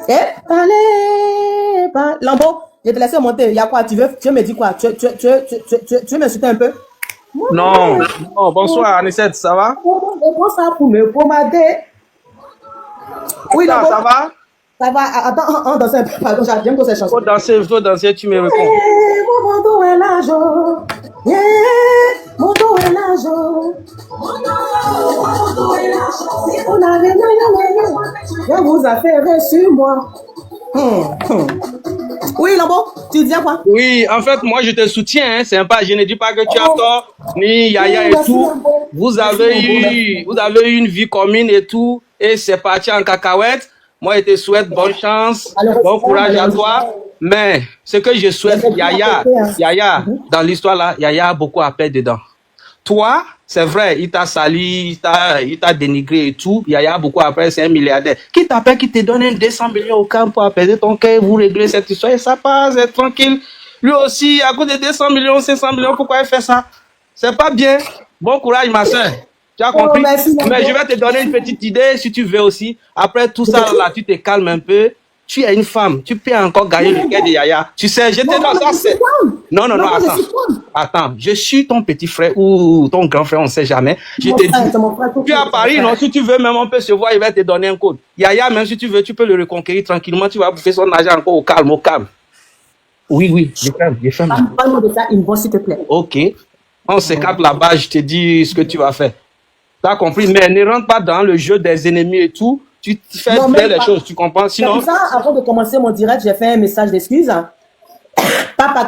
Eh, Lambo, je te laisse monter. Il y a quoi? Tu veux me dire quoi? Tu veux m'insulter un peu? Non, non, bonsoir Anicette, ça va? Prends ça pour me pommader. Oui, Ça, Lambo. ça va? Ça va. Attends, on danse un peu. Pardon, j'aime beaucoup cette chanson. Faut danser, tu me réponds. Mon dos est large. Mon dos est large. On avait je vous affaire sur moi. Oui, Lambo, tu dis quoi? Oui, en fait, moi je te soutiens, hein, c'est pas, je ne dis pas que tu as tort, ni Yaya et tout. Vous avez eu une vie commune et tout, et c'est parti en cacahuète. Moi, je te souhaite bonne chance, bon courage à toi. Mais ce que je souhaite, Yaya, dans l'histoire là, Yaya a beaucoup à perdre dedans. Toi, c'est vrai, il t'a sali, il t'a dénigré et tout. Yaya a beaucoup à perdre, c'est un milliardaire. Qui t'appelle, qui te donne un 200 millions au camp pour apaiser ton cœur, vous réglez cette histoire et ça passe, c'est tranquille. Lui aussi, à cause de 200 millions, 500 millions, pourquoi il fait ça? C'est pas bien. Bon courage, ma soeur. Tu as compris? Mais je vais te donner une petite idée si tu veux aussi. Après tout ça, là, tu te calmes un peu. Tu es une femme, tu peux encore gagner le cœur de Yaya. Tu sais, je te donne ça, c'est... Non, attends. Attends, je suis ton petit frère ou ton grand frère, on ne sait jamais. Je te dis, tu es à Paris, non? Si tu veux, même on peut se voir, il va te donner un code. Yaya, même si tu veux, tu peux le reconquérir tranquillement, tu vas bouffer son argent encore au calme, au calme. Oui, je ferme. Parle-moi de ça, une voix, s'il te plaît. Ok. On se capte là-bas, je te dis ce que tu vas faire. Tu as compris? Mais ne rentre pas dans le jeu des ennemis et tout. Tu fais bien les choses, tu comprends? Sinon... C'est pour ça, avant de commencer mon direct, j'ai fait un message d'excuse. Pas par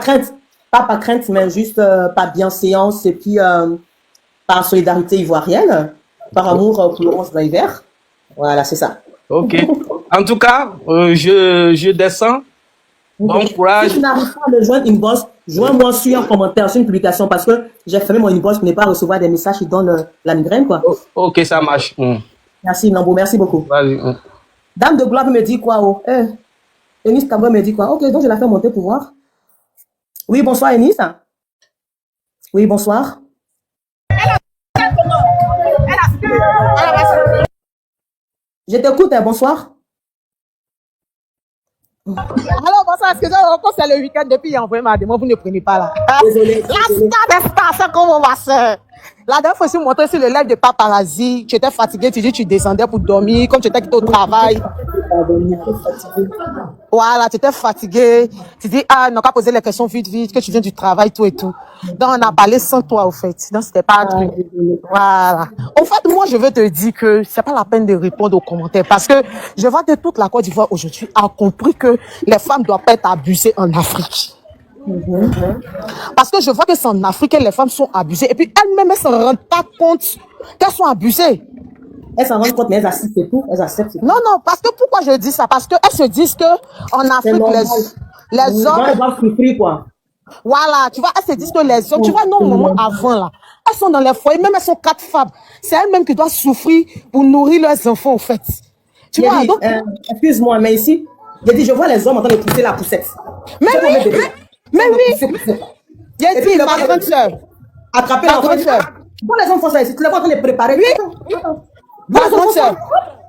crainte, mais juste par bienséance et puis par solidarité ivoirienne, par amour pour Laurence Driver. Voilà, c'est ça. Ok. En tout cas, je descends. Bon courage. Si tu n'arrives pas à me joindre inbox, joins-moi sur un commentaire, sur une publication, parce que j'ai fermé mon inbox pour ne pas recevoir des messages qui donnent la migraine, quoi. Ok, ça marche. Merci, Nambo, merci beaucoup. Vas-y. Dame de gloire me dit quoi? Oh, Eunice Cabot me dit quoi? Ok, donc je la fais monter pour voir. Oui, bonsoir, Eunice. Oui, bonsoir. Je t'écoute, bonsoir. Alors, bonsoir, excusez-moi, quand c'est le week-end, depuis il a envoyé ma demande, vous ne prenez pas là. Désolé. La star, c'est comment ma soeur? La dernière fois, je suis montée sur le live de Paparazzi, tu étais fatiguée, tu dis tu descendais pour dormir, comme tu étais quitté au travail. Voilà, tu étais fatiguée, tu dis, non, qu'à poser les questions vite, que tu viens du travail, tout et tout. Donc, on a parlé sans toi, au fait. Donc, c'était pas un truc. Voilà. En fait, moi, je veux te dire que c'est pas la peine de répondre aux commentaires parce que je vois que toute la Côte d'Ivoire aujourd'hui a compris que les femmes doivent pas être abusées en Afrique. Parce que je vois que c'est en Afrique que les femmes sont abusées et puis elles-mêmes, elles se rendent pas compte qu'elles sont abusées. Elles s'en rendent compte, mais elles acceptent c'est tout. Elles acceptent. Non, parce que pourquoi je dis ça? Parce qu'elles se disent que en Afrique, les hommes... Elles doivent souffrir, quoi. Voilà, tu vois, elles se disent que les hommes, tu vois, non, moment avant, là, elles sont dans les foyers, même elles sont 4 femmes. C'est elles-mêmes qui doivent souffrir pour nourrir leurs enfants, au fait. Tu vois, donc... excuse-moi, mais ici, je vois les hommes en train de pousser la poussette. Mais oui. J'ai dit, ma grande soeur. Attraper la grande soeur. Pourquoi les hommes font ça ici? Tu les vois en train de préparer. Oui. Ma grande soeur.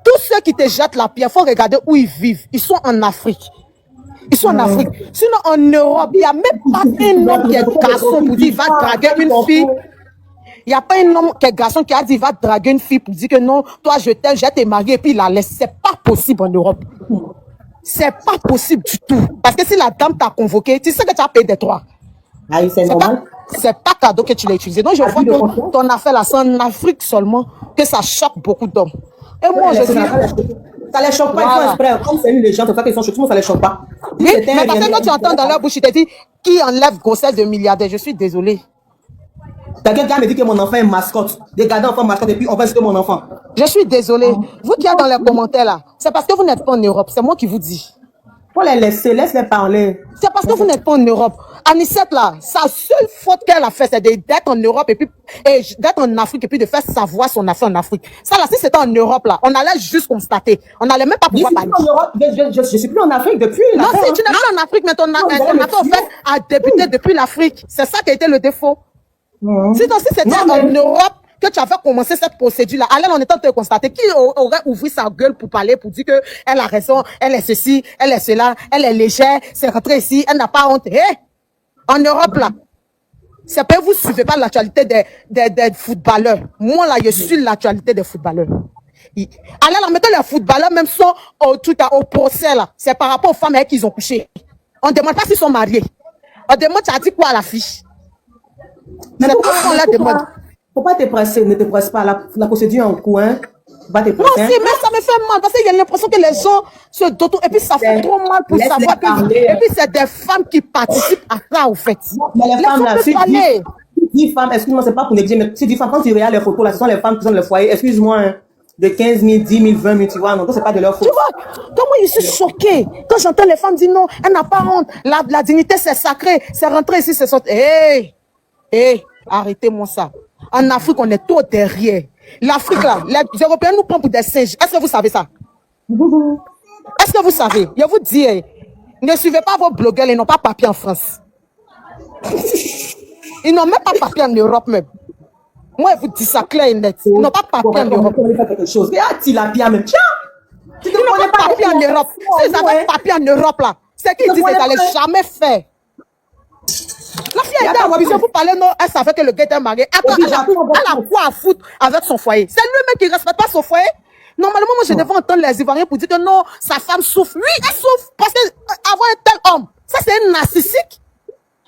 Tous ceux qui te jettent la pierre, il faut regarder où ils vivent. Ils sont en Afrique. Ils sont en Afrique. Sinon, en Europe, il n'y a même pas un homme qui est garçon pour dire il va draguer une fille. Il n'y a pas un homme qui est garçon qui a dit il va draguer une fille pour dire que non, toi je t'aime, je vais te marier et puis il la laisse. C'est pas possible en Europe. C'est pas possible du tout. Parce que si la dame t'a convoqué, tu sais que tu as payé des droits. Ah oui, c'est normal. C'est pas cadeau que tu l'as utilisé. Donc je vois que ton affaire là, c'est en Afrique seulement que ça choque beaucoup d'hommes. Et moi, je dis... Ça les choque pas, ils font exprès. Comme c'est une légende, c'est ça qu'ils sont choqués, ça les choque pas. Oui, mais parce que quand tu entends dans leur bouche, ils te disent qui enlève grossesse de milliardaires. Je suis désolée. T'as quelqu'un qui me dit que mon enfant est mascotte. Regardez enfant mascotte et puis on va citer mon enfant. Je suis désolée. Vous qui êtes dans les commentaires là, c'est parce que vous n'êtes pas en Europe. C'est moi qui vous dis. Faut les laisser, laisse-les parler. C'est parce que vous n'êtes pas en Europe. Anicette là, sa seule faute qu'elle a fait, c'est d'être en Europe et puis d'être en Afrique et puis de faire savoir son affaire en Afrique. Ça là, si c'était en Europe là, on allait juste constater. On n'allait même pas pouvoir parler. Je suis plus en Afrique depuis. Non, si tu n'es pas en Afrique, mais ton affaire en fait a débuté depuis l'Afrique. C'est ça qui a été le défaut. Sinon, si c'était en Europe, que tu avais commencé cette procédure-là, alors on est en train de constater qui aurait ouvert sa gueule pour parler, pour dire que elle a raison, elle est ceci, elle est cela, elle est légère, c'est rentré ici, elle n'a pas honte. En Europe, là, c'est pas vous suivez pas l'actualité des footballeurs. Moi, là, je suis l'actualité des footballeurs. Alors, maintenant, les footballeurs même sont au procès, là. C'est par rapport aux femmes avec qui ils ont couché. On ne demande pas s'ils sont mariés. On demande, tu as dit quoi à la fiche? Mais pourquoi te presser? Ne te presse pas. La procédure en cours, hein? Va te Non, presser. si, mais ça me fait mal parce qu'il y a l'impression que les gens se dotent. Et puis, ça fait trop mal pour savoir que. Et puis, c'est des femmes qui participent à ça, au fait. Mais les femmes, là, peuvent parler. si 10 femmes, excuse-moi, c'est pas pour négliger, mais si 10 femmes, quand tu regardes les photos, là, ce sont les femmes qui sont dans le foyer, excuse-moi, hein, de 15 000, 10 000, 20 000, tu vois, non, c'est pas de leur faute. Tu vois, donc moi, je suis choquée. Quand j'entends les femmes dire non, elle n'a pas honte. La dignité, c'est sacré. C'est rentrer ici, c'est sortir. Arrêtez-moi ça. En Afrique, on est tout derrière. L'Afrique, là, les Européens nous prennent pour des singes. Est-ce que vous savez ça? Est-ce que vous savez? Je vous dis, ne suivez pas vos blogueurs, ils n'ont pas papier en France. Ils n'ont même pas papier en Europe même. Moi, je vous dis ça clair et net. Ils n'ont pas papier en Europe. Tu l'as bien même. Tiens! Ils n'ont pas papier en Europe. S'ils avaient papier en Europe, là, c'est qu'ils disent qu'ils n'allaient jamais faire. La fille a été abusée, vous parlez, non, elle savait que le gars était marié. Elle a quoi à foutre avec son foyer? C'est lui-même qui ne respecte pas son foyer. Normalement, moi, je devais entendre les Ivoiriens pour dire que non, sa femme souffre. Oui, elle souffre parce qu'avoir un tel homme, ça c'est un narcissique.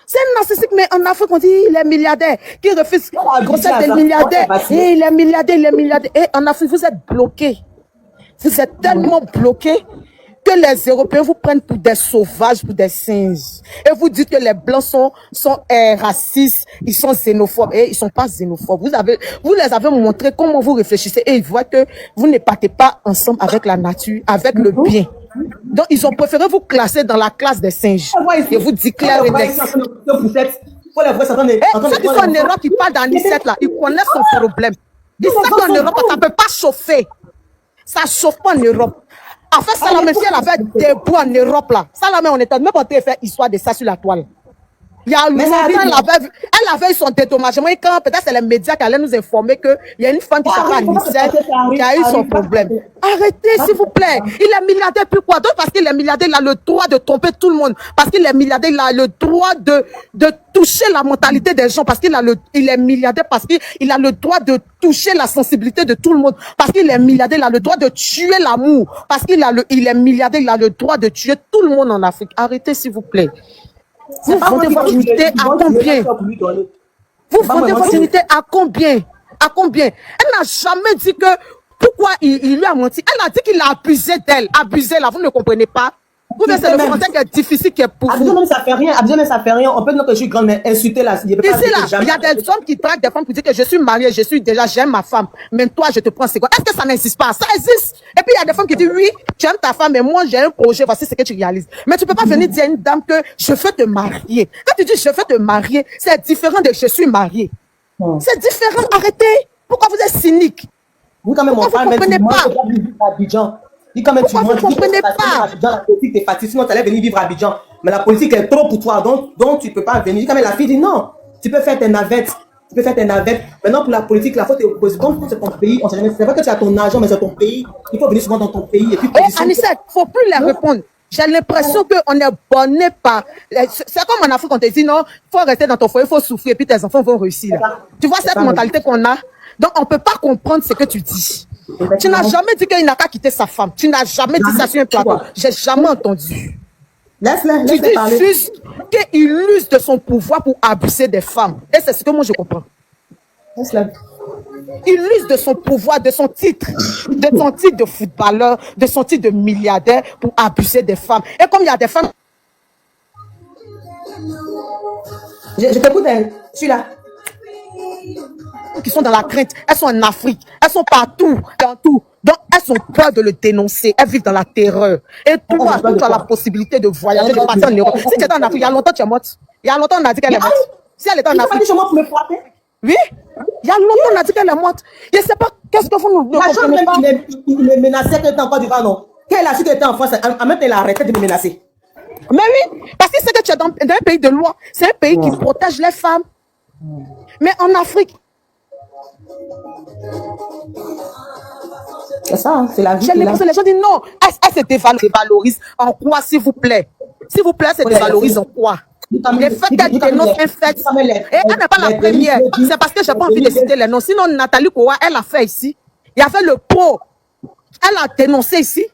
C'est un narcissique, mais en Afrique, on dit il est milliardaire. Qui refuse grossesse des milliardaires. Et il est milliardaire, il est milliardaire. Et en Afrique, vous êtes bloqués. Vous êtes tellement bloqués que les Européens vous prennent pour des sauvages, pour des singes. Et vous dites que les Blancs sont racistes, ils sont xénophobes. Et ils ne sont pas xénophobes. Vous les avez montré comment vous réfléchissez et ils voient que vous ne partez pas ensemble avec la nature, avec le bien. Donc, ils ont préféré vous classer dans la classe des singes. Et vous dites clair et net. Ceux qui sont en Europe, qui parlent d'Anicette, là, ils connaissent son problème. Ils savent qu'en Europe, ça ne peut pas chauffer. Ça ne chauffe pas en Europe. En fait, Salamé, si elle avait des bouts en Europe, là, Salamé, on était même en train de faire histoire de ça sur la toile. Il y a longtemps, elle avait eu son dédommagement et quand peut-être c'est les médias qui allaient nous informer qu'il y a une femme qui s'appelle Anicette qui a eu son problème. Arrêtez, s'il vous plaît. Il est milliardaire, puis quoi? Donc, parce qu'il est milliardaire, il a le droit de tromper tout le monde. Parce qu'il est milliardaire, il a le droit de toucher la mentalité des gens. Parce qu'il est milliardaire, parce qu'il a le droit de toucher la sensibilité de tout le monde. Parce qu'il est milliardaire, il a le droit de tuer l'amour. Parce qu'il est milliardaire, il a le droit de tuer tout le monde en Afrique. Arrêtez, s'il vous plaît. Vous vendez votre unité à combien? Vous vendez votre unité à combien? À combien? Elle n'a jamais dit que pourquoi il lui a menti. Elle a dit qu'il a abusé d'elle. Abusé là, vous ne comprenez pas? Vous voyez, c'est le français qui est difficile qui est pour vous. Abusé, ça fait rien. Abusé, ça fait rien. On peut dire que je suis grande, mais insulter là. Ici, là, il y a des hommes qui traquent des femmes pour dire que je suis mariée, j'aime ma femme. Mais toi, je te prends, c'est quoi? Est-ce que ça n'existe pas? Ça existe. Et puis, il y a des femmes qui disent, oui, tu aimes ta femme, mais moi, j'ai un projet, voici ce que tu réalises. Mais tu peux pas venir dire à une dame que je veux te marier. Quand tu dis je veux te marier, c'est différent de je suis mariée. C'est différent. Arrêtez. Pourquoi vous êtes cynique? Vous, quand même, mon frère, vous comprenez pas. Dis quand même, pourquoi vous ne comprenez pas? La politique, t'es fatigué, sinon tu allais venir vivre à Abidjan. Mais la politique est trop pour toi, donc tu ne peux pas venir. Quand même, la fille dit non, tu peux faire tes navettes. Tu peux faire tes navettes. Maintenant, pour la politique, la faute est opposée. Donc, c'est ton pays. C'est vrai que tu as ton argent, mais c'est ton pays. Il faut venir souvent dans ton pays. Et puis, Anicette, il ne faut plus les répondre. J'ai l'impression qu'on est bonné par... C'est comme en Afrique, on te dit non, il faut rester dans ton foyer, il faut souffrir, et puis tes enfants vont réussir. Là. Tu vois cette mentalité qu'on a? Donc, on ne peut pas comprendre ce que tu dis. Tu n'as jamais dit qu'il n'a qu'à quitter sa femme. Tu n'as jamais dit ça sur un plateau. J'ai jamais entendu. Tu dis juste qu'il use de son pouvoir pour abuser des femmes. Et c'est ce que moi je comprends. Il use de son pouvoir, de son titre de footballeur, de son titre de milliardaire pour abuser des femmes. Et comme il y a des femmes... Je t'écoute, je suis là. Qui sont dans la crainte, elles sont en Afrique, elles sont partout, dans tout. Donc, elles ont peur de le dénoncer, elles vivent dans la terreur. Et toi, tu as la possibilité de voyager, de partir en Europe. Si tu étais en Afrique, il y a longtemps, tu es morte. Il y a longtemps, on a dit qu'elle est morte. Si elle était en Afrique. Oui, il y a longtemps, on a dit qu'elle est morte. Je ne sais pas, qu'est-ce que vous nous comprenez pas? Il me menaçait qu'elle était en Côte d'Ivoire, non? Qu'elle a su qu'elle était en France, en même temps, elle a arrêté de me menacer. Mais oui, parce que c'est que tu es dans un pays de loi. C'est un pays qui protège les femmes. Mais en Afrique, C'est ça, hein, c'est la vie. J'ai l'impression que les gens disent non, elle se dévalorise en quoi, s'il vous plaît? S'il vous plaît, elle se dévalorise en quoi? Les faits qu'elle dénonce un fait. Et elle n'est pas la première. C'est parce que je n'ai pas envie de citer les noms. Sinon, Nathalie Kowa, elle a fait ici. Il y avait le pro. Elle a dénoncé ici.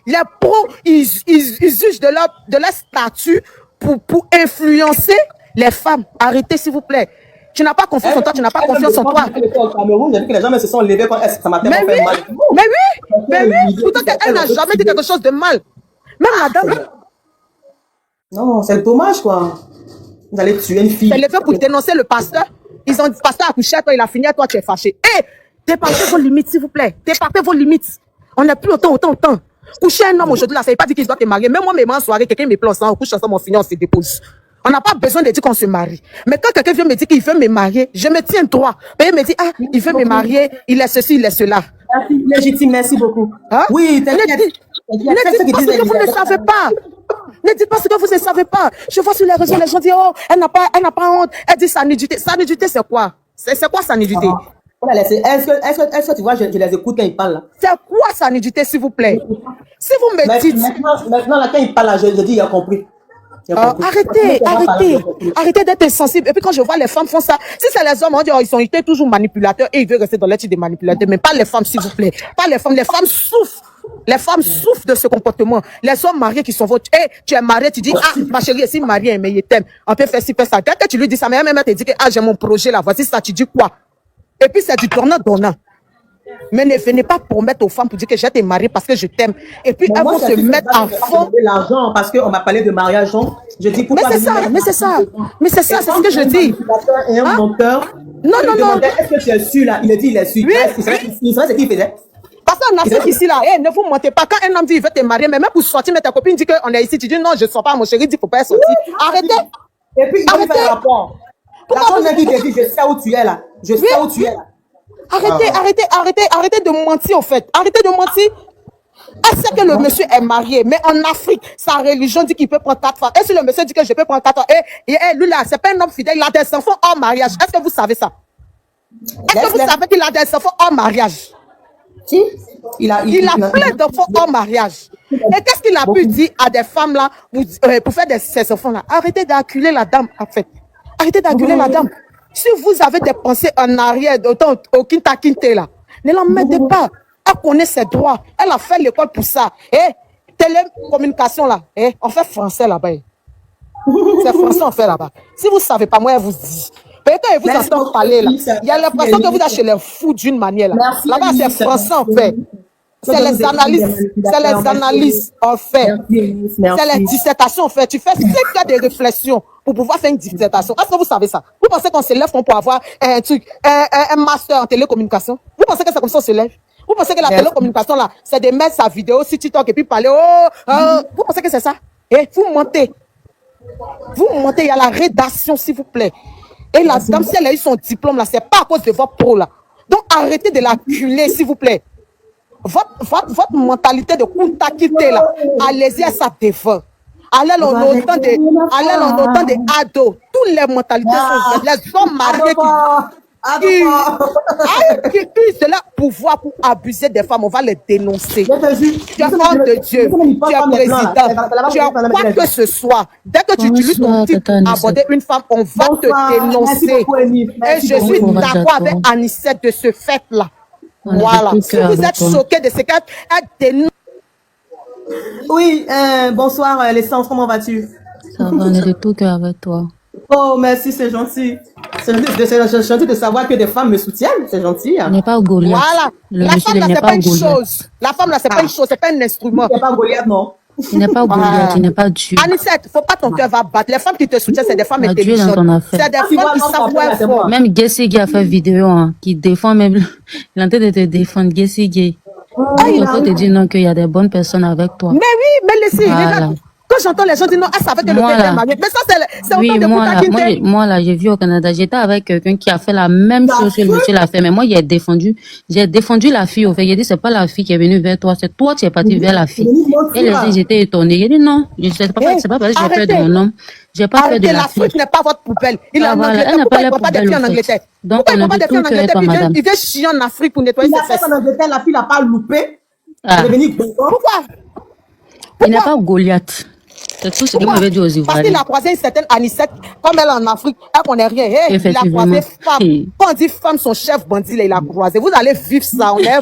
Les pros, ils usent de leur statut pour influencer les femmes. Arrêtez, s'il vous plaît. Tu n'as pas confiance en toi, tu n'as pas confiance en toi. Au Cameroun, j'ai vu que les gens se sont levés quand ça m'a tellement fait mal. Mais oui. Pourtant qu'elle n'a jamais dit quelque chose de mal. Même la dame. Non, c'est dommage, quoi. Vous allez tuer une fille. Elle est fait pour dénoncer le pasteur. Ils ont dit, pasteur a couché à toi, il a fini à toi, tu es fâché. Hé, dépassez vos limites, s'il vous plaît. Dépassez vos limites. On n'a plus autant. Coucher un homme aujourd'hui, là, ça ne veut pas dire qu'il doit te marier. Même moi, même en soirée, quelqu'un me plante ça, on couche ensemble, on finit, on se dépose. On n'a pas besoin de dire qu'on se marie. Mais quand quelqu'un vient me dire qu'il veut me marier, je me tiens droit. Mais il me dit, ah, il veut me marier, il est ceci, il est cela. Merci, légitime, merci beaucoup. Hein? Oui, Ne dites pas ce que vous ne savez pas. Ne dites pas ce que vous ne savez pas. Je vois sur les réseaux, les gens disent, oh, elle n'a pas honte. Elle dit sa nudité. Sa nudité, c'est quoi? C'est quoi sa nudité? Est-ce que tu vois, je les écoute quand ils parlent là? C'est quoi sa nudité, s'il vous plaît? Si vous me dites... Maintenant, là, quand ils parlent là, je dis, il a compris. Arrêtez d'être insensible. Et puis quand je vois les femmes font ça, si c'est les hommes, on dit, oh, ils sont été toujours manipulateurs et ils veulent rester dans le type des manipulateurs, mais pas les femmes, s'il vous plaît. Pas les femmes. Les femmes souffrent. Les femmes souffrent de ce comportement. Les hommes mariés qui sont votre... Hey, tu es marié, tu dis, ah, ma chérie, si mariée, mais il t'aime. On peut faire ci, faire ça. Dès que tu lui dis ça, mais même te dit que, ah, j'ai mon projet là, voici ça, tu dis quoi? Et puis c'est du donnant. Mais ne venez pas promettre aux femmes pour dire que je vais te marier parce que je t'aime. Et puis elles vont se mettre à fond. L'argent parce qu'on m'a parlé de mariage. Je dis pourquoi. Mais c'est ça, c'est ce que je dis. Et un menteur. Non. Est-ce que tu es sûr là? Il a dit, il est sûr. Il savait ce qu'il faisait. Parce qu'on a fait ici là, ne vous mentez pas. Quand un homme dit il veut te marier, mais même pour sortir, mais ta copine dit qu'on est ici, tu dis non, je ne sors pas, mon chéri dit qu'il ne faut pas sortir. Arrêtez. Et puis il va faire un rapport. Pourquoi vous dit, je sais où tu es là. Je sais où tu es là. Arrêtez de mentir, en fait. Arrêtez de mentir. Elle sait que le monsieur est marié, mais en Afrique, sa religion dit qu'il peut prendre 4 femmes. Et si le monsieur dit que je peux prendre 4 femmes, et lui là, c'est pas un homme fidèle, il a des enfants hors mariage. Est-ce que vous savez ça? Est-ce que vous savez qu'il a des enfants hors mariage? Si. Il a plein d'enfants hors mariage. Et qu'est-ce qu'il a pu dire à des femmes là pour faire ces enfants là? Arrêtez d'acculer la dame, en fait. Arrêtez d'acculer la dame. Si vous avez des pensées en arrière, autant au Kinta là, ne la mettez pas. Elle connaît ses droits. Elle a fait l'école pour ça. Télécommunication là, on fait français là-bas. C'est français on fait là-bas. Si vous ne savez pas, moi, elle vous dit. Peut-être que vous entendez parler là. Il y a l'impression que vous êtes chez les fous d'une manière là. Là-bas, c'est français en fait. C'est les analyses en fait. C'est les dissertations en fait. Tu fais 5 cas de réflexion pour pouvoir faire une dissertation. Est-ce que vous savez ça? Vous pensez qu'on se lève pour avoir un master en télécommunication? Vous pensez que c'est comme ça qu'on se lève? Vous pensez que la télécommunication là, c'est de mettre sa vidéo sur TikTok et puis parler, vous pensez que c'est ça? Vous mentez. Vous mentez, il y a la rédaction s'il vous plaît. Et la dame, si elle a eu son diplôme là, c'est pas à cause de votre pro là. Donc arrêtez de la culer s'il vous plaît. Votre mentalité de Kuntakite là, allez-y à sa défense. Allez en autant de ados. Toutes les mentalités sont les hommes mariés qui utilisent leur pouvoir pour abuser des femmes. On va les dénoncer. Tu es homme de Dieu, tu es président, tu es quoi que ce soit. Dès que tu utilises ton titre pour aborder une femme, on va te dénoncer. Et je suis d'accord avec Anissette de ce fait-là. Voilà. Si vous êtes choqués de ce qu'elle dénonce. Oui, bonsoir l'essence, comment vas-tu? Ça va, on est de tout cœur avec toi. Oh, merci, c'est gentil. C'est gentil de savoir que des femmes me soutiennent, c'est gentil. Il n'est pas Goliath. Voilà. La femme là, c'est pas une chose. La femme là, c'est pas une chose, c'est pas un instrument. Il n'est pas Goliath, non. Il n'est pas Goliath, il n'est pas Dieu. Anissette, faut pas ton cœur va battre. Les femmes qui te soutiennent, c'est des femmes intelligentes. C'est des femmes qui savent quoi faire. Même Gessi Gay a fait vidéo, qui défend même. Il est en train de te défendre, Gessi Gay. Il faut te dire non qu'il y a des bonnes personnes avec toi. Mais oui, mais laissez. Voilà. Quand j'entends les gens dire non, elle savait que le Moi père était là, marié. Mais ça, c'est oui, autant de moi là, Koutakinte. moi là, j'ai vu au Canada, j'étais avec quelqu'un qui a fait la même chose que le monsieur l'a fait, mais moi, j'ai défendu la fille, au fait. J'ai dit, c'est pas la fille qui est venue vers toi, c'est toi qui es parti vers la fille. Et les gens, ils étaient étonnés. J'ai dit, non, c'est pas parce que j'ai peur de mon homme. J'ai pas peur de Arrêtez, la fille. l'Afrique n'est pas votre poubelle. Il est Ah, en voilà, Angleterre. elle n'a Pourquoi pas il ne l'air voit pas des poubelle, filles en au fait. Angleterre? Donc, Pourquoi il on ne a voit pas de des filles en tout cœur, Angleterre? toi, Puis madame. il vient chier en Afrique pour nettoyer Il ses a fait fesses. en Angleterre, la fille n'a pas loupé. Elle Ah, est venue dedans. Pourquoi? il n'est Pourquoi? pas Goliath. C'est tout ce qu'il Pourquoi? m'avait dit aux Parce qu'il Ivoiriens. a croisé une certaine Anicette, comme elle est en Afrique, elle connaît rien. Hey, il a Effectivement. croisé femme. Hey. Quand on dit femme, son chef bandit, là, il a croisé. Vous allez vivre ça, on est.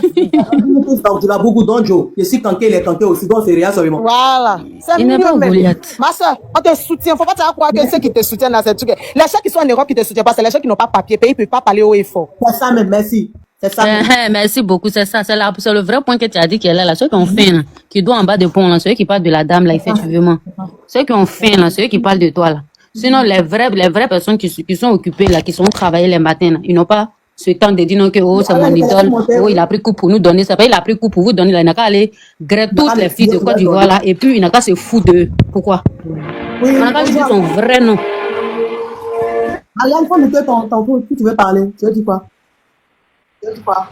Tu l'as beaucoup d'anjo. Je suis tanké, il est tanké aussi. Donc, c'est rien seulement. Voilà. C'est Il n'est mieux pas même. Goliath. Ma soeur, on te soutient. Faut pas te croire que ceux qui te soutiennent là, c'est truc. Les gens qui sont en Europe qui te soutiennent pas, c'est les gens qui n'ont pas papier. Ils ne peuvent pas parler haut et fort. C'est ça même, merci. C'est ça même. Merci beaucoup, c'est ça, c'est le vrai point que tu as dit qu'elle est là. Ceux qui ont faim, là, qui doivent en bas de pont, là, ceux qui parlent de la dame, là, effectivement. Ceux qui ont faim, là, ceux qui parlent de toi, là. Sinon, les vraies personnes qui sont occupées, là, qui sont travaillées les matins, là, ils n'ont pas ce temps de dire non que, oh, c'est mon idole, oh, il a pris coup pour nous donner, c'est pas, il a pris coup pour vous donner, là, il n'a qu'à aller grève toutes les filles de Côte d'Ivoire, là, et puis il n'a qu'à se foutre d'eux. Pourquoi? Oui, On n'a qu'à lui dire son vrai nom. Ariane, faut noter ton tour. Si tu veux parler, tu veux dire quoi? Tu veux dire quoi?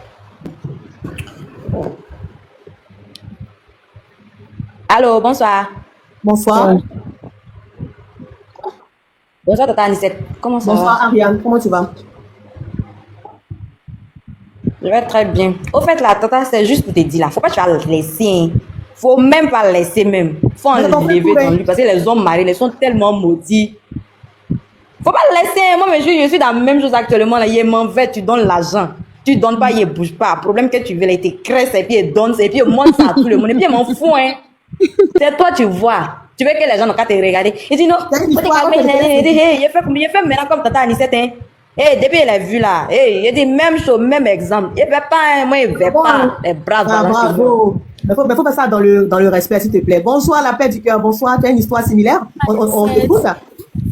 Allô, bonsoir. Bonsoir. Bonsoir, Tata Anicette. Comment ça Bonsoir, va? Ariane. Comment tu vas? Je vais très bien. Au fait, là, Tata, c'est juste pour te dire, là, faut pas que tu vas le laisser. Hein. Faut même pas le laisser, même. Faut Mais t'en fais enlever pour dans lui parce que les hommes mariés, ils sont tellement maudits. Faut pas le laisser. Hein. Moi, mais je suis dans la même chose actuellement. Là. Il m'en veut, tu donnes l'argent. Tu donnes pas, il bouge pas. Problème que tu veux, là, il te cresse et puis il donne, et puis il montre ça à tout le monde. Et puis il m'en fout, hein. C'est toi, tu vois. Tu veux que les gens n'ont qu'à te regarder. Il dit non. Il fait maintenant comme Tata Anicette, hein. Eh, depuis elle a vu là, eh, il dit même chose, même exemple. Il fait pas, hein, moi, il fait pas. Les bras Ah, balancés. bravo. Mais faut faire ça dans le respect, s'il te plaît. Bonsoir, la paix du cœur. Bonsoir. Tu as une histoire similaire? On t'écoute.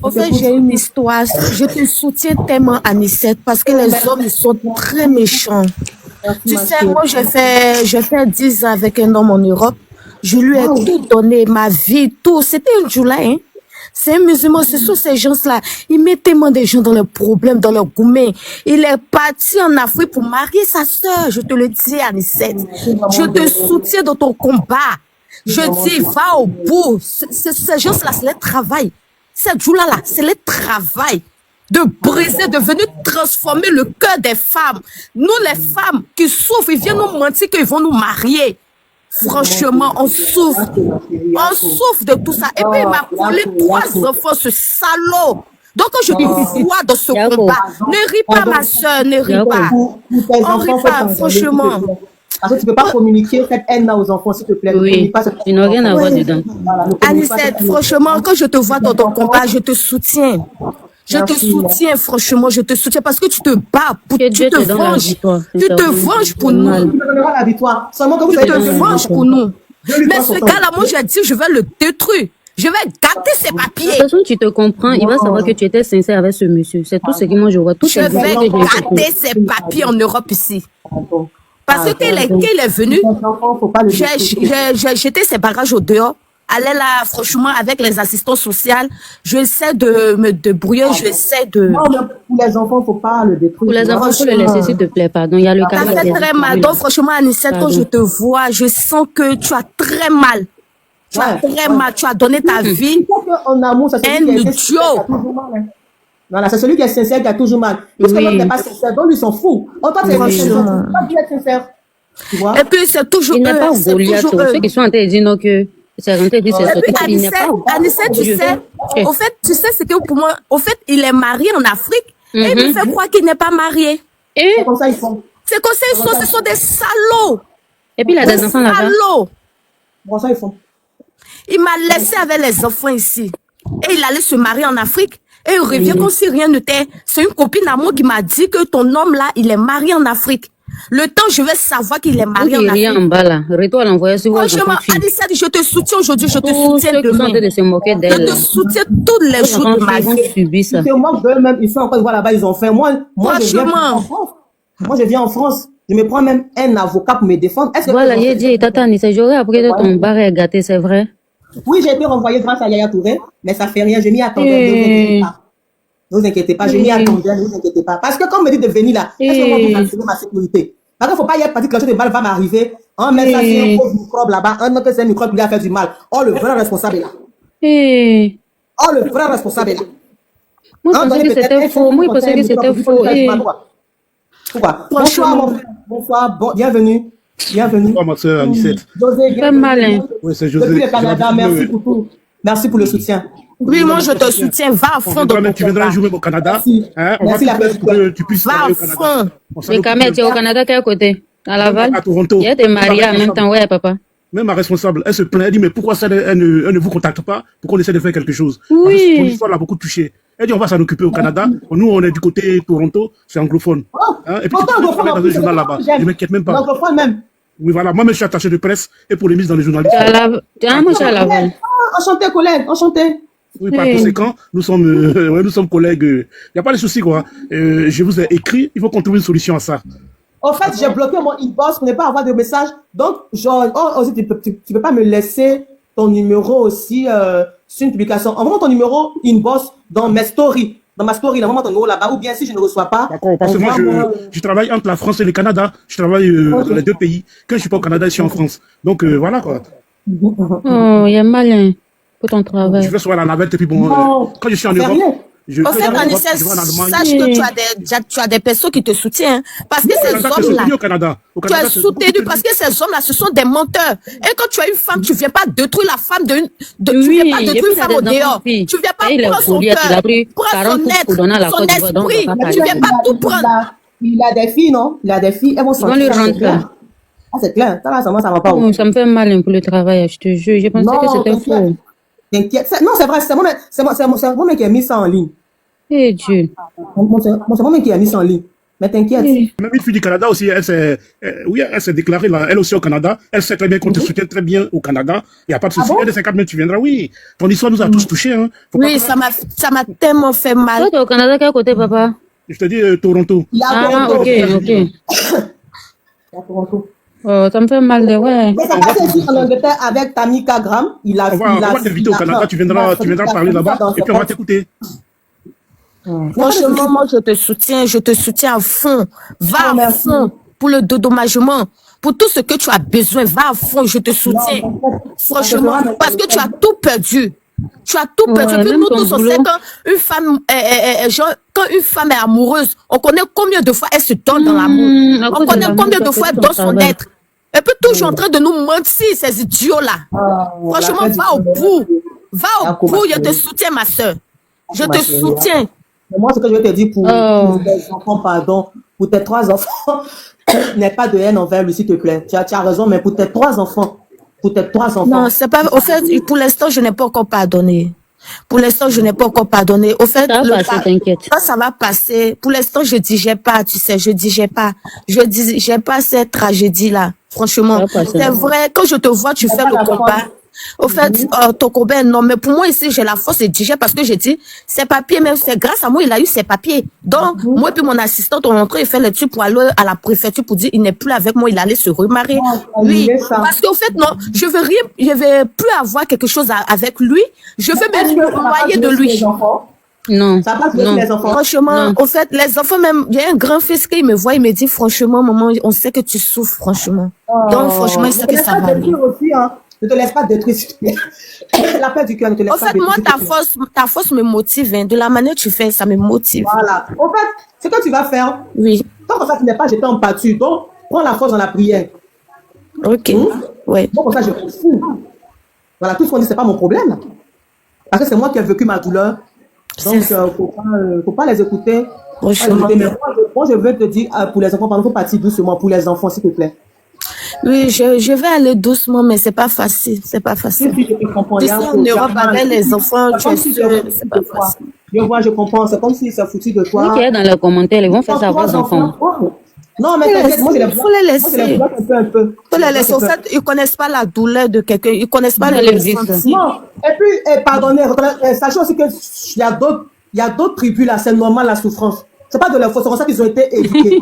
En fait, j'ai une histoire. Je te soutiens tellement, Anicette, parce que les hommes, ils sont très méchants. Tu sais, moi, j'ai fait 10 ans avec un homme en Europe. Je lui ai tout donné, ma vie, tout. C'était un Djoula, hein. C'est un musulman, ce sont ces gens-là. Ils mettent tellement des gens dans leurs problèmes, dans leurs gourmets. Il est parti en Afrique pour marier sa sœur. Je te le dis, Anicette. Je te soutiens dans ton combat. Je dis, va au bout. Ces gens-là, c'est le travail. Ces Djoula-là, c'est le travail. De briser, de venir transformer le cœur des femmes. Nous, les femmes qui souffrent, ils viennent nous mentir qu'ils vont nous marier. Franchement, on souffre. On souffre de tout ça. Et puis, il m'a collé 3 enfants, ce salaud. Donc, je te vois dans ce combat. Ne ris pas, ma soeur, ne ris pas. On rit pas, franchement. Parce que tu ne peux pas communiquer cette haine-là aux enfants, s'il te plaît. Oui, ils n'ont rien à voir dedans. Anicette, franchement, quand je te vois dans ton combat, je te soutiens. Je te soutiens, franchement, je te soutiens parce que tu te bats, tu te venges. Tu te venges pour nous. Tu me donneras la victoire. Seulement que vous Tu te venges pour nous. Mais ce gars-là, moi, j'ai dit, je vais le détruire. Je vais gâter ses De papiers. toute façon, tu te comprends, il va savoir que tu étais sincère avec ce monsieur. C'est tout ce que moi je vois. Tout Je est vais vrai que j'ai gâter ses papiers en Europe ici. Parce que qu'il est venu, j'ai jeté ses bagages au dehors. Aller là, franchement, avec les assistants sociaux, j'essaie de me débrouiller, j'essaie de... Non, mais pour les enfants, il ne faut pas le détruire. Pour les enfants, il faut le laisser, s'il te plaît, pardon. Il y a le Ça cas. fait très mal. Donc, franchement, Anicette, quand je te vois, je sens que tu as très mal. Tu as très mal. Tu as donné ta vie. En amour, c'est celui qui est sincère qui a toujours mal. Hein. Voilà, c'est celui qui est sincère qui a toujours mal. Parce que l'autre n'est pas sincère, donc lui s'en fout. En toi, tu es sincère. Pas bien sincère. Tu vois? Et puis, c'est toujours Il n'est pas Goliath. Ceux qui sont en train de dire non que c'est rentré, puis c'est sorti. Il n'est pas. Anicette, tu sais, au fait, tu sais, c'est que pour moi, au fait, il est marié en Afrique et il me fait croire qu'il n'est pas marié. Et c'est comme ça, ils font. C'est comme ça, ils sont, ce sont des salauds. Et puis, il a des enfants là-bas. Salauds. Bon, ça, ils font. Il m'a laissé avec les enfants ici. Et il allait se marier en Afrique. Et il revient comme si rien n'était. C'est une copine à moi qui m'a dit que ton homme là, il est marié en Afrique. Le temps, je vais savoir qu'il est marié en Afrique. En bas là. Retour à l'envoyer sur votre Franchement, Anicette, je te soutiens aujourd'hui, je te tous soutiens ceux qui sont en train demain. de se moquer Je d'elle. te soutiens tous les jours de ma Ils vont vie. subir ça. Ils se moquent d'eux-mêmes, ils sont encore voir là-bas, ils ont faim. Moi, je viens Franchement. en France. Moi, je viens en France. Je me prends même un avocat pour me défendre. Est-ce que Voilà, il dit, Tata Anicette, j'aurais appris de ton bar est gâté, c'est vrai. Oui, j'ai été renvoyée grâce à Yaya Touré, mais ça fait rien, je m'y attendais. Ne vous inquiétez pas, je m'y attendais, ne vous inquiétez pas. Parce que quand on me dit de venir là, est-ce que moi vous assurez ma sécurité? Parce qu'il ne faut pas y être parce que la chose de balle va m'arriver. Un mec, ça c'est un pauvre microbe là-bas, un autre c'est un microbe qui lui a fait du mal. Oh, le vrai responsable est là. Oh, le vrai responsable est là. Moi, je pensais que c'était faux. Moi, je pensais que c'était faux. Pourquoi? Bonsoir, mon frère. Bonsoir, bienvenue. Bienvenue. Bonsoir, ma soeur Anicette. José, Pas malin. Oui, c'est José. depuis le Canada, merci pour tout. Merci pour le soutien. Oui, moi, je te soutiens. Va à fond dans ton Tu viendras un combat. jour même au Canada. Merci. Hein, on Merci, va la tout faire pour que tu puisses Va aller à au Canada. fond. Mais Kamet, tu es au Canada, quel côté? À Laval? À Toronto. Il y a des mariés en même temps, ouais, papa. Même ma responsable, elle se plaint, elle dit, mais pourquoi ça, elle ne vous contacte pas pour qu'on essaie de faire quelque chose? Oui. Parce que son histoire l'a beaucoup touché. Elle dit, on va s'en occuper au Canada. Nous, on est du côté Toronto, c'est anglophone. Hein? Et puis, tu peux travailler dans un journal là-bas. Je m'inquiète même pas. L'anglophone même. Oui, voilà. Moi, je suis attaché de presse et pour les mises dans les journalistes. Moi, je suis à Laval. Enchanté, collègue, enchanté. Oui, par conséquent, nous sommes collègues. Il n'y a pas de souci, quoi. Je vous ai écrit, il faut qu'on trouve une solution à ça. En fait, j'ai bloqué mon inbox pour ne pas avoir de messages. Donc, genre, aussi, tu peux pas me laisser ton numéro aussi sur une publication. Envoie-moi ton numéro inbox dans mes stories. Dans ma story, envoie-moi ton numéro là-bas. Ou bien si je ne reçois pas. D'accord, parce que moi, je travaille entre la France et le Canada. Je travaille dans les deux pays. Quand je suis pas au Canada, je suis en France. Donc, voilà, quoi. Oh, il y a malin pour ton travail. Je vais sur la navette et puis bon, quand je suis en Europe, En fait, Anicette, sache que tu as des personnes qui te soutiennent. Parce que ces hommes-là, tu es soutenu parce que ces hommes-là, ce sont des menteurs. Et quand tu as une femme, tu ne viens pas détruire la femme tu viens pas détruire une femme au dehors. Tu ne viens pas prendre son cœur, prendre son être, son esprit. Tu ne viens pas tout prendre. Il a des filles, non? Il a des filles, elles vont Ils vont lui rentrer. Ah, c'est clair. Ça va pas. Oh, ça me fait mal pour le travail, je te jure. Je pensais que c'était faux. T'inquiète. Non, c'est vrai, c'est moi-même qui ai mis ça en ligne. Eh Dieu. C'est moi-même qui ai mis ça en ligne. Mais t'inquiète. Même une fille du Canada aussi, elle s'est déclarée là, elle aussi au Canada. Elle sait très bien qu'on te soutient très bien au Canada. Il n'y a pas de souci. Elle de 50 minutes, tu viendras, oui. Ton histoire nous a tous touchés, hein. Oui, ça m'a tellement fait mal. Toi, tu es au Canada, quel côté, papa? Je te dis Toronto. Ah, ok. Toronto. Oh, ça me fait mal de ouais. Mais ça passe ici en Angleterre avec Tamika Graham. On va t'inviter au Canada, tu viendras parler là-bas et puis on va t'écouter. Franchement, moi, je te soutiens à fond. Va à fond pour le dédommagement. Pour tout ce que tu as besoin, va à fond, je te soutiens. Franchement, parce que tu as tout perdu. Tu as tout perdu. Puis nous tous, on sait quand une femme est amoureuse, on connaît combien de fois elle se donne dans l'amour. On connaît combien de fois elle donne son être. Et puis toujours en train de nous mentir, ces idiots-là. Franchement, va au bout. Va au bout, je te soutiens, ma soeur. Je te soutiens. Moi, ce que je vais te dire pour les enfants, pardon, pour tes 3 enfants, n'aie pas de haine envers lui, s'il te plaît. Tu as raison, mais pour tes 3 enfants, Non, c'est pas, au fait, pour l'instant, je n'ai pas encore pardonné. Au fait, ça va passer. Pour l'instant, je digère pas, tu sais, je digère pas cette tragédie-là. Franchement, c'est vrai, quand je te vois, tu fais le combat. Au fait, ton combat, non, mais pour moi ici, j'ai la force de digérer parce que j'ai dit, ces papiers, même c'est grâce à moi, il a eu ses papiers. Donc, moi et puis mon assistante, on est rentré, il fait l'étude pour aller à la préfecture pour dire, il n'est plus avec moi, il allait se remarier. Oui, parce qu'au fait, non, je veux plus avoir quelque chose avec lui. Je veux même me remarier de lui. Non. Ça passe avec les enfants. Franchement, au fait, les enfants même, il y a un grand fils qui me voit, il me dit, franchement, maman, on sait que tu souffres, franchement. Donc, franchement, il sait que ça va aller. Ne te laisse pas détruire. La paix du cœur, ne te laisse pas détruire. En fait, moi, ta force me motive. Hein. De la manière que tu fais, ça me motive. Voilà. En fait, ce que tu vas faire, oui. Tant que ça, tu n'es pas jeté en pâture. Donc, prends la force dans la prière. Ok. Ouais. Donc, comme ça, je me fous. Voilà, tout ce qu'on dit, ce n'est pas mon problème. Parce que c'est moi qui ai vécu ma douleur. Donc, faut pas les écouter. Mais moi, je veux te dire, pour les enfants, il faut partir doucement pour les enfants, s'il te plaît. Oui, je vais aller doucement, mais c'est pas facile. C'est pas facile. Si, je comprends. Tu sais, en Europe, avec les enfants, tu es seul, c'est pas facile. Je comprends. C'est comme si ça foutu de toi. Qui est dans les commentaires, ils vont faire ça à vos enfants. Non, mais t'inquiète, moi, il faut les laisser. Un peu. Faut les laisser. En fait, ils connaissent pas la douleur de quelqu'un. Ils connaissent pas les sentiments. Et puis, pardonnez, sachez aussi que il y a d'autres tribus là, c'est normal la souffrance. C'est pas de leur faute, c'est comme ça qu'ils ont été éduqués.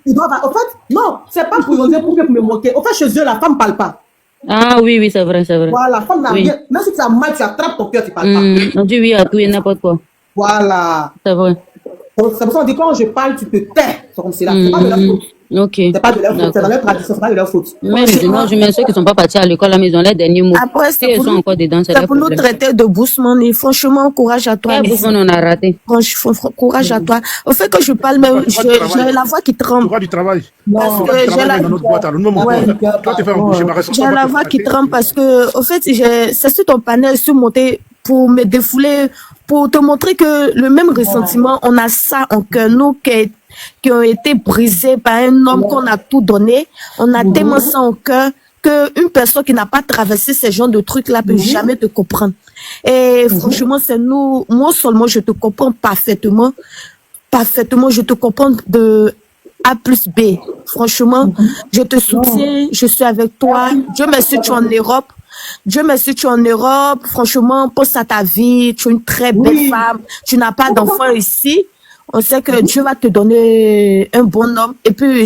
Ils doivent, en fait, non, c'est pas pour me moquer. En fait, chez eux, la femme parle pas. Ah oui, oui, c'est vrai, c'est vrai. Voilà, femme n'a Oui. rien. Même si tu as mal, tu attrapes ton cœur, tu parles pas. On dit oui à tout et n'importe quoi. Voilà. C'est vrai. Donc, c'est pour ça qu'on dit quand je parle, tu te tais. C'est comme c'est là. C'est pas de leur faute. Ok. C'est pas de leur faute. C'est dans D'accord. leur tradition, c'est pas de leur faute. Mais moi, je mets ceux qui sont pas partis à l'école, là, mais ils ont les derniers mots. Après, Si c'est ils pour sont nous, encore dedans, c'est c'est leur pour nous problème. traiter de bousman. Franchement, courage à toi. Quel Anissa. bouffon on a raté? Courage à toi. Au fait que je parle même, j'ai la voix qui Tu tremble. vois du travail. Parce Non. que Tu j'ai travailles la, dans notre boîte. Alors, nous, mon ouais, pauvre, toi, tu fais embaucher ma j'ai responsable. la voix qui tremble parce que, au fait, c'est sur ton panel, je suis montée pour me défouler, pour te montrer que le même ressentiment, on a ça en cœur, nous qui ont été brisés par un homme qu'on a tout donné, on a tellement ça en cœur que une personne qui n'a pas traversé ce genre de trucs-là peut jamais te comprendre. Et franchement, c'est nous, moi seulement, je te comprends parfaitement, je te comprends de A plus B. Franchement, je te soutiens, je suis avec toi. Dieu merci, tu es en Europe. Dieu merci, tu es en Europe. Franchement, pense à ta vie. Tu es une très belle Oui. femme. Tu n'as pas d'enfant ici. On sait que Dieu va te donner un bon homme. Et puis,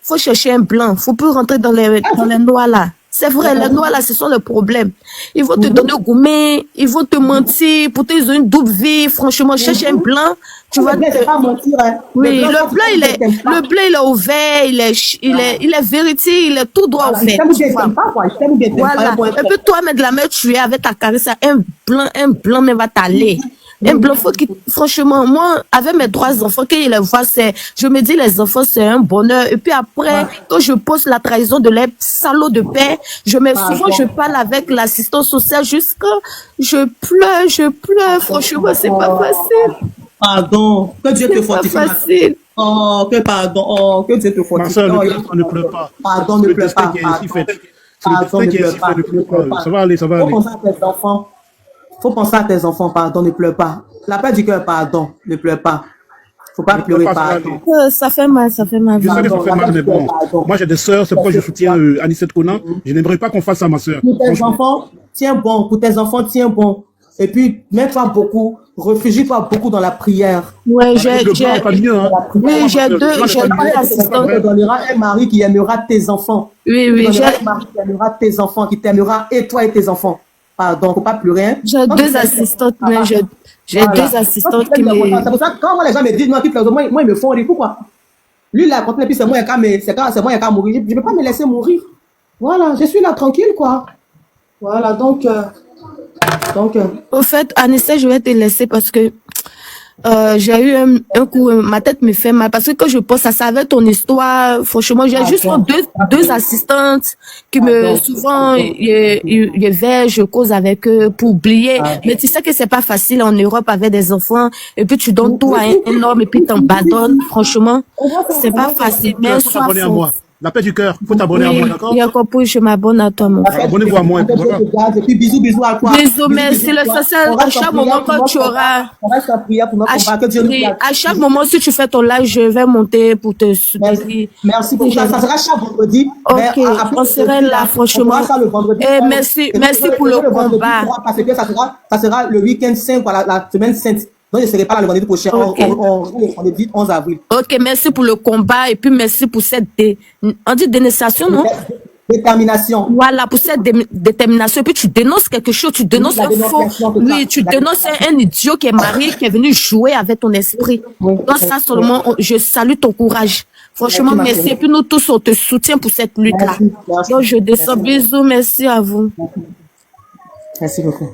faut chercher un blanc. Faut plus rentrer dans les noirs là. C'est vrai, les noirs là, ce sont le problème. Ils vont te donner gourmet, ils vont te mentir, pour ils ont une double vie. Franchement, cherche un blanc. Tu Le vas blanc, c'est pas mentir, hein. oui, Le le blanc, il est ouvert, il est vérité, il est tout droit Voilà, ouvert. je t'aime ou bien, Tu je vois. t'aime pas, quoi. Je t'aime ou bien, je t'aime pas, Voilà. un point Et puis toi, mais de la mer, tu es avec ta caresse, un blanc même va t'aller. Un blanc, franchement, moi, avec mes 3 enfants, quand ils les voient, je me dis, les enfants, c'est un bonheur. Et puis après, quand je pose la trahison de les salauds de père, souvent, je parle avec l'assistance sociale jusqu'à, je pleure, franchement, c'est pas facile. Pardon. Que Dieu te C'est pas fortifie. facile. Oh, que pardon. Oh, que Dieu te Ma fortifie. soeur, Oh, ne pleure pas. Pardon, C'est ne le pleure destin pas. qui est ainsi fait. C'est le Pardon, destin ne qui est pleure ainsi pas. fait. Ne Ne pleure pleure pas. pas. Ça va aller, ça va Faut aller. penser à tes enfants. Faut penser à tes enfants, pardon, ne pleure pas. La paix du cœur, pardon, ne pleure pas. Faut pas Ne pleure pleurer, pas, ça va pardon. aller. Ça fait mal, ça fait mal. Je sais que ça Pardon, fait la mal, paix mais du cœur, bon. pardon. Moi, j'ai des sœurs, c'est pourquoi je soutiens Anicette Conan. Je n'aimerais pas qu'on fasse ça à ma sœur. Pour tes Franchement. enfants, tiens bon. Pour tes enfants, tiens bon. Et puis, mets-toi beaucoup, réfugie-toi beaucoup dans la prière. Ouais, Avec le blanc, pas mieux, hein. oui, j'ai deux Le blanc, c'est pas mieux. assistants. Te donnera un mari qui aimera tes enfants. Oui, Te oui, donnera un mari qui aimera tes enfants, qui t'aimera et toi et tes enfants. Pardon, faut pas pleurer. Hein. j'ai Quand deux tu fais- assistantes, Ah, mais j'ai voilà. deux assistantes Quand qui tu fais me... C'est pour ça que quand les gens me disent, non, moi, ils me font rire. Pourquoi? Lui, là, quand puis c'est moi, c'est moi, il a qu'à mourir. Je ne peux pas me laisser mourir. Voilà, je suis là tranquille, quoi. Voilà, donc, Au fait, Anissa, je vais te laisser parce que j'ai eu un coup, ma tête me fait mal. Parce que quand je pense à ça avec ton histoire, franchement, j'ai juste deux assistantes qui me, souvent, je vais, je cause avec eux pour oublier. Mais tu sais que c'est pas facile en Europe avec des enfants. Et puis tu donnes tout à un homme et puis t'abandonnes. Franchement, c'est pas facile. Mais Il faut sois t'abonner à fort. moi. La paix du cœur, il faut t'abonner à moi, Oui, d'accord? il y a compris, je m'abonne à toi, mon frère. Abonnez-vous à moi. que Dieu te garde. Et puis, bisous à toi. Bisous, merci. à Le toi. social, On à reste en chaque prière moment, pour quand notre tu combat. auras... On reste en prière pour notre combat. Que Dieu nous Oui, garde. à chaque moment, si tu fais ton live, je vais monter pour te soutenir. Merci beaucoup. Ça sera chaque vendredi. Ok, Mais après, on serait là, franchement. On fera ça le vendredi. Et merci pour le vendredi combat. 3, parce que ça sera le week-end 5, voilà, la semaine sainte. Donc, je ne serai pas là le vendredi prochain. Ok. On est vite 11 avril. Ok, merci pour le combat et puis merci pour cette on dit dénonciation, non? Détermination. Voilà, pour cette détermination. Et puis tu dénonces quelque chose, tu dénonces la un faux. dénonciation, c'est ça. Oui, tu dénonces un idiot qui est marié, qui est venu jouer avec ton esprit. Oui, Donc ça seulement, je salue ton courage. Franchement, Merci, ma merci. chérie. Et puis nous tous, on te soutient pour cette lutte-là. Merci. Donc je descends. Bisous, merci à vous. Merci beaucoup.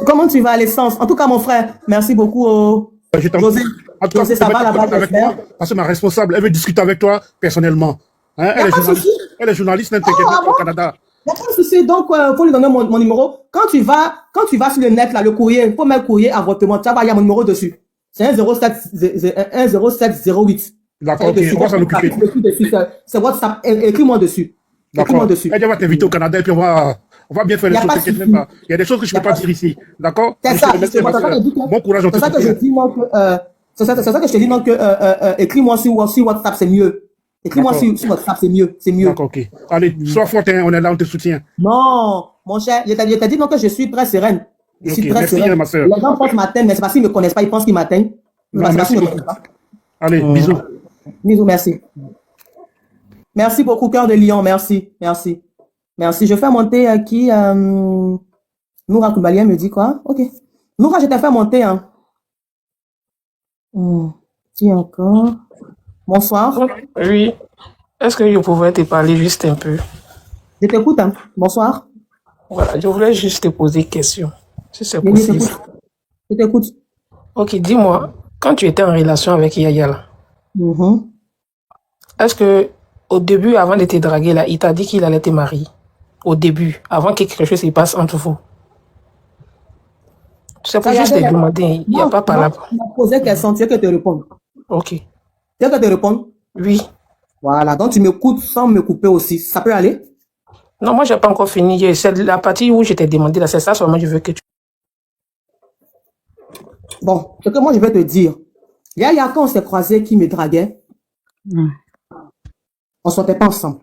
Comment tu vas, l'essence? En tout cas, mon frère, merci beaucoup. Je t'en José, En tout cas, José, ça va là-bas, avec j'espère? moi, parce que ma responsable, elle veut discuter avec toi personnellement. Hein, Y a pas de souci. elle est journaliste, ne t'inquiète Ah, pas, bon? au Canada. Il n'y a pas de souci. Donc, faut lui donner mon numéro. Quand tu vas sur le net, là, le courrier, il faut mettre courrier avortement. Tu vas, il y a mon numéro dessus. C'est 10708. D'accord, ok, on va s'en occuper. C'est WhatsApp. Écris-moi dessus. Écris-moi D'accord. dessus. Elle va t'inviter au Canada et puis on va bien faire les Y a choses, pas de t'inquiète souci. même pas. Il y a des choses que je Y ne a peux pas pas de dire ici. D'accord? C'est Je ça. te remercie, ma C'est ça sœur. que je dis, Bon courage, on te c'est ça que je soutient. dis, moi, c'est ça que je te dis, donc, écris-moi sur WhatsApp, c'est mieux. Écris-moi D'accord. sur WhatsApp, c'est mieux. C'est mieux. D'accord, ok. Allez, sois forte, hein, on est là, on te soutient. Non, mon cher, je t'ai dit donc que je suis très sereine. Je suis Ok, très merci, sereine. ma sœur. Les gens pensent m'atteindre, mais c'est parce qu'ils ne me connaissent pas, ils pensent qu'ils m'atteignent. Non, C'est parce qu'ils ne me merci. connaissent pas. Allez, bisous. Bisous, merci. Merci beaucoup, cœur de lion, merci. Merci. Merci. Je fais monter qui Noura Koulibaly me dit quoi? Ok. Noura, je t'ai fait monter. Hein. Qui encore? Bonsoir. Oui. Est-ce que je pouvais te parler juste un peu? Je t'écoute. Hein. Bonsoir. Voilà, je voulais juste te poser une question, si c'est Je possible. t'écoute. Je t'écoute. Ok, dis-moi, quand tu étais en relation avec Yaya, là, est-ce que au début, avant de te draguer, là, il t'a dit qu'il allait te marier? Au début, avant que quelque chose se passe entre vous? C'est pour juste te demander, il n'y a pas par là. Tu m'as posé question, tu veux que je te réponde? Ok. Tu veux que je te réponde? Oui. Voilà, donc tu m'écoutes sans me couper aussi. Ça peut aller? Non, moi, je n'ai pas encore fini. C'est la partie où je t'ai demandé, là, c'est ça seulement je veux que tu... Bon, ce que moi je vais te dire, Yaya, quand on s'est croisés, qui me draguait, on ne sortait pas ensemble.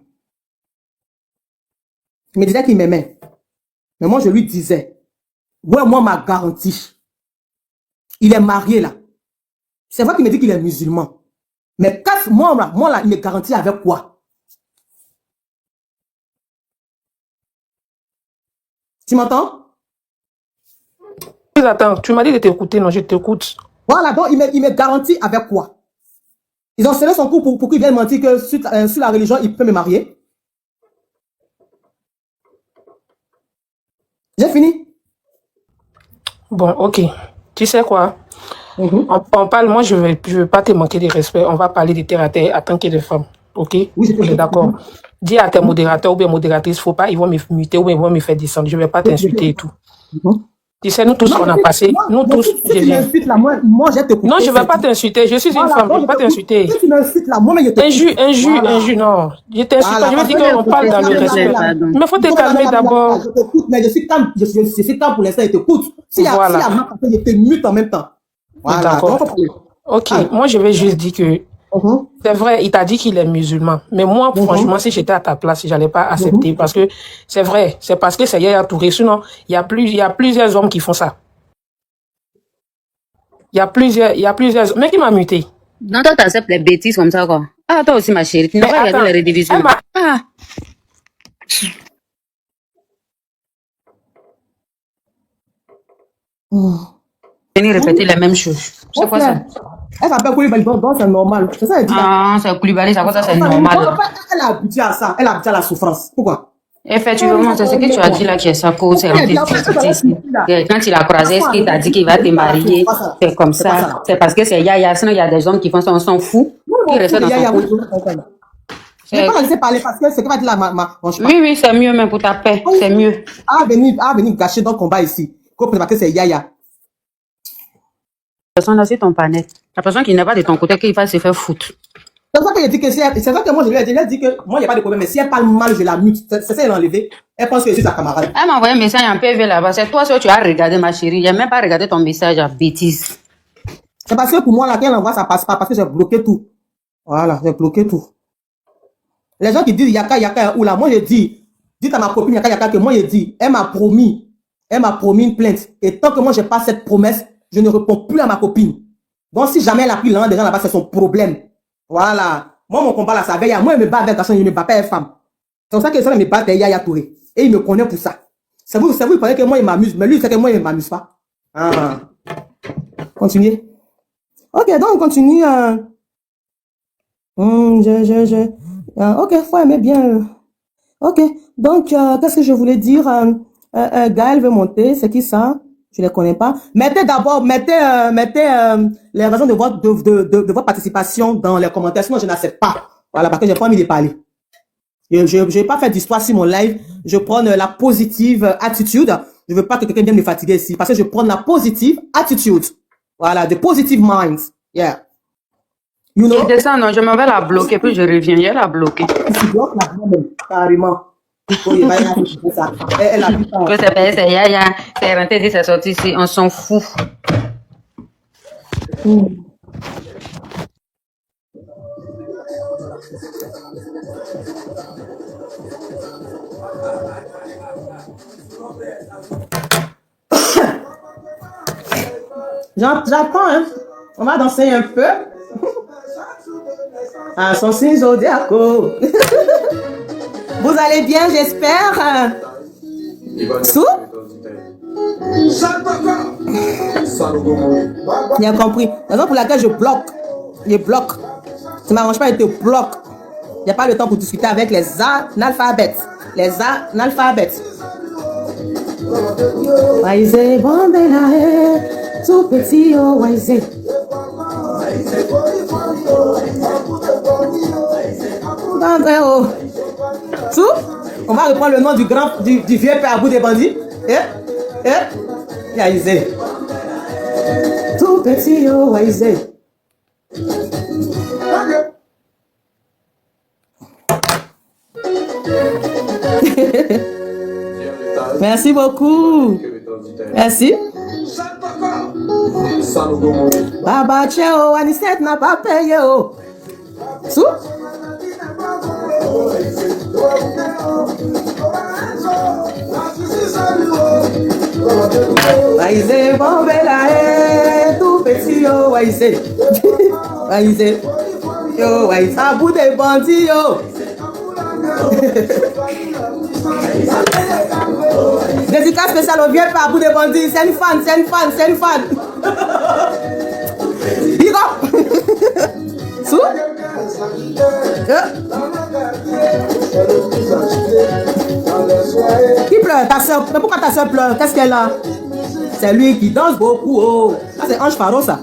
Il me disait qu'il m'aimait. Mais moi, je lui disais, ouais, moi, ma garantie, il est marié là. C'est vrai qu'il me dit qu'il est musulman. Mais moi là, il me garantit avec quoi? Tu m'entends? Attends, tu m'as dit de t'écouter, non, je t'écoute. Voilà, donc il me garantit avec quoi? Ils ont scellé son coup pour qu'il vienne mentir que sur la religion, il peut me marier. J'ai fini. Bon, ok. Tu sais quoi? On parle, moi, je veux pas te manquer de respect. On va parler de terre à terre en tant que de femme. Ok? Oui, on est d'accord. Dis à tes modérateurs ou bien modératrices, faut pas, ils vont me muter ou bien ils vont me faire descendre. Je vais pas t'insulter et tout. Tu sais, nous tous, on a passé. Nous tous, si tu m'insultes là, moi, je te coupe. Non, je vais pas t'insulter. Je suis une femme, je vais pas t'insulter. Si tu m'insultes là, moi, je te Injure, non. Je t'insulte pas. Je veux dire qu'on parle dans le respect. Mais faut te calmer d'abord. Je t'écoute, mais je suis calme. Je suis calme pour l'instant, je t'écoute. S'il y a mal, je te mute en même temps. Voilà. D'accord. Ok, moi, je vais juste dire que c'est vrai, il t'a dit qu'il est musulman. Mais moi, franchement, si j'étais à ta place, j'allais pas accepter. Parce que c'est vrai, c'est parce que c'est Yaya Touré. Sinon, il y a plusieurs hommes qui font ça. Il y a plusieurs. Mais qui m'a muté? Non, toi, t'acceptes les bêtises comme ça, quoi. Ah, toi aussi, ma chérie. Tu n'as pas regardé les redivisions. Ah. Venir répéter les mêmes choses. C'est quoi ça? Elle s'appelle Koulibaly, donc c'est normal. C'est ça, elle dit. Ah, c'est Koulibaly, ça, c'est normal. Elle a habitué à ça. Elle a habitué à la souffrance. Pourquoi? Effectivement, c'est ce que tu as dit là qui est sa cause. Quand il a croisé, est-ce qu'il t'a dit qu'il va te marier? C'est comme ça. C'est parce que c'est Yaya. Sinon, il y a des hommes qui font ça, on s'en fout. Qui restent dans son couple. Je ne vais pas laisser parler parce que c'est ce que va dire la Oui, c'est mieux, même pour ta paix. C'est mieux. venir gâcher notre combat ici. Parce que c'est Yaya. Personne là, c'est ton panel. La personne qui n'est pas de ton côté, qu'il va se faire foutre. C'est ça que je dis que c'est ça que moi je lui ai dit. Elle dit que moi il n'y a pas de problème, mais si elle parle mal, je la mute. C'est ça qu'elle a enlevé. Elle pense que je suis sa camarade. Elle m'a envoyé un message en PV là-bas. C'est toi, tu as regardé, ma chérie. J'ai même pas regardé ton message à bêtise. C'est parce que pour moi, là, quand elle envoie, ça passe pas, parce que j'ai bloqué tout. Voilà, j'ai bloqué tout. Les gens qui disent Yaka, ou là, moi je dis, dites à ma copine Yaka, que moi je dis, elle m'a promis une plainte. Et tant que moi j'ai pas cette promesse, je ne réponds plus à ma copine. Donc si jamais elle a pris l'un des gens là-bas, c'est son problème. Voilà. Moi, mon combat là, ça veille. Moi, il me bat avec personne, il me bat pas avec femme. C'est pour ça que ça me bat Yaya Touré. Et il me connaît pour ça. C'est vous, il paraît que moi, il m'amuse. Mais lui, c'est que moi, il ne m'amuse pas. Continuez. Ok, donc on continue. Ok, faut aimer bien. Ok, donc, qu'est-ce que je voulais dire? Gaël veut monter. C'est qui ça? Je ne les connais pas. Mettez les raisons de votre participation dans les commentaires, sinon je n'accepte pas. Voilà, parce que j'ai pas envie de parler. Je n'ai pas fait d'histoire sur mon live. Je prends la positive attitude. Je veux pas que quelqu'un vienne me fatiguer ici, parce que je prends la positive attitude. Voilà, the positive minds. Yeah. You know? Je descends, non, je m'en vais la bloquer, puis je reviens. Je vais la bloquer. Tu bloques la même, carrément. C'est Yaya, c'est rentré, c'est sorti ici, on s'en fout. J'attends, hein. On va danser un peu. À son signe zodiaco. Vous allez bien, j'espère. Sou? Il a compris. La raison pour laquelle je bloque. Je bloque. Ça ne m'arrange pas, je te bloque. Il n'y a pas le temps pour discuter avec les analphabètes. Les analphabètes. Waïzé, bon belaé, tout petit, oh, waïzé. Oh. Tout? On va reprendre le nom du vieux père à bout des bandits. Waïzé. Tout petit, oh, waïzé. Merci beaucoup. Merci. Baba Tcheo, Anisette n'a pas payé. Oh. Sou? Waïzé, bon belaé, tout petit, oh, waïzé. Waïzé. Yo, waïzé, à bout des bandits, yo. Dédicace spéciale au vieux père à bout des bandits. C'est une fan, c'est une fan, c'est une fan. Big up. Sou? Qui pleure? Ta soeur. Mais pourquoi ta soeur pleure? Qu'est-ce qu'elle a? C'est lui qui danse beaucoup. Oh. Ah, c'est Ange Faro, ça.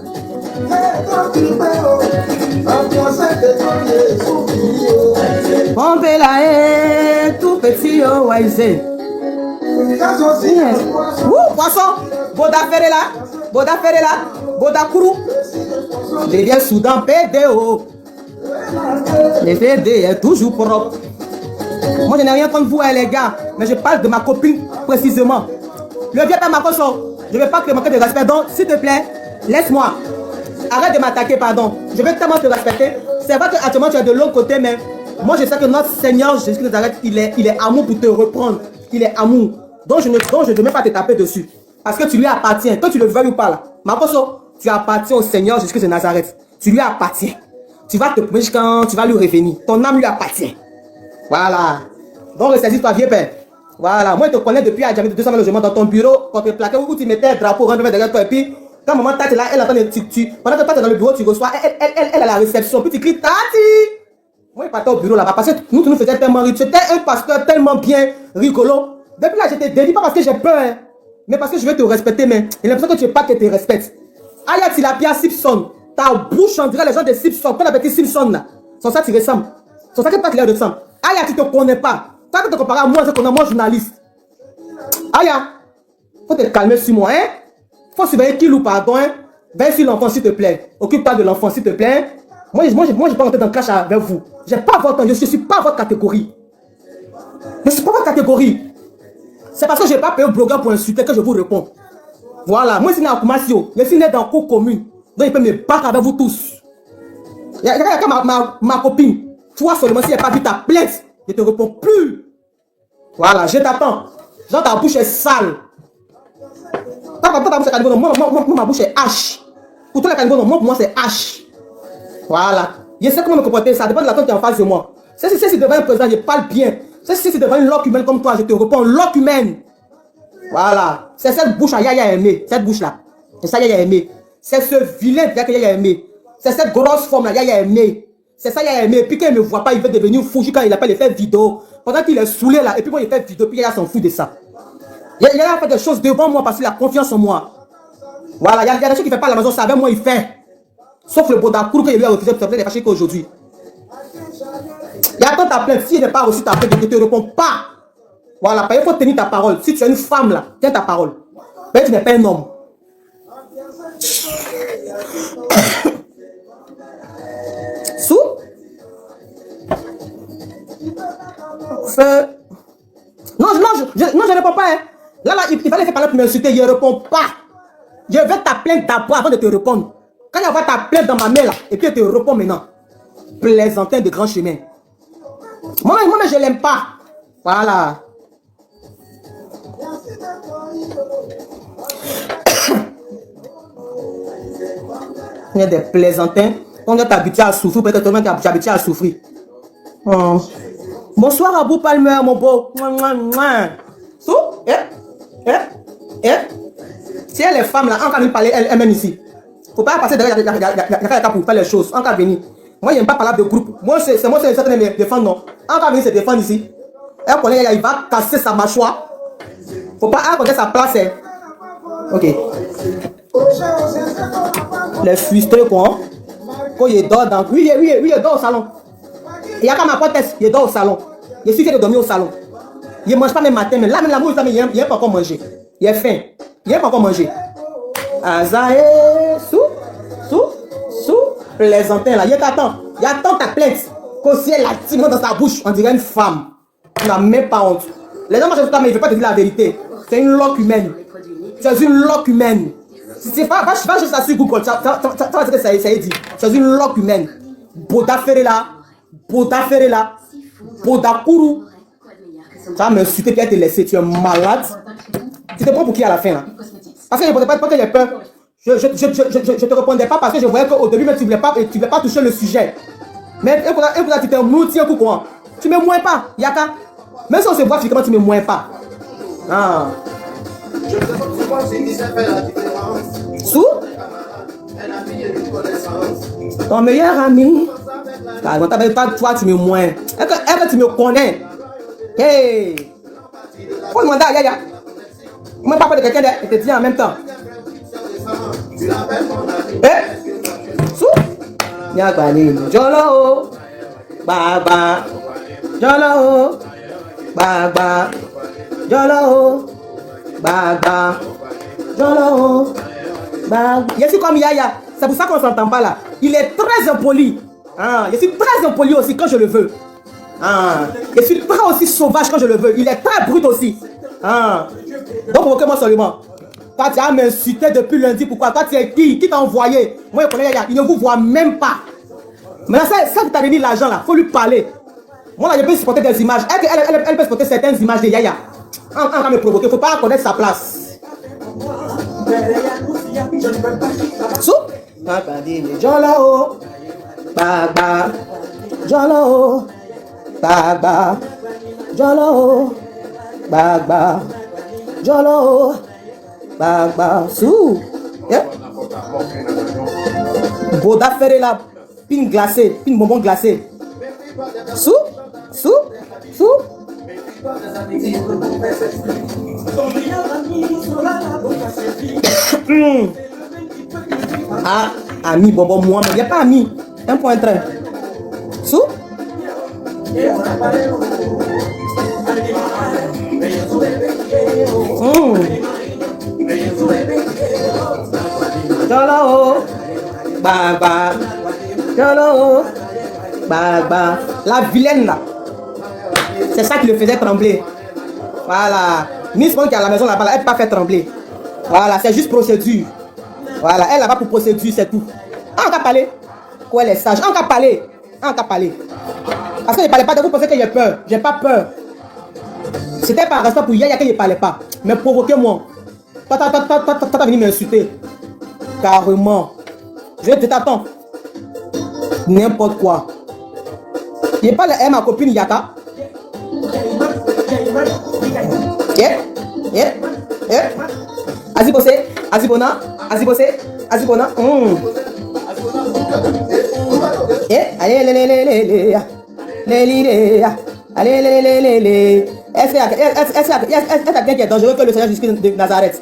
Bon belaé, tout petit, oh, waïzé. Ouh, poisson. Boda Ferrela. Boda Ferrela. Boda Kourou. Devient Soudan PDO. Le VD est toujours propre. Moi, je n'ai rien contre vous, hein, les gars. Mais je parle de ma copine précisément. Le vieux père Makoso, je ne vais pas te manquer de respect. Donc, s'il te plaît, laisse-moi. Arrête de m'attaquer, pardon. Je vais tellement te respecter. C'est vrai qu'actuellement, tu es de l'autre côté, mais moi, je sais que notre Seigneur Jésus de Nazareth, il est amour pour te reprendre. Il est amour. Donc, je ne devais pas te taper dessus. Parce que tu lui appartiens. Que tu le veuilles ou pas, là. Makoso, tu appartiens au Seigneur Jésus de Nazareth. Tu lui appartiens. Tu vas te prêcher quand tu vas lui revenir. Ton âme lui appartient. Voilà. Donc, ressaisis-toi, vieux père. Voilà. Moi, je te connais depuis à Djamé de 200 000 logements dans ton bureau, contre plaqué où tu mettais un drapeau rendu derrière toi. Et puis, quand maman Tati là, elle attend, pendant que toi, tu es dans le bureau, tu reçois, elle a la réception. Puis tu cries Tati. Moi, je partais au bureau là-bas parce que nous, tu nous faisais tellement rire. Tu étais un pasteur tellement bien rigolo. Depuis là, je te dédie pas parce que j'ai peur, hein, mais parce que je veux te respecter. Mais j'ai l'impression que tu n'es pas que tu te respectes. Aya Tilapia Simpson. Ta bouche, on dirait les gens de Simpson. Quand on appelle Simpson là. Sans ça, tu ressembles. Sans ça, tu pas clair de sang. Aya, tu te connais pas. Toi, tu te compares à moi, je connais moi, journaliste. Aya, faut te calmer sur moi, hein. Faut surveiller qui ou pardon, hein. Veille sur l'enfant, s'il te plaît. Occupe-toi de l'enfant, s'il te plaît. Moi, je ne vais pas rentrer dans le clash avec vous. J'ai pas votre temps, je ne suis pas votre catégorie. Je ne suis pas votre catégorie. C'est parce que je n'ai pas payé au blogueur pour insulter que je vous réponds. Voilà, moi, je suis né à Koumassio. Je suis né dans le cours commune. Donc, il peut me battre avec vous tous. Il y a ma copine. Toi seulement, si elle n'a pas vu ta plainte, je ne te réponds plus. Voilà, je t'attends. Genre, ta bouche est sale. Ta bouche est caniveau, moi, ma bouche est H. Pour toi, les caniveau, moi, pour moi, c'est H. Voilà. Je sais comment me comporter, ça dépend de la personne qui est en face de moi. Si c'est devant un président, je parle bien. Si c'est devant une loque humaine comme toi, je te réponds loque humaine. Voilà. C'est cette bouche à Yaya aimé. Cette bouche-là. C'est ça, Yaya aimé. C'est ce vilain que Yaya aimé. C'est cette grosse forme-là, Yaya aimé. C'est ça, Yaya aimé. Puis quand il ne me voit pas, il veut devenir fou quand il appelle les faire vidéo. Pendant qu'il est saoulé là, et puis moi, il fait vidéo, puis Yaya s'en fout de ça. Yaya a fait des choses devant moi parce qu'il a confiance en moi. Voilà, il y a des choses qu'il ne fait pas à la maison, ça avec moi, il fait. Sauf le Bodakourou que il lui a refusé, peut-être fâché qu'aujourd'hui. Il y a tant ta plainte, si il n'est pas reçu ta plainte, je ne te réponds pas. Voilà, il faut tenir ta parole. Si tu es une femme là, tiens ta parole. Mais tu n'es pas un homme. Sous non, je ne réponds pas. Hein. Là, il fallait faire parler pour m'insulter. Je ne réponds pas. Je vais ta plainte d'abord avant de te répondre. Quand il va ta plainte dans ma main là, et puis je te réponds maintenant. Plaisantin de grand chemin. Moi, je ne l'aime pas. Voilà. Il y a des plaisantins. On est habitué à souffrir, peut-être que toi-même tu es habitué à souffrir. Bonsoir Abou Palmer, mon beau. Mouah, mouah, mouah. So, si elle est femme là, on va lui parler elle-même ici. Faut pas passer derrière la pour faire les choses. On va venir. Moi, j'aime pas parler de groupe. Moi, c'est moi, c'est certains me défendre, non. On va venir se défendre ici. Elle connaît, il va casser sa mâchoire. Faut pas accorder sa place. Hein. Ok. Les frustrés, quoi. Quand il dort dans. Oui, il dort au salon. Il y a comme ma pote, il dort au salon. Il suffit de dormir au salon. Il ne mange pas même matin, mais là, même la mouille, il n'aime pas encore manger. Il est faim. Il n'aime pas encore manger. Azae, sous. Les antennes là. Il attend ta plainte. Qu'aussi elle a dit dans sa bouche, on dirait une femme. Tu n'as même pas honte. Les gens mangent tout mais il ne veut pas te dire la vérité. C'est une loque humaine. C'est une loque humaine. C'est pas juste ça sur Google. Ça va dire que ça est dit. C'est une loque humaine. Boda Ferela. Boda Kourou. Ça va m'insulter puis elle te laisser. Tu es malade. Tu te prends pour qui à la fin là? Parce que je ne pas que j'ai peur. Je te répondais pas parce que je voyais qu'au début, tu ne voulais pas toucher le sujet. Mais tu t'es mouti un coup quoi. Tu ne me moins pas, Yaka. Même si on se voit physiquement, tu ne me moins pas. Ah. Sous? Ton meilleur ami. Toi, tu me moins. Est-ce que tu me connais? Hey! Faut demander à Yaya. Je ne pas de quelqu'un et te dire en même temps. Sous? Nyagbalé, Jolo, Baba, Jolo, Baba, Jolo, Baba, Jolo, Baba. Je suis comme Yaya, c'est pour ça qu'on ne s'entend pas là. Il est très impoli. Ah, je suis très impoli aussi quand je le veux. Ah, je suis très aussi sauvage quand je le veux. Il est très brut aussi. Ah, donc provoquez-moi seulement. Toi, tu as m'insulté depuis lundi. Pourquoi? Toi, tu es qui? Qui t'a envoyé? Moi, je connais Yaya. Il ne vous voit même pas. Mais là, ça qui t'a donné l'argent, là, il faut lui parler. Moi, là, je peux supporter des images. Elle peut supporter certaines images de Yaya. On va me provoquer. Il ne faut pas connaître sa place. Sous? Jolo, Baba, Jolo, Baba, Jolo, Baba, Jolo. Baba, sous. Boda Ferela, pin glacé, pin bonbon glacé. Sous. Ah, ami bonbon moi, mais il n'y a pas ami. 1.3. Sous. Jolo, Baba, Jolo, Baba. La vilaine là. C'est ça qui le faisait trembler. Voilà. Miss Bon qui est à la maison là-bas, elle ne peut pas faire trembler. Voilà, c'est juste procédure. Voilà, elle là-bas pour procédure, c'est tout. On va parler. Quoi, elle est sage. On va parler. Parce que je ne parlais pas de vous, pensez que j'ai peur. J'ai pas peur. C'était par respect pour Yaya que je ne parlais pas. Mais provoquez-moi. Toi, t'as venu m'insulter. Carrément. Je t'attends. N'importe quoi. Je parle à ma copine Yaka. Azibona. Allez. Est-ce qu'il y a quelqu'un qui est dangereux que le Seigneur Jésus de Nazareth?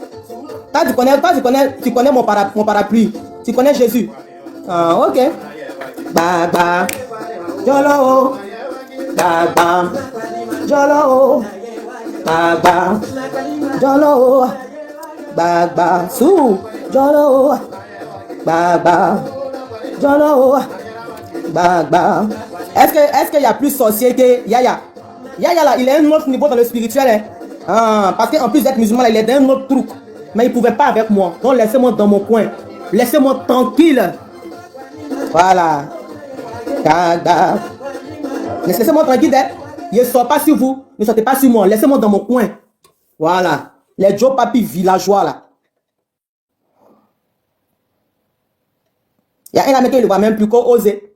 Tu connais mon parapluie. Tu connais Jésus. Ah, ok. Baba. Jolo. Baba. Jolo. Baba. Jolo. Baba. Sous. Jolo. Baba. Jolo. Baba. Est-ce qu'il y a plus sorcier que Yaya? Yaya là, il est à un autre niveau dans le spirituel. Hein? Ah, parce qu'en plus d'être musulman, là, il est dans un autre truc. Mais il ne pouvait pas avec moi. Donc laissez-moi dans mon coin. Laissez-moi tranquille. Voilà. Laissez-moi tranquille. Je ne sors pas sur vous. Ne sortez pas sur moi. Laissez-moi dans mon coin. Voilà. Les Joe Papi villageois là. Il y a un ami qui ne le voit même plus qu'au oser.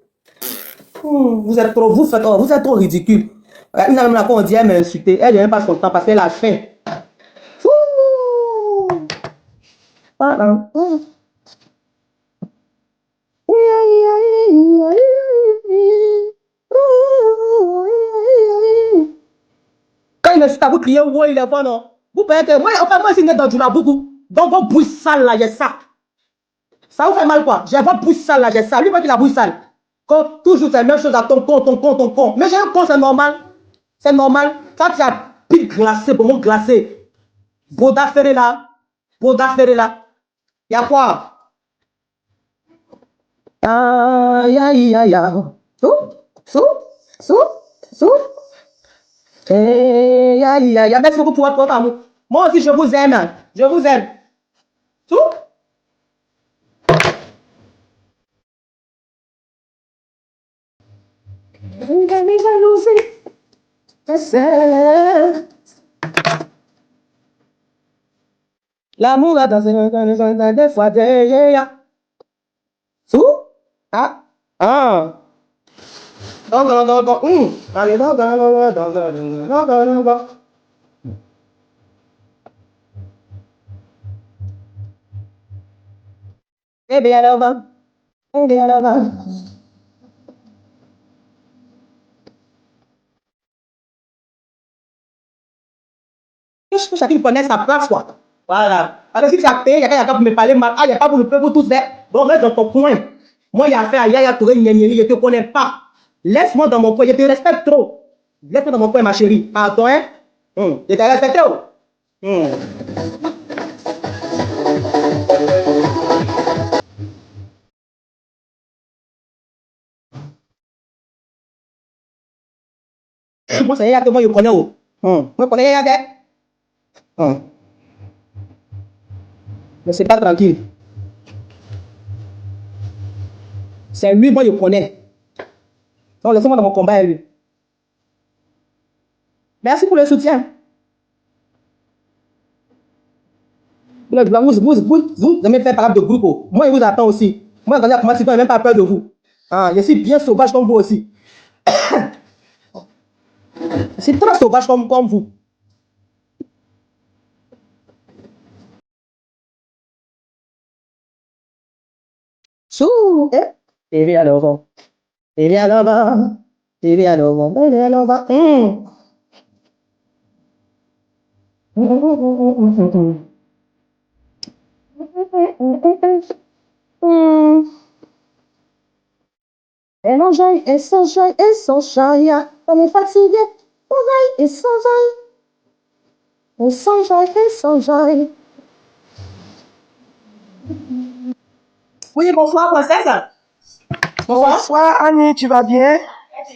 Vous êtes trop ridicule. Une dame là, quand on dit, elle m'a insulté. Elle n'est même pas contente parce qu'elle a faim. Ouh. Voilà. Quand il insulte à vous crier, ouais, il est bon, non? Vous pouvez que moi, enfin, moi, si vous êtes dans du là, beaucoup. Donc, vos bouilles sales là, j'ai ça. Ça vous fait mal, quoi? J'ai votre bouille sale là, j'ai ça. Lui, moi, il a bouille sale. Quand toujours, c'est la même chose à ton con, ton con, ton con. Mais j'ai un con, c'est normal. C'est normal. Quand tu as pile glacé, pour mon glacé. Boda ferré là. Boda ferré là. Il y a quoi? Aïe, aïe, aïe, aïe. Sou, sou, sou, sou. Aïe, aïe, aïe. Merci beaucoup pour votre amour. Moi aussi, je vous aime. Je vous aime. Sou. L'amour a dansé des fois derrière. Sou? Ah? Ah. Allez, baby, I love her. Baby, I love her. Chacun connaît sa place, quoi. Voilà. Alors, si tu as payé, il y a quelqu'un qui me parler mal. Ah, il n'y a pas pour le peuple, tous faire. Bon, reste dans ton coin. Moi, il y a affaire à Yaya Touré, je ne te connais pas. Laisse-moi dans mon coin, je te respecte trop. Laisse-moi dans mon coin, ma chérie. Pardon, hein? Je t'ai respecté, oh. Moi, c'est Yaya que moi, je connais, oh. Moi, je connais Yaya. Mais c'est pas tranquille. C'est lui, moi, je connais. Donc, laissez-moi dans mon combat avec lui. Merci pour le soutien. Vous me faites parler de groupe. Moi, je vous attends aussi. Moi, regardez comment je n'ai même pas peur de vous. Je suis bien sauvage comme vous aussi. Je suis très sauvage comme vous. Sous, TV à l'avant. TV à l'avant. TV à l'avant. TV à l'avant. Et l'enjaille, et s'enjaille, et s'enjaille. On est fatigué. S'enjaille, et s'enjaille. Et s'enjaille, et s'enjaille. Oui, bonsoir, princesse. Bonsoir. Bonsoir Annie, tu vas bien?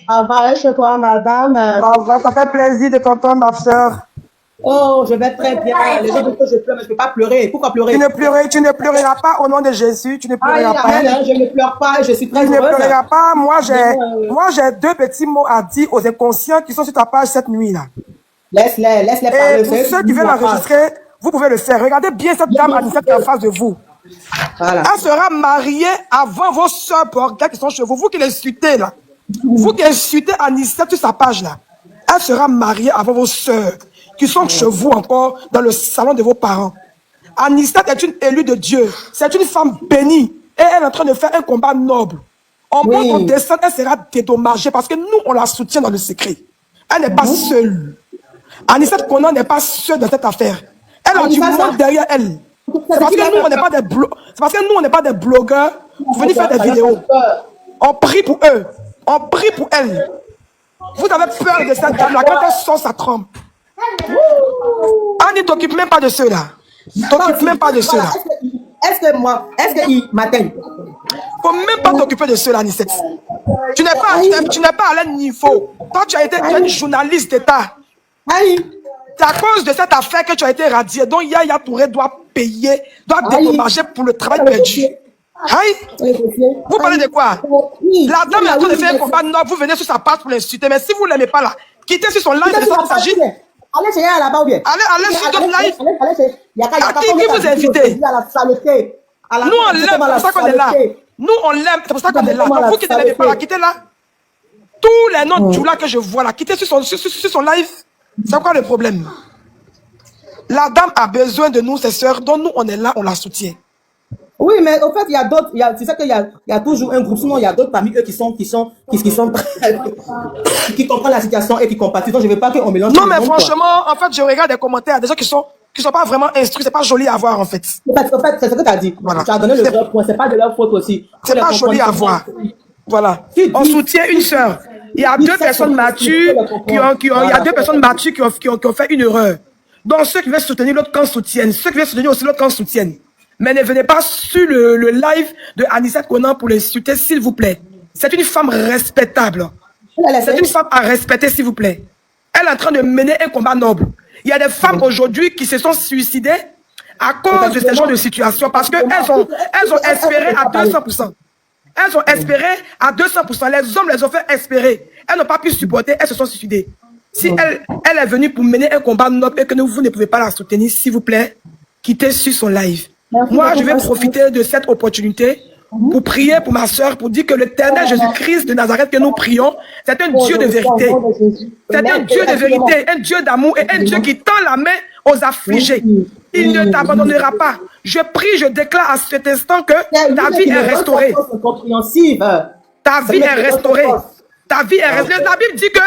Ça va chez toi, madame? Ça fait plaisir de t'entendre, ma soeur. Oh, je vais très bien. Les gens disent que je pleure, mais je ne peux pas pleurer. Pourquoi pleurer? Tu ne pleureras pas au nom de Jésus, tu ne pleureras pas. Je ne pleure pas, je suis très Tu heureuse. ne pleureras pas. Moi, j'ai deux petits mots à dire aux inconscients qui sont sur ta page cette nuit-là. Laisse-les parler. Et pour ceux qui veulent enregistrer, vous pouvez le faire. Regardez bien cette dame Anicette qui est en face de vous. Voilà. Elle sera mariée avant vos soeurs Borga qui sont chez vous. Vous qui l'insultez là. Vous qui insultez Anicette sur sa page là. Elle sera mariée avant vos soeurs qui sont chez vous encore dans le salon de vos parents. Anicette est une élue de Dieu. C'est une femme bénie. Et elle est en train de faire un combat noble. En mode de descente, elle sera dédommagée parce que nous, on la soutient dans le secret. Elle n'est pas seule. Anicette Konan n'est pas seule dans cette affaire. Elle a du monde derrière elle. C'est parce que nous, on n'est pas des blogueurs. Vous venez faire des vidéos. On prie pour eux. On prie pour elle. Vous avez peur de cette dame-là. Quand elle sort sa trompe. Annie, t'occupe même pas de ceux-là. T'occupe même pas de ceux-là. Est-ce qu'il m'atteigne? Faut même pas t'occuper de ceux-là, Anicette. Tu n'es pas à leur niveau. Toi, tu es une journaliste d'État. C'est à cause de cette affaire que tu as été radiée. Donc Yaya Touré doit payer, doit dédommager pour le travail perdu. Vous parlez de quoi? La dame est en train de faire un combat noble. Vous venez sur sa page pour l'insulter. Mais si vous ne l'aimez pas là, quittez sur son live. C'est ça qu'il s'agit. Allez chez elle là-bas ou bien? Allez sur d'autres live. À qui vous invitez? Nous on l'aime, c'est pour ça qu'on est là. Nous on l'aime, c'est pour ça qu'on est là. Donc vous qui ne l'aimez pas là, quittez là. Tous les noms de Djoula que je vois là, quitter sur son live, c'est quoi le problème? La dame a besoin de nous, ses sœurs, dont nous, on est là, on la soutient. Oui, mais au fait, il y a d'autres, tu sais qu'il y a toujours un groupe, sinon il y a d'autres parmi eux qui comprennent la situation et qui compatissent. Donc je ne veux pas qu'on mélange. Non, mais franchement, en fait, je regarde des commentaires, des gens qui sont pas vraiment instruits, c'est pas joli à voir, en fait. En fait, c'est ce que tu as dit. Voilà. Tu as donné le vrai point, c'est pas de leur faute aussi. C'est pas joli à voir. Voilà. On soutient une sœur. Il y a deux personnes matures qui ont fait une erreur. Donc, ceux qui veulent soutenir l'autre camp soutiennent. Ceux qui veulent soutenir aussi l'autre camp soutiennent. Mais ne venez pas sur le live de Anissette Konan pour l'insulter, s'il vous plaît. C'est une femme respectable. C'est une femme à respecter, s'il vous plaît. Elle est en train de mener un combat noble. Il y a des femmes aujourd'hui qui se sont suicidées à cause de ce genre de situation parce qu'elles ont espéré à 200%. Elles ont espéré à 200%. Les hommes les ont fait espérer. Elles n'ont pas pu supporter, elles se sont suicidées. Si elle est venue pour mener un combat noble et que vous ne pouvez pas la soutenir, s'il vous plaît, quittez sur son live. Moi, je vais profiter de cette opportunité pour prier pour ma soeur, pour dire que l'éternel Jésus-Christ de Nazareth que nous prions, c'est un Dieu de vérité. C'est un Dieu de vérité, un Dieu d'amour et un Dieu qui tend la main aux affligés. Il ne t'abandonnera pas. Je prie, je déclare à cet instant que ta vie est restaurée. Ta vie est restaurée. Ta vie est restaurée. La Bible dit que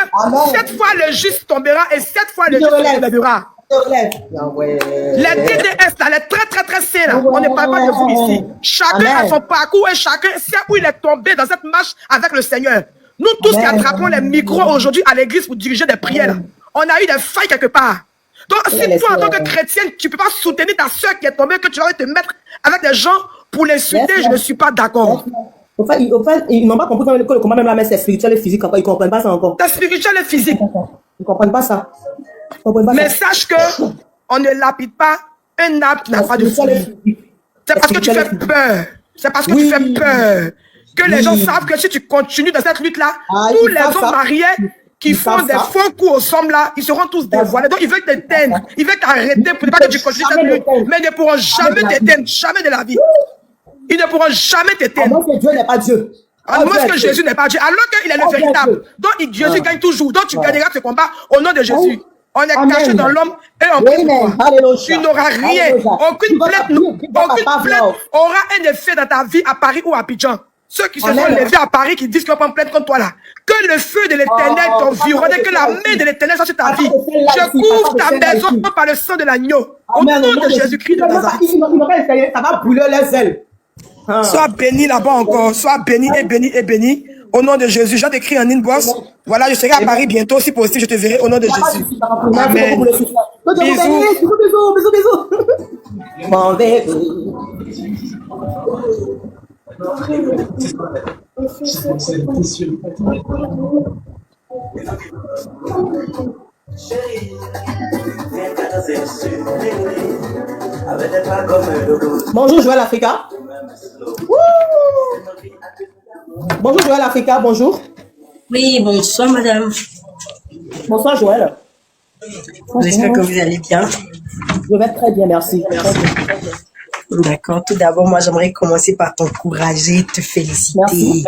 7 fois le juste tombera et 7 fois le juste se relèvera. Les DDS, là, les très sains, là, on ne parle pas de vous ici. Chacun a son parcours et chacun sait où il est tombé dans cette marche avec le Seigneur. Nous tous qui attrapons les micros aujourd'hui à l'église pour diriger des prières, on a eu des failles quelque part. Donc, si toi, en tant que chrétienne, tu ne peux pas soutenir ta soeur qui est tombée, que tu vas te mettre avec des gens pour l'insulter, je ne suis pas d'accord. Au fait, ils n'ont pas compris que le combat, même la messe, c'est spirituel et physique. Ils ne comprennent pas ça encore. C'est spirituel et physique. Ils ne comprennent pas ça. Mais sache que on ne lapide pas un arbre qui n'a pas de fruits. C'est parce que tu fais peur. C'est parce que tu fais peur que les gens savent que si tu continues dans cette lutte-là, tous les hommes mariés qui font des faux coups aux sommes là, ils seront tous dévoilés. Donc ils veulent t'éteindre, ils veulent t'arrêter pour ne pas que tu continues cette lutte. Mais ils ne pourront jamais t'éteindre, jamais de la vie. Ils ne pourront jamais t'éteindre. À moins que Dieu n'est pas Dieu. À moins que Jésus n'est pas Dieu. Alors qu'il est le véritable. Donc Jésus gagne toujours. Donc tu gagneras ce combat au nom de Jésus. On est caché dans l'homme et on prie pour toi. Tu n'auras rien. Aucune plainte aura un effet dans ta vie à Paris ou à Abidjan. Ceux qui se sont levés à Paris qui disent qu'ils vont prendre plainte contre toi là. Que le feu de l'éternel t'environne et que la main de l'éternel soit sur ta vie. Je couvre ta maison par le sang de l'agneau. Au nom de Jésus-Christ de Nazareth. Ça va brûler les ailes. Sois béni là-bas encore. Sois béni et béni et béni. Au nom de Jésus, j'ai écrit en inbox. Voilà, je serai à Paris bientôt. Si possible, je te verrai au nom de Jésus. Amen. Bonjour Joël Africa. Bonjour Joël Africa, bonjour. Oui, bonsoir madame. Bonsoir Joël. J'espère que vous allez bien. Je vais très bien, merci. D'accord. Tout d'abord, moi j'aimerais commencer par t'encourager, te féliciter. Merci.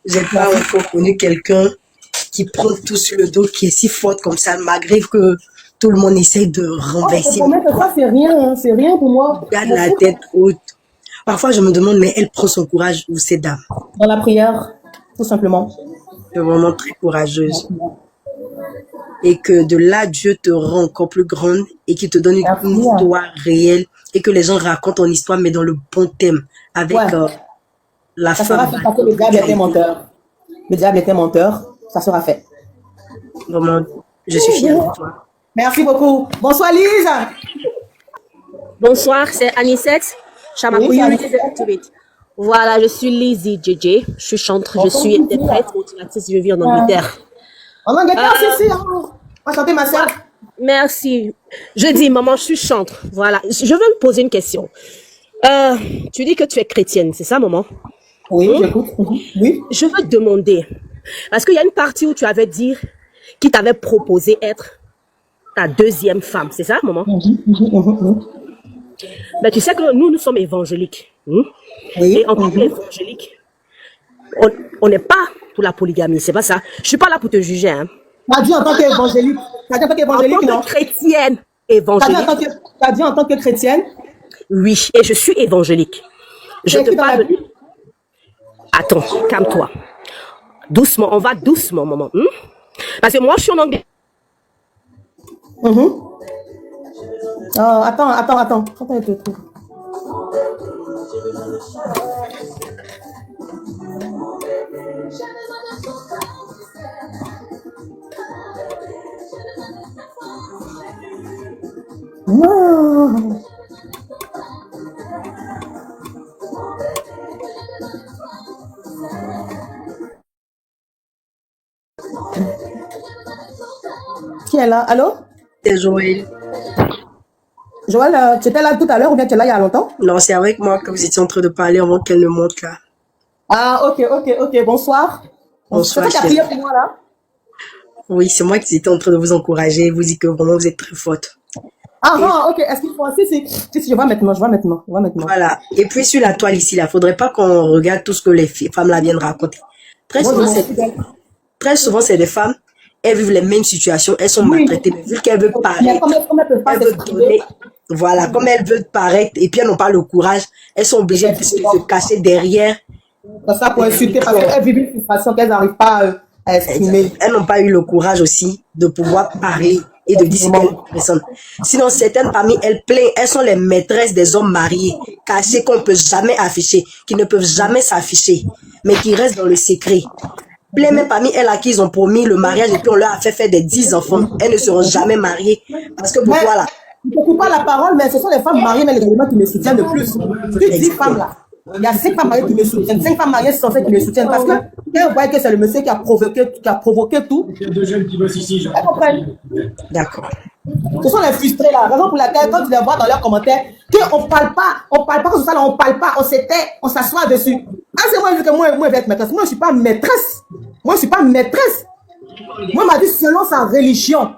J'ai pas encore connu quelqu'un qui prend tout sur le dos, qui est si forte comme ça, malgré que tout le monde essaye de renverser. Ça, c'est rien, hein. C'est rien pour moi. Garde la tête haute. Parfois, je me demande, mais elle prend son courage où ces dames? Dans la prière, tout simplement. Tu es vraiment très courageuse. Et que de là, Dieu te rend encore plus grande et qu'il te donne une histoire réelle et que les gens racontent ton histoire, mais dans le bon thème, avec la ça femme. sera fait parce que le diable était menteur. Le diable était menteur, ça sera fait. Vraiment, je suis fière de toi. Merci beaucoup. Bonsoir Lise. Bonsoir, c'est Anissette. Voilà, je suis Lizzie JJ. Je suis chanteuse, je suis interprète, motivatrice, je vis en Angleterre. En Angleterre, c'est ça. Enchantée, ma soeur. Merci. Je dis, maman, je suis chanteuse. Voilà. Je veux me poser une question. Tu dis que tu es chrétienne, c'est ça, maman? Oui, j'écoute. Oui. Je veux te demander, parce qu'il y a une partie où tu avais dit qui t'avait proposé être ta deuxième femme, c'est ça, maman? Mais tu sais que nous sommes évangéliques. Oui. Et en tant qu'évangélique, on n'est pas pour la polygamie, c'est pas ça. Je suis pas là pour te juger, hein. T'as dit en tant qu'évangélique. T'as dit en tant En qu'évangélique, tant non? que chrétienne T'as dit évangélique, t'as dit en tant que chrétienne? oui, et je suis évangélique. Je C'est te écrit dans la parle. Bible? Attends, calme-toi. Doucement, on va doucement, maman. Parce que moi, je suis en anglais. Oh, attends. Attends, je te trouve. Non. Qui est là? Allô? C'est Joël. Joël, tu étais là tout à l'heure ou bien tu es là il y a longtemps? Non, c'est avec moi que vous étiez en train de parler avant qu'elle ne monte là. Ah, ok. Bonsoir. Bonsoir, C'est toi qui as chérie. prié pour moi là? Oui, c'est moi qui étais en train de vous encourager, vous dire que vraiment vous êtes très forte. Ok. Est-ce qu'il faut... Si, je vois maintenant. Voilà. Et puis sur la toile ici, là, faudrait pas qu'on regarde tout ce que les femmes là viennent raconter. Très Moi, je souvent, m'en c'est fous d'elle. très souvent, c'est des femmes, elles vivent les mêmes situations, elles sont Oui. maltraitées, mais vu qu'elles veulent Mais paraître, comme elles peuvent pas elles veulent s'exprimer, donner, voilà, comme elles veulent paraître, et puis elles n'ont pas le courage, elles sont obligées de se cacher derrière. ça sera pour insulter parce qu'elles vivent une frustration qu'elles n'arrivent pas à exprimer. Elles n'ont pas eu le courage aussi de pouvoir parler et de dire ce qu'elles ressentent. Sinon, certaines parmi elles plaignent, elles sont les maîtresses des hommes mariés, cachés qu'on ne peut jamais afficher, qui ne peuvent jamais s'afficher, mais qui restent dans le secret. Plein même parmi elles à qui ils ont promis le mariage et puis on leur a fait faire des 10 enfants. Elles ne seront jamais mariées. Parce que pourquoi là? Je ne coupe pas la parole, mais ce sont les femmes mariées, mais les éléments qui me soutiennent le plus. Plus de 10 femmes là. Il y a 5 femmes mariées qui me soutiennent. 5 femmes mariées censées qui me soutiennent. Parce que quand on voit que c'est le monsieur qui a provoqué tout, Il y a deux jeunes qui bossent ici, genre. elles comprennent. D'accord. Ce sont les frustrés là. Raison pour laquelle, quand tu les vois dans leurs commentaires, qu'on parle pas comme ça là, on parle pas, on s'était, on s'assoit dessus. Ah, c'est moi, je dis que moi, je vais être maîtresse. Moi, je suis pas maîtresse. Moi, on m'a dit selon sa religion.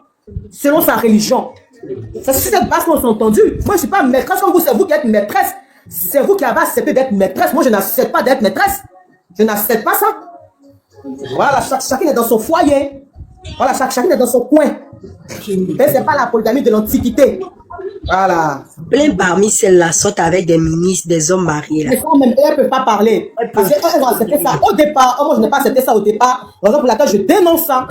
Selon sa religion. C'est sur cette base qu'on s'est entendu. Moi, je suis pas maîtresse comme vous, c'est vous qui êtes maîtresse. C'est vous qui avez accepté d'être maîtresse. Moi, je n'accepte pas d'être maîtresse. Je n'accepte pas ça. Voilà, chacun est dans son foyer. Voilà, chacun est dans son coin. Mais c'est pas la polygamie de l'Antiquité. Voilà. Plein parmi celles-là sortent avec des ministres, des hommes mariés. Là. Les femmes, même, elles ne peuvent pas parler. Parce qu'elles ont accepté ça au départ. Moi, je n'ai pas accepté ça au départ. Raison pour laquelle je dénonce ça.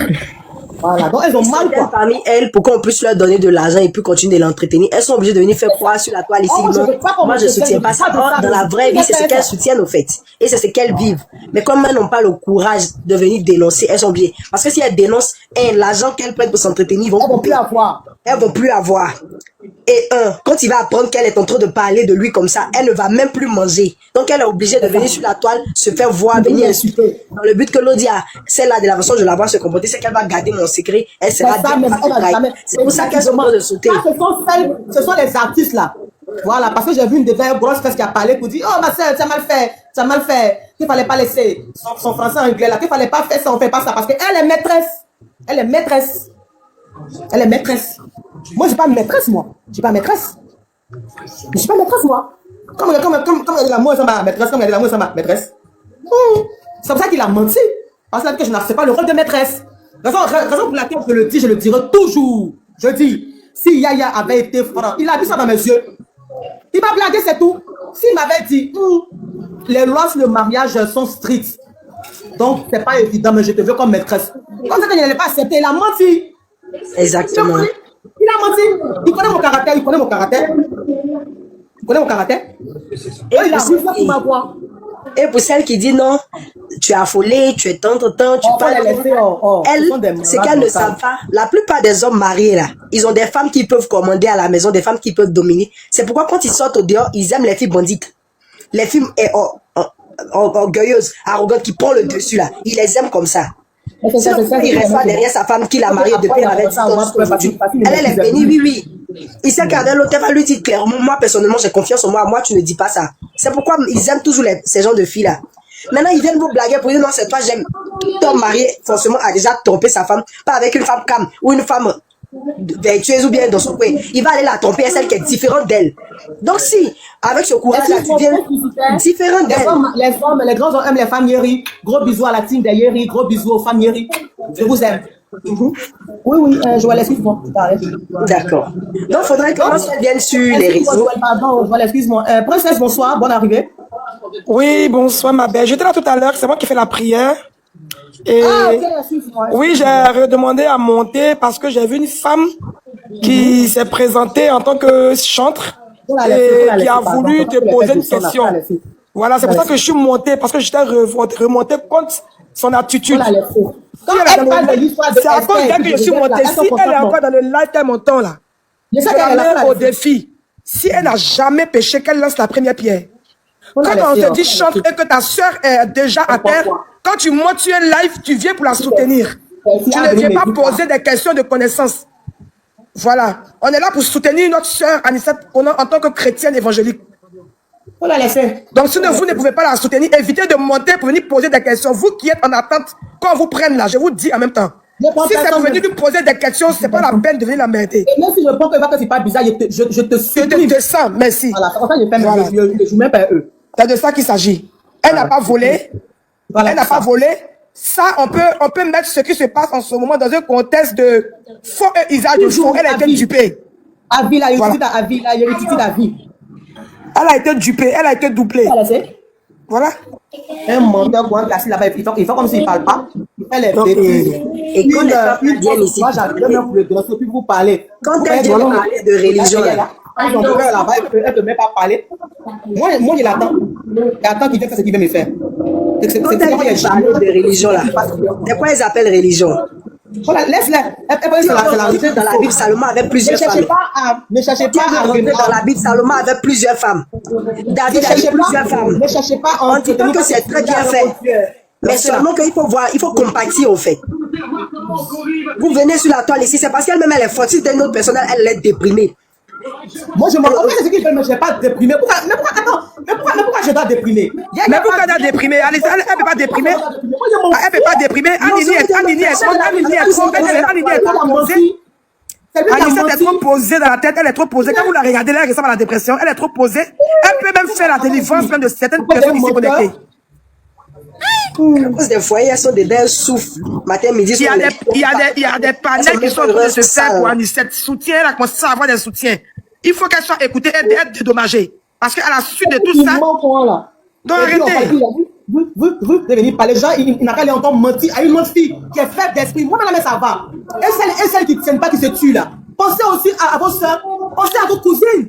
Voilà. Donc, elles ont mal, Certaines quoi. parmi elles, pour qu'on puisse leur donner de l'argent et puis continuer de l'entretenir, elles sont obligées de venir faire croire sur la toile ici. Oh, je Non, veux pas qu'on moi, je me soutiens pas ça. soutienne, Or, dans la vraie vie, c'est ce qu'elles soutiennent au fait. Et c'est ce qu'elles vivent. Mais comme elles n'ont pas le courage de venir dénoncer, elles sont obligées. Parce que si elles dénoncent, l'argent qu'elles prennent pour s'entretenir, ils vont Elles vont couper. plus avoir. Elles vont plus avoir. Et quand il va apprendre qu'elle est en train de parler de lui comme ça, elle ne va même plus manger. Donc elle est obligée de venir sur la toile, se faire voir, venir insulter. Dans le but que l'autre dit, ah, celle-là de la façon dont je la vois se comporter, c'est qu'elle va garder mon secret, elle sera Ça, mais elle va jamais. C'est pour ça qu'elles sont en train de sauter. Ça, ce sont les artistes là. Voilà, parce que j'ai vu une grosse fesse qui a parlé pour dire, oh ma soeur, tu as mal fait, qu'il fallait pas laisser son français anglais là, qu'il fallait pas faire ça, on fait pas ça, parce qu'elle est maîtresse. Elle est maîtresse. Moi, je suis pas maîtresse, moi. Je suis pas maîtresse, moi. Comme elle a l'amour, ça ma maîtresse, comme elle a l'amour, ça ma maîtresse. C'est pour ça qu'il a menti. Parce que je n'accepte pas le rôle de maîtresse. Raison pour laquelle je le dirai toujours. Je dis, si Yaya avait été franc, il a vu ça dans mes yeux. Il m'a blagué, c'est tout. S'il m'avait dit, les lois sur le mariage sont strictes. Donc, c'est pas évident, mais je te veux comme maîtresse. Comme ça, qu'il n'allait pas accepter, il a menti. Exactement. Il a menti. Il connaît mon caractère. Et il a vu ça pour ma voix. Et pour celle qui dit non, tu es affolée, tu es tant, tu parles. Elles, c'est qu'elles ne savent pas. La plupart des hommes mariés là, ils ont des femmes qui peuvent commander à la maison, des femmes qui peuvent dominer. C'est pourquoi quand ils sortent au dehors, ils aiment les filles bandites. Les filles orgueilleuses, arrogantes, qui prennent le dessus là. Ils les aiment comme ça. Sinon, il reste pas derrière sa femme qui l'a mariée depuis elle avait 10 ans jusqu'à aujourd'hui. Elle est bénie, oui. Il sait qu'à l'autre, elle va lui dire clairement, moi personnellement, j'ai confiance en moi. Moi, tu ne dis pas ça. C'est pourquoi ils aiment toujours ces genres de filles là. Maintenant, ils viennent vous blaguer pour dire non, c'est toi, j'aime. Ton mari, forcément, a déjà trompé sa femme, pas avec une femme calme ou une femme vertueuse ou bien dans son coin, il va aller la tromper à celle qui est différente d'elle. Donc si, avec ce courage-là, tu deviens différente d'elle. Les grands hommes aiment les femmes Yeri. Gros bisous à la team des Yeri. Gros bisous aux femmes Yeri. Je vous aime. Oui, Joël, excuse-moi. D'accord. Donc, il faudrait que l'on vienne sur les réseaux. Pardon, Joël, excuse-moi. Princesse, bonsoir, bonne arrivée. Oui, bonsoir ma belle. J'étais là tout à l'heure, c'est moi qui fais la prière. Et Ok, excuse-moi. oui, j'ai redemandé à monter parce que j'ai vu une femme qui s'est présentée en tant que chantre et qui a voulu te poser une question. Voilà, c'est pour ça que je suis montée, parce que j'étais remontée contre son attitude. C'est à cause d'elle que je suis montée. Si elle est encore dans le live qu'elle m'entend là, je la mets au défi. Si elle n'a jamais péché, qu'elle lance la première pierre. Quand on te dit chante et que ta soeur est déjà à terre, quand tu montes sur un live, tu viens pour la soutenir. Tu ne viens pas poser des questions de connaissance. Voilà. On est là pour soutenir notre soeur Anicette Konan en tant que chrétienne évangélique. Donc si vous ne pouvez pas la soutenir, évitez de monter pour venir poser des questions. Vous qui êtes en attente, quand on vous prenne là, je vous dis en même temps. Si c'est pour venir lui poser des questions, c'est pas la peine de venir la merder. Même si je pense que c'est pas bizarre, je te supplie. Je te descends, merci. Voilà, c'est pour ça que je joue même pas eux. C'est de ça qu'il s'agit. Elle n'a pas volé. Elle n'a pas volé. Ça, on peut mettre ce qui se passe en ce moment dans un contexte de faux usage de faux. Elle a été dupée. Avis, là, il y a une petite avis. Elle a été dupée, elle a été doublée. Voilà. Un menteur pour un classique là-bas, il fait comme s'il ne parle pas. Il fait les bêtises. Et quand les femmes viennent ici, moi j'arrive même pour le donner, puis vous parler. Quand elle vient parler de religion, quand ils ont peur là-bas, elle ne peut même pas parler. Moi il attend. Il attend qu'il vienne faire ce qu'il veut me faire. Quand elle vient parler de religion là, c'est quoi ils appellent religion? Voilà, laisse-la. Dans la Bible, Salomon avait plusieurs femmes. Ne cherchez pas à rentrer dans la Bible, Salomon avait plusieurs femmes. David avait plusieurs femmes. Ne cherchez pas en dit que c'est très bien fait. Mais seulement qu'il faut voir, il faut compatir au fait. Vous venez sur la toile ici, c'est parce qu'elle-même elle est forte. Si c'était une autre personne, elle est déprimée. Moi je m'en fous, c'est ce qu'il fait, mais je ne vais pas déprimer. Pourquoi je dois déprimer? Mais pourquoi elle doit déprimer? Elle ne peut pas déprimer. Elle ne peut pas déprimer. Annie est trop posée dans la tête, elle est trop posée. Quand vous la regardez, elle ressemble à la dépression, elle est trop posée. Elle peut même faire la délivrance même de certaines personnes ici connectées. À cause des foyers, elles sont dedans, elles souffrent. Matin, midi, il y a des panels qui sont en train de se faire pour Anicette. Soutien, elle a commencé à avoir des soutiens. Il faut qu'elle soit écoutée et être dédommagée. Parce qu'à la suite de tout ça, donc arrêtez. Vous devez venir parler. Les gens, il n'a qu'à aller encore mentir à une autre fille qui est faible d'esprit. Moi, mais ça va. Et celle qui ne tiennent pas, qui se tue là. Pensez aussi à vos soeurs. Pensez à vos cousines.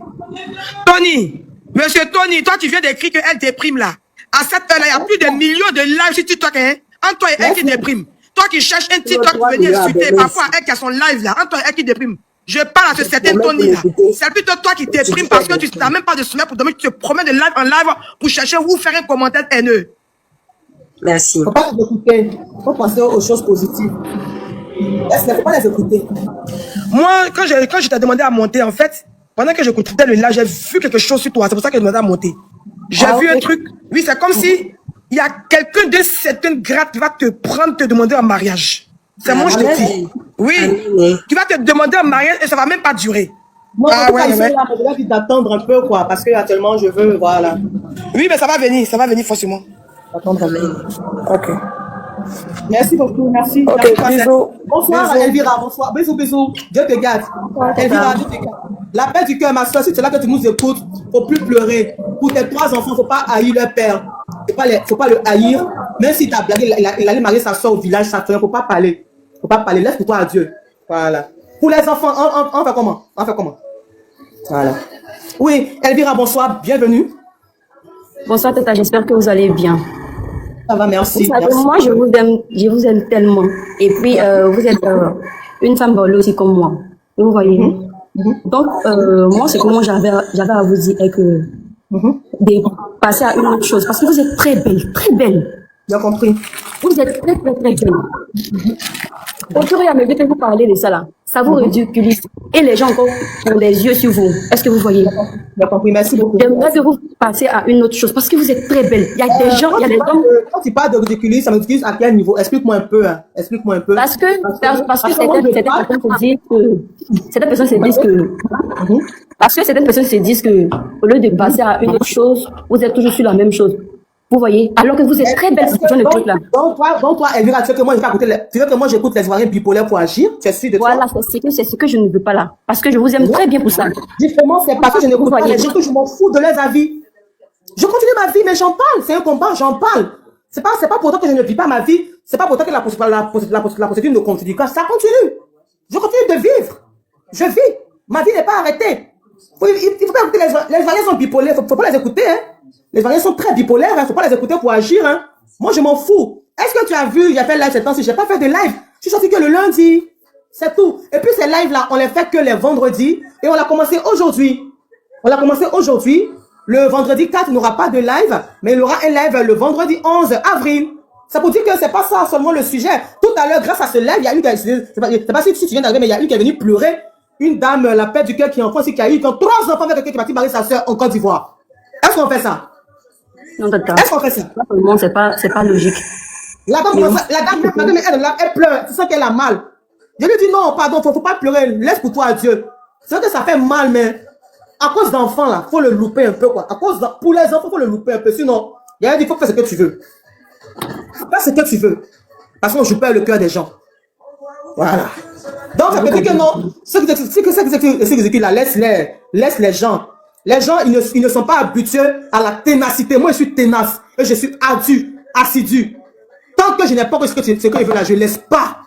Tony, monsieur Tony, toi, tu viens d'écrire qu'elle déprime là. À cette heure-là, il y a plus de millions de lives sur TikTok, hein. Entre toi et elle qui déprime. Toi qui cherches un TikTok pour venir insulter, parfois elle qui a son live là. Entre toi et elle qui déprime. Je parle à ce certain Tony là. C'est plutôt toi qui déprime parce que tu n'as même pas de sommeil pour dormir. Tu te promènes de live en live pour chercher ou faire un commentaire haineux. Merci. Il ne faut pas les écouter. Il faut penser aux choses positives. Il ne faut pas les écouter. Moi, quand je t'ai demandé à monter, en fait, pendant que j'écoutais le live, j'ai vu quelque chose sur toi. C'est pour ça que j'ai demandé à monter. J'ai vu un truc. Oui, c'est comme si il y a quelqu'un de certaine grade qui va te prendre, te demander en mariage. C'est moi, je te dis. Oui. Tu vas te demander en mariage et ça va même pas durer. Moi, je vais d'attendre un peu, quoi, parce que actuellement, je veux, voilà. Oui, mais ça va venir forcément. Attendre un peu. Ok. Merci beaucoup, merci. Ok, bisous. Bonsoir, bisous. Elvira, bonsoir. Bisous, bisous. Dieu te garde. Elvira, Dieu te garde. La paix du cœur, ma soeur, si c'est là que tu nous écoutes, il ne faut plus pleurer. Pour tes 3 enfants, il ne faut pas haïr leur père. Il ne faut pas le haïr. Même si tu as blagué, il allait marier sa soeur au village, sa soeur, il ne faut pas parler. Il ne faut pas parler. Laisse pour toi à Dieu. Voilà. Pour les enfants, on fait comment? Voilà. Oui, Elvira, bonsoir, bienvenue. Bonsoir Tata, j'espère que vous allez bien. Ça va, merci. Moi, je vous aime tellement. Et puis, vous êtes une femme volée aussi comme moi. Vous voyez. Donc, moi, c'est comment j'avais à vous dire que de passer à une autre chose. Parce que vous êtes très belle, très belle. Bien compris. Vous êtes très, très, très belle. Au fur et à mesure que vous parlez de ça là, ça vous ridiculise. Et les gens encore ont des yeux sur vous. Est-ce que vous voyez? J'ai compris, merci beaucoup. J'aimerais que vous passiez à une autre chose parce que vous êtes très belle. Il y a des gens, il y a des hommes. Quand tu parles de ridiculis, ça me ridiculise à quel niveau? Explique-moi un peu. Hein. Explique-moi un peu. Parce que certaines personnes se disent que. Parce que certaines personnes se disent que, au lieu de passer à une autre chose, vous êtes toujours sur la même chose. Vous voyez? Alors que vous êtes très belle, c'est le truc là. Donc toi, Elvira, tu veux que moi j'écoute les Ivoiriens bipolaires pour agir? Tu es sûr de Voilà, c'est ce que je ne veux pas là. Parce que je vous aime très bien pour ça. Justement, c'est parce que je n'écoute pas les gens que je m'en fous de leurs avis. Je continue ma vie, mais j'en parle. C'est un combat, j'en parle. C'est pas pour autant que je ne vis pas ma vie. C'est pas pour autant que la procédure ne continue. Quand ça continue. Je continue de vivre. Je vis. Ma vie n'est pas arrêtée. Il faut pas écouter les Ivoiriens sont bipolaires. Faut pas les écouter, hein. Les Ivoiriens sont très bipolaires, hein. Faut pas les écouter pour agir, hein. Moi, je m'en fous. Est-ce que tu as vu, j'ai fait live cette temps-ci, j'ai pas fait de live. Je suis sorti que le lundi. C'est tout. Et puis ces lives-là, on les fait que les vendredis. Et on l'a commencé aujourd'hui. Le vendredi 4, il n'y aura pas de live, mais il y aura un live le vendredi 11 avril. Ça pour dire que c'est pas ça seulement le sujet. Tout à l'heure, grâce à ce live, il y a une qui a, c'est pas si tu viens d'arriver, mais il y a une qui est venue pleurer. Une dame, la paix du cœur qui est enfant, qui a eu 3 enfants avec quelqu'un qui va marier sa soeur en Côte d'Ivoire. Est-ce qu'on fait ça? Non, d'accord. Est-ce qu'on fait ça? Non, c'est pas logique. La dame, elle pleure. Tu sens qu'elle a mal. Je lui dis non, pardon, faut pas pleurer. Laisse pour toi à Dieu. C'est vrai que ça fait mal, mais à cause d'enfants, là, faut le louper un peu, quoi. Pour les enfants, faut le louper un peu. Sinon, il y a dit, faut faire ce que tu veux. Fais ce que tu veux. Parce qu'on joue pas le cœur des gens. Voilà. Donc, ça veut dire que non. Ce qui exécute là, laisse les gens. Les gens, ils ne sont pas habitués à la ténacité. Moi, je suis ténace. Et je suis assidu. Tant que je n'ai pas ce que je veux là, je ne laisse pas.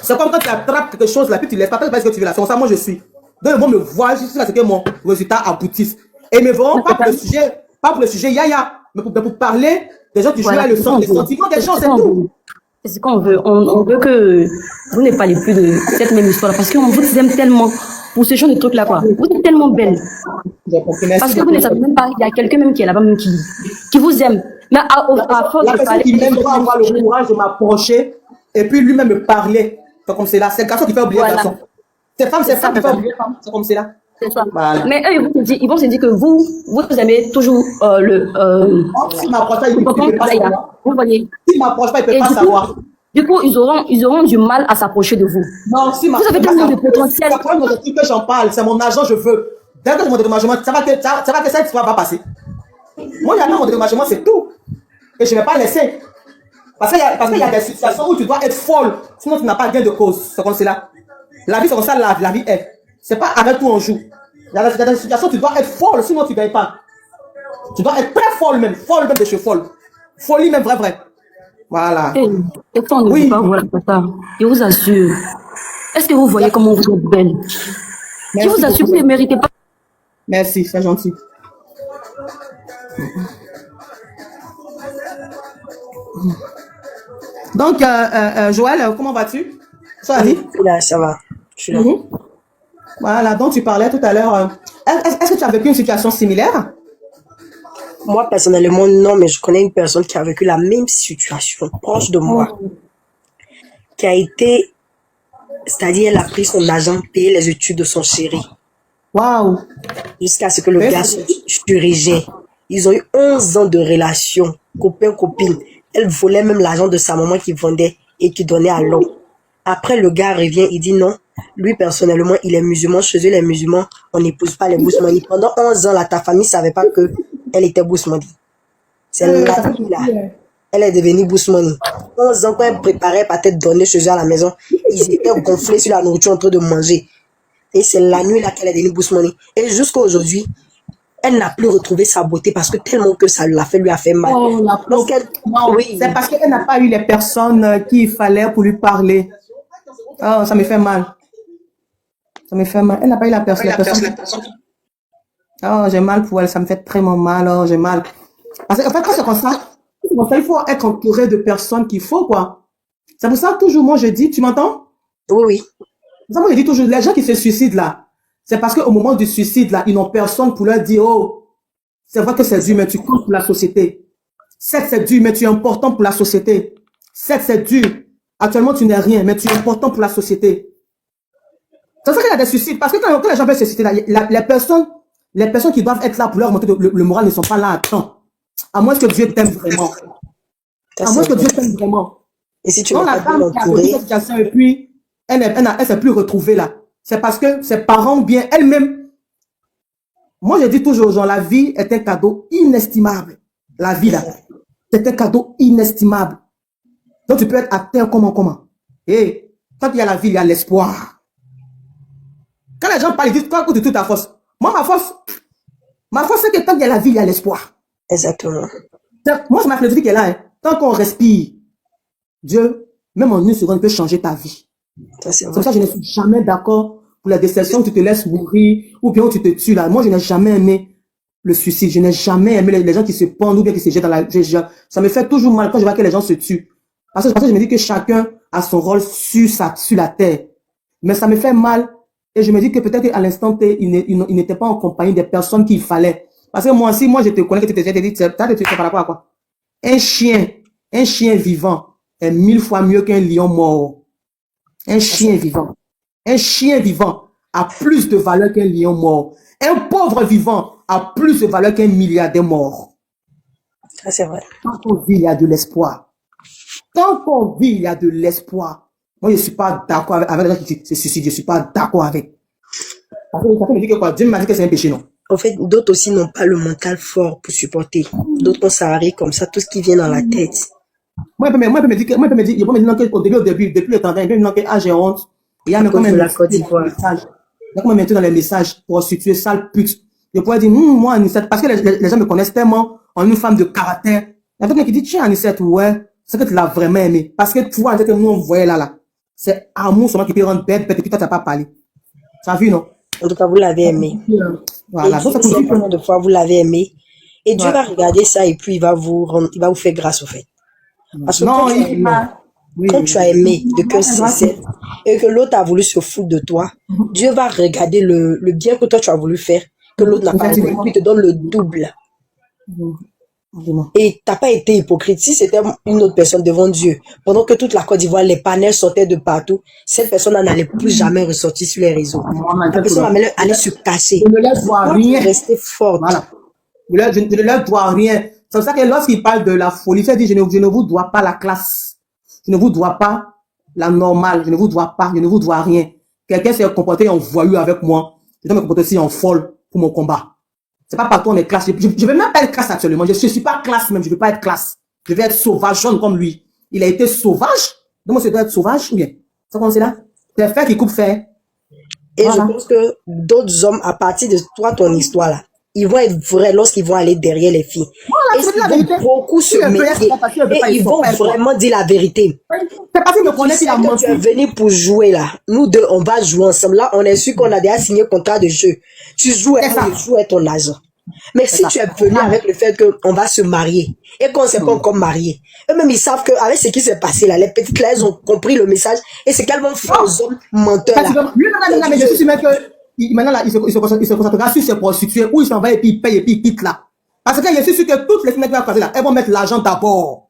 C'est comme quand tu attrapes quelque chose là, puis tu ne laisses pas ce que tu veux là. C'est comme ça, moi, je suis. Donc, ils vont me voir jusqu'à ce que mon résultat aboutisse. Et ils me verront pas pour le sujet yaya, mais pour parler des gens qui jouent à le sang, les sentiments des gens, c'est tout. C'est ce qu'on veut. On veut que vous ne parlez plus de cette même histoire parce qu'on vous aime tellement pour ce genre de trucs là quoi. Vous êtes tellement belle. Parce que vous ne savez même pas, il y a quelqu'un même qui est là-bas même qui vous aime. Mais à force la de personne parler, qui même doit avoir le courage de m'approcher et puis lui-même me parler. C'est comme c'est là. C'est le garçon qui fait oublier le garçon. C'est femme qui fait oublier femme. C'est comme c'est là. C'est ça. Voilà. Mais eux, ils vont se dire que vous aimez toujours S'il m'approche pas, il peut pas savoir. Vous voyez. S'il m'approche pas, il peut pas savoir. Du coup, ils auront du mal à s'approcher de vous. Non, si vous avez tellement de potentiel. C'est pas mon objectif que j'en parle, c'est mon argent, je veux. Dès que je mon dédommagement, ça va que cette histoire va passer. Moi, il y a mon dédommagement, c'est tout. Et je ne vais pas laisser. Parce qu'il y a des situations où tu dois être folle, sinon tu n'as pas gain de cause. C'est comme cela. La vie, c'est comme ça, la vie est. C'est pas avec tout on joue. Il y a des situations où tu dois être folle, sinon tu ne gagnes pas. Tu dois être très folle même de chez folle. Folie même, vrai. Voilà. Et quand on ne veut pas voir ça, je vous assure. Est-ce que vous voyez comment vous êtes belle? Je vous assure, vous ne méritez pas. Merci, c'est gentil. Donc, Joël, comment vas-tu? Ça va? Là, ça va. Je suis là. Voilà, donc tu parlais tout à l'heure. Est-ce que tu as vécu une situation similaire? Moi, personnellement, non, mais je connais une personne qui a vécu la même situation, proche de moi, qui a été, c'est-à-dire, elle a pris son argent, payé les études de son chéri. Waouh! Jusqu'à ce que le gars se dirigeait. Ils ont eu 11 ans de relation, copain-copine. Elle volait même l'argent de sa maman qui vendait et qui donnait à l'homme. Après, le gars revient, il dit non. Lui, personnellement, il est musulman. Chez eux, les musulmans, on n'épouse pas les bousmani. Pendant 11 ans, là, ta famille ne savait pas que elle était bousmani. C'est la fille, là. Elle est devenue bousmani. 11 ans, quand elle préparait, peut-être donner chez eux à la maison, ils étaient gonflés sur la nourriture en train de manger. Et c'est la nuit, là, qu'elle est devenue bousmani. Et jusqu'à aujourd'hui, elle n'a plus retrouvé sa beauté parce que tellement que ça lui a fait mal. Oui. C'est parce qu'elle n'a pas eu les personnes qu'il fallait pour lui parler. Oh, ça me fait mal. Ça me fait mal. Elle n'a pas eu la personne. Oh, j'ai mal pour elle. Ça me fait très mal. Oh, j'ai mal. Parce qu'en fait, quand c'est comme ça, il faut être entouré de personnes qu'il faut, quoi. C'est pour ça que toujours, moi, je dis, tu m'entends? Oui. C'est pour ça que moi, je dis toujours, les gens qui se suicident, là, c'est parce qu'au moment du suicide, là, ils n'ont personne pour leur dire, oh, c'est vrai que c'est dur, mais tu comptes pour la société. C'est dur, mais tu es important pour la société. C'est dur. Actuellement, tu n'es rien, mais tu es important pour la société. C'est ça qu'il y a des suicides. Parce que quand les gens veulent se suicider, les personnes qui doivent être là pour leur monter le moral ne sont pas là à temps. À moins que Dieu t'aime vraiment. À moins que Dieu t'aime vraiment. Et si tu donc la femme qui a connu cette situation et puis elle s'est plus retrouvée là. C'est parce que ses parents, bien elle-même. Moi, je dis toujours aux gens, la vie est un cadeau inestimable. La vie là, c'est un cadeau inestimable. Donc tu peux être atteint comment. Et quand il y a la vie, il y a l'espoir. Quand les gens parlent, ils disent quoi de toute ta force. Moi, ma force, c'est que tant qu'il y a la vie, il y a l'espoir. Exactement. Moi, c'est ma philosophie qui est là. Hein. Tant qu'on respire, Dieu, même en une seconde, peut changer ta vie. C'est pour ça que je ne suis jamais d'accord pour la déception où tu te laisses mourir ou bien où tu te tues là. Moi, je n'ai jamais aimé le suicide. Je n'ai jamais aimé les gens qui se pendent ou bien qui se jettent dans la... Ça me fait toujours mal quand je vois que les gens se tuent. Parce que je me dis que chacun a son rôle sur la terre. Mais ça me fait mal. Et je me dis que peut-être qu'à l'instant T, il n'était pas en compagnie des personnes qu'il fallait. Parce que moi, si moi je te connais, que tu t'es dit, tu sais par rapport à quoi? Un chien vivant est 1000 fois mieux qu'un lion mort. Un chien vivant a plus de valeur qu'un lion mort. Un pauvre vivant a plus de valeur qu'un milliardaire mort. Ça, c'est vrai. Tant qu'on vit, il y a de l'espoir. Tant qu'on vit, il y a de l'espoir. Moi, je ne suis pas d'accord avec les gens qui se suicident. Je ne suis pas d'accord avec. Ça fait me dire que quoi? Dieu m'a dit que c'est un péché, non? En fait, d'autres aussi n'ont pas le mental fort pour supporter. D'autres ça arrive comme ça, tout ce qui vient dans la tête. Moi, il peut me dire qu'au début, depuis le temps, il peut me dire que j'ai honte. Il y a même comme la Côte d'Ivoire. Il y a comme maintenant dans les messages, prostituée, sale pute. Je pourrais dire, moi, Anicette, parce que les gens me connaissent tellement en une femme de caractère. Il y a quelqu'un qui dit, tiens, Anicette, ouais, c'est que tu l'as vraiment aimé. Parce que tu vois, en fait, que nous, on voyait là. C'est amour seulement qui peut rendre bête, et puis toi, tu n'as pas parlé. Tu as vu, non? En tout cas, vous l'avez aimé. Voilà. Donc, c'est combien de fois vous l'avez aimé. Et Dieu va regarder ça et puis il va vous faire grâce au fait. Parce que quand tu as aimé de cœur sincère et que l'autre a voulu se foutre de toi, Dieu va regarder le bien que toi tu as voulu faire, que l'autre n'a pas voulu, puis te donne le double. Et t'as pas été hypocrite. Si c'était une autre personne devant Dieu, pendant que toute la Côte d'Ivoire, les panels sortaient de partout, cette personne n'allait plus jamais ressortir sur les réseaux. La personne allait se cacher. Je ne leur dois rien. Rester forte. Voilà. Je ne leur dois rien. C'est pour ça que lorsqu'il parle de la folie, il dit, je ne vous dois pas la classe. Je ne vous dois pas la normale. Je ne vous dois rien. Quelqu'un s'est comporté en voyou avec moi. Je dois me comporter aussi en folle pour mon combat. C'est pas partout on est classe. Je veux même pas être classe actuellement. Je suis pas classe même. Je veux pas être classe. Je veux être sauvage, jaune comme lui. Il a été sauvage. Donc moi, je dois être sauvage ou bien? Ça commence là? C'est fer qui coupe fer. Et voilà. Je pense que d'autres hommes, à partir de toi, ton histoire là, ils vont être vrais lorsqu'ils vont aller derrière les filles. Voilà, et ils vont beaucoup se méfier. Et ils vont vraiment dire la vérité. C'est parce que me connaît qu'il a menti. Tu es venu pour jouer là. Nous deux, on va jouer ensemble. Là, on est sûr qu'on a déjà signé contrat de jeu. Tu joues et je joue ton argent. Mais si tu es venu avec le fait qu'on va se marier et qu'on ne s'est pas encore marié, eux-mêmes ils savent qu'avec ce qui s'est passé là, les petites là, elles ont compris le message et c'est qu'elles vont faire aux hommes menteurs là. Mais je suis sûr que maintenant là, il se concentrera sur ses prostituées où il s'en va et puis il paye et puis il quitte là. Parce que je suis sûr que toutes les filles qui vont passer là, elles vont mettre l'argent d'abord.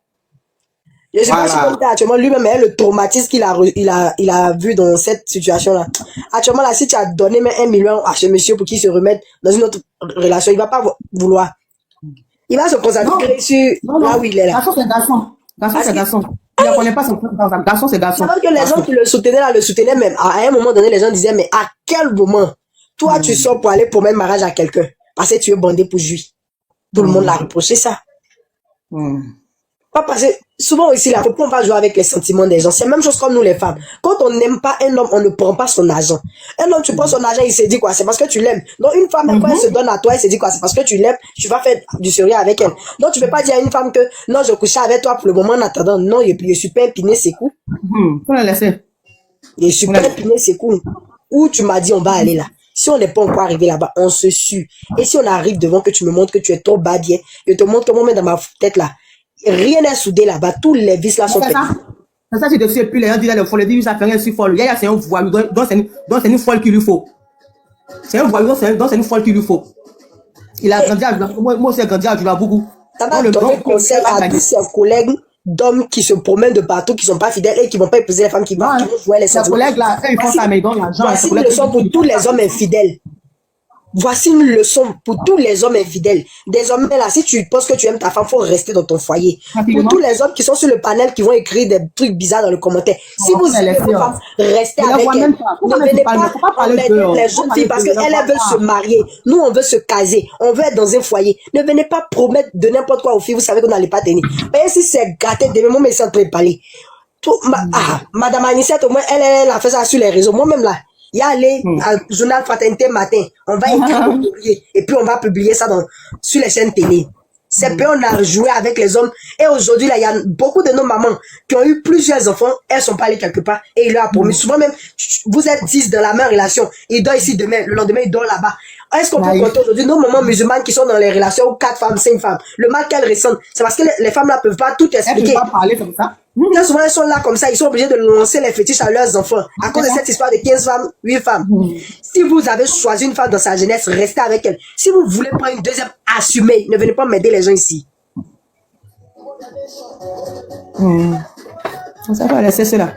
Je sais pas si comme actuellement lui-même le traumatisme qu'il a vu dans cette situation-là. Actuellement là, si tu as donné même 1 million à ce monsieur pour qu'il se remette dans une autre relation, il va pas vouloir. Il va se concentrer sur là où il est là. Garçon, c'est garçon. Garçon, c'est garçon. Il ne connaît pas son garçon, c'est garçon. C'est que les gens qui le soutenaient là, le soutenaient même. À un moment donné, les gens disaient, mais à quel moment toi tu sors pour aller promettre mariage à quelqu'un parce que tu es bandé pour jouir. Tout le monde l'a reproché ça. Pas parce que souvent aussi là, faut pas jouer avec les sentiments des gens. C'est la même chose comme nous les femmes. Quand on n'aime pas un homme, on ne prend pas son argent. Un homme, tu prends son argent, il se dit quoi? C'est parce que tu l'aimes. Donc une femme, quand elle se donne à toi, elle se dit quoi? C'est parce que tu l'aimes, tu vas faire du sérieux avec elle. Donc tu peux pas dire à une femme que non, je couche avec toi pour le moment en attendant. Non, je suis pas impiné, c'est cool. Faut la laisser. Je suis pas impiné, c'est cool. Où tu m'as dit on va aller là. Si on n'est pas encore arrivé là-bas, on se sue. Et si on arrive devant que tu me montres que tu es trop bas bien, je te montre comment mettre dans ma tête là. Rien n'est soudé là-bas. Tous les vis là sont faits. C'est ça, tu te suis plus les gens disent là, le folle, ils disent ça fait rien si folle. Yaya, c'est un voyou, donc c'est une folle qu'il lui faut. C'est un voyou, donc c'est une folle qu'il lui faut. Il a grandi à Jula. Moi aussi, j'ai grandi à Jula beaucoup. Ça va donner conseil à tous ses collègues d'hommes qui se promènent de partout, qui sont pas fidèles et qui vont pas épouser les femmes qui vont jouer les cerveaux. collègues là, ils font ça, mais ils donnent l'argent. Voici une leçon pour tous les hommes infidèles. Voici une leçon pour tous les hommes infidèles. Désormais, là, si tu penses que tu aimes ta femme, faut rester dans ton foyer. Pour tous les hommes qui sont sur le panel, qui vont écrire des trucs bizarres dans le commentaire. Si vous aimez vos femmes, restez avec elles. Ne venez pas emmerder les jeunes filles parce qu'elles veulent se marier. Nous, on veut se caser. On veut être dans un foyer. Ne venez pas promettre de n'importe quoi aux filles. Vous savez qu'on n'allait pas tenir. Mais si c'est gâté, demain, moi, mais ça peut parler. Madame Anicette, au moins, elle a fait ça sur les réseaux. Moi-même, là. Il y a allé au journal Fraternité Matin. On va écrire au courrier. Et puis on va publier ça sur les chaînes télé. C'est peu on a joué avec les hommes. Et aujourd'hui, là, il y a beaucoup de nos mamans qui ont eu plusieurs enfants. Elles sont pas allées quelque part. Et il leur a promis. Souvent même, vous êtes 10 dans la même relation. Il dort ici demain. Le lendemain, il dort là-bas. Est-ce qu'on peut compter aujourd'hui nos mamans musulmanes qui sont dans les relations 4 femmes, 5 femmes? Le mal qu'elles ressentent, c'est parce que les femmes là peuvent pas tout expliquer. Elles peuvent pas parler comme ça. Bien souvent, elles sont là comme ça, ils sont obligés de lancer les fétiches à leurs enfants à cause de cette histoire de 15 femmes, 8 femmes. Si vous avez choisi une femme dans sa jeunesse, restez avec elle. Si vous voulez prendre une deuxième, assumez. Ne venez pas m'aider les gens ici. Ça va laisser cela.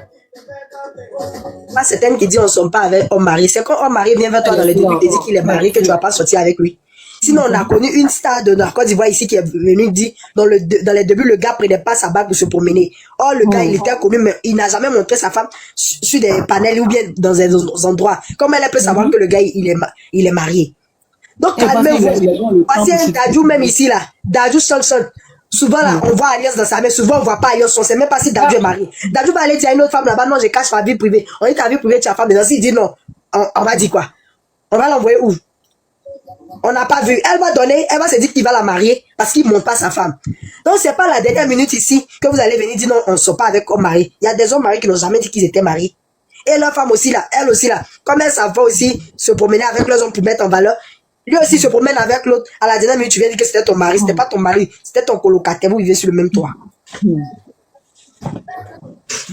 Pas certaines qui disent on ne sommes pas avec homme marié. C'est quand homme marié vient vers toi dans le début, il te dit qu'il est marié, que tu ne vas pas sortir avec lui. Sinon, on a connu une star de la Côte d'Ivoire ici qui est venue dire, dans les débuts, le gars prenait pas sa bague pour se promener. Oh, le gars, il était connu, mais il n'a jamais montré sa femme sur des panels ou bien dans des endroits. Comment elle peut savoir que le gars, il est marié? Donc, calmez-vous. Voici un Dadju même ici, là. Dadju Solson. Souvent, là, on voit Alliance dans sa main. Souvent, on voit pas Alliance. On sait même pas si Dadju est marié. Dadju va aller dire à une autre femme là-bas, non, je cache ma vie privée. On dit ta vie privée, tu as femme. Mais s'il dit non, on va dire quoi? On va l'envoyer où? On n'a pas vu. Elle va donner, elle va se dire qu'il va la marier parce qu'il ne montre pas sa femme. Donc, c'est pas la dernière minute ici que vous allez venir dire non, on ne sort pas avec homme marié. Il y a des hommes mariés qui n'ont jamais dit qu'ils étaient mariés. Et leur femme aussi là, elle aussi là, comme elle savent aussi se promener avec leurs hommes pour mettre en valeur, lui aussi se promène avec l'autre. À la dernière minute, tu viens dire que c'était ton mari. C'était pas ton mari, c'était ton colocataire. Vous vivez sur le même toit.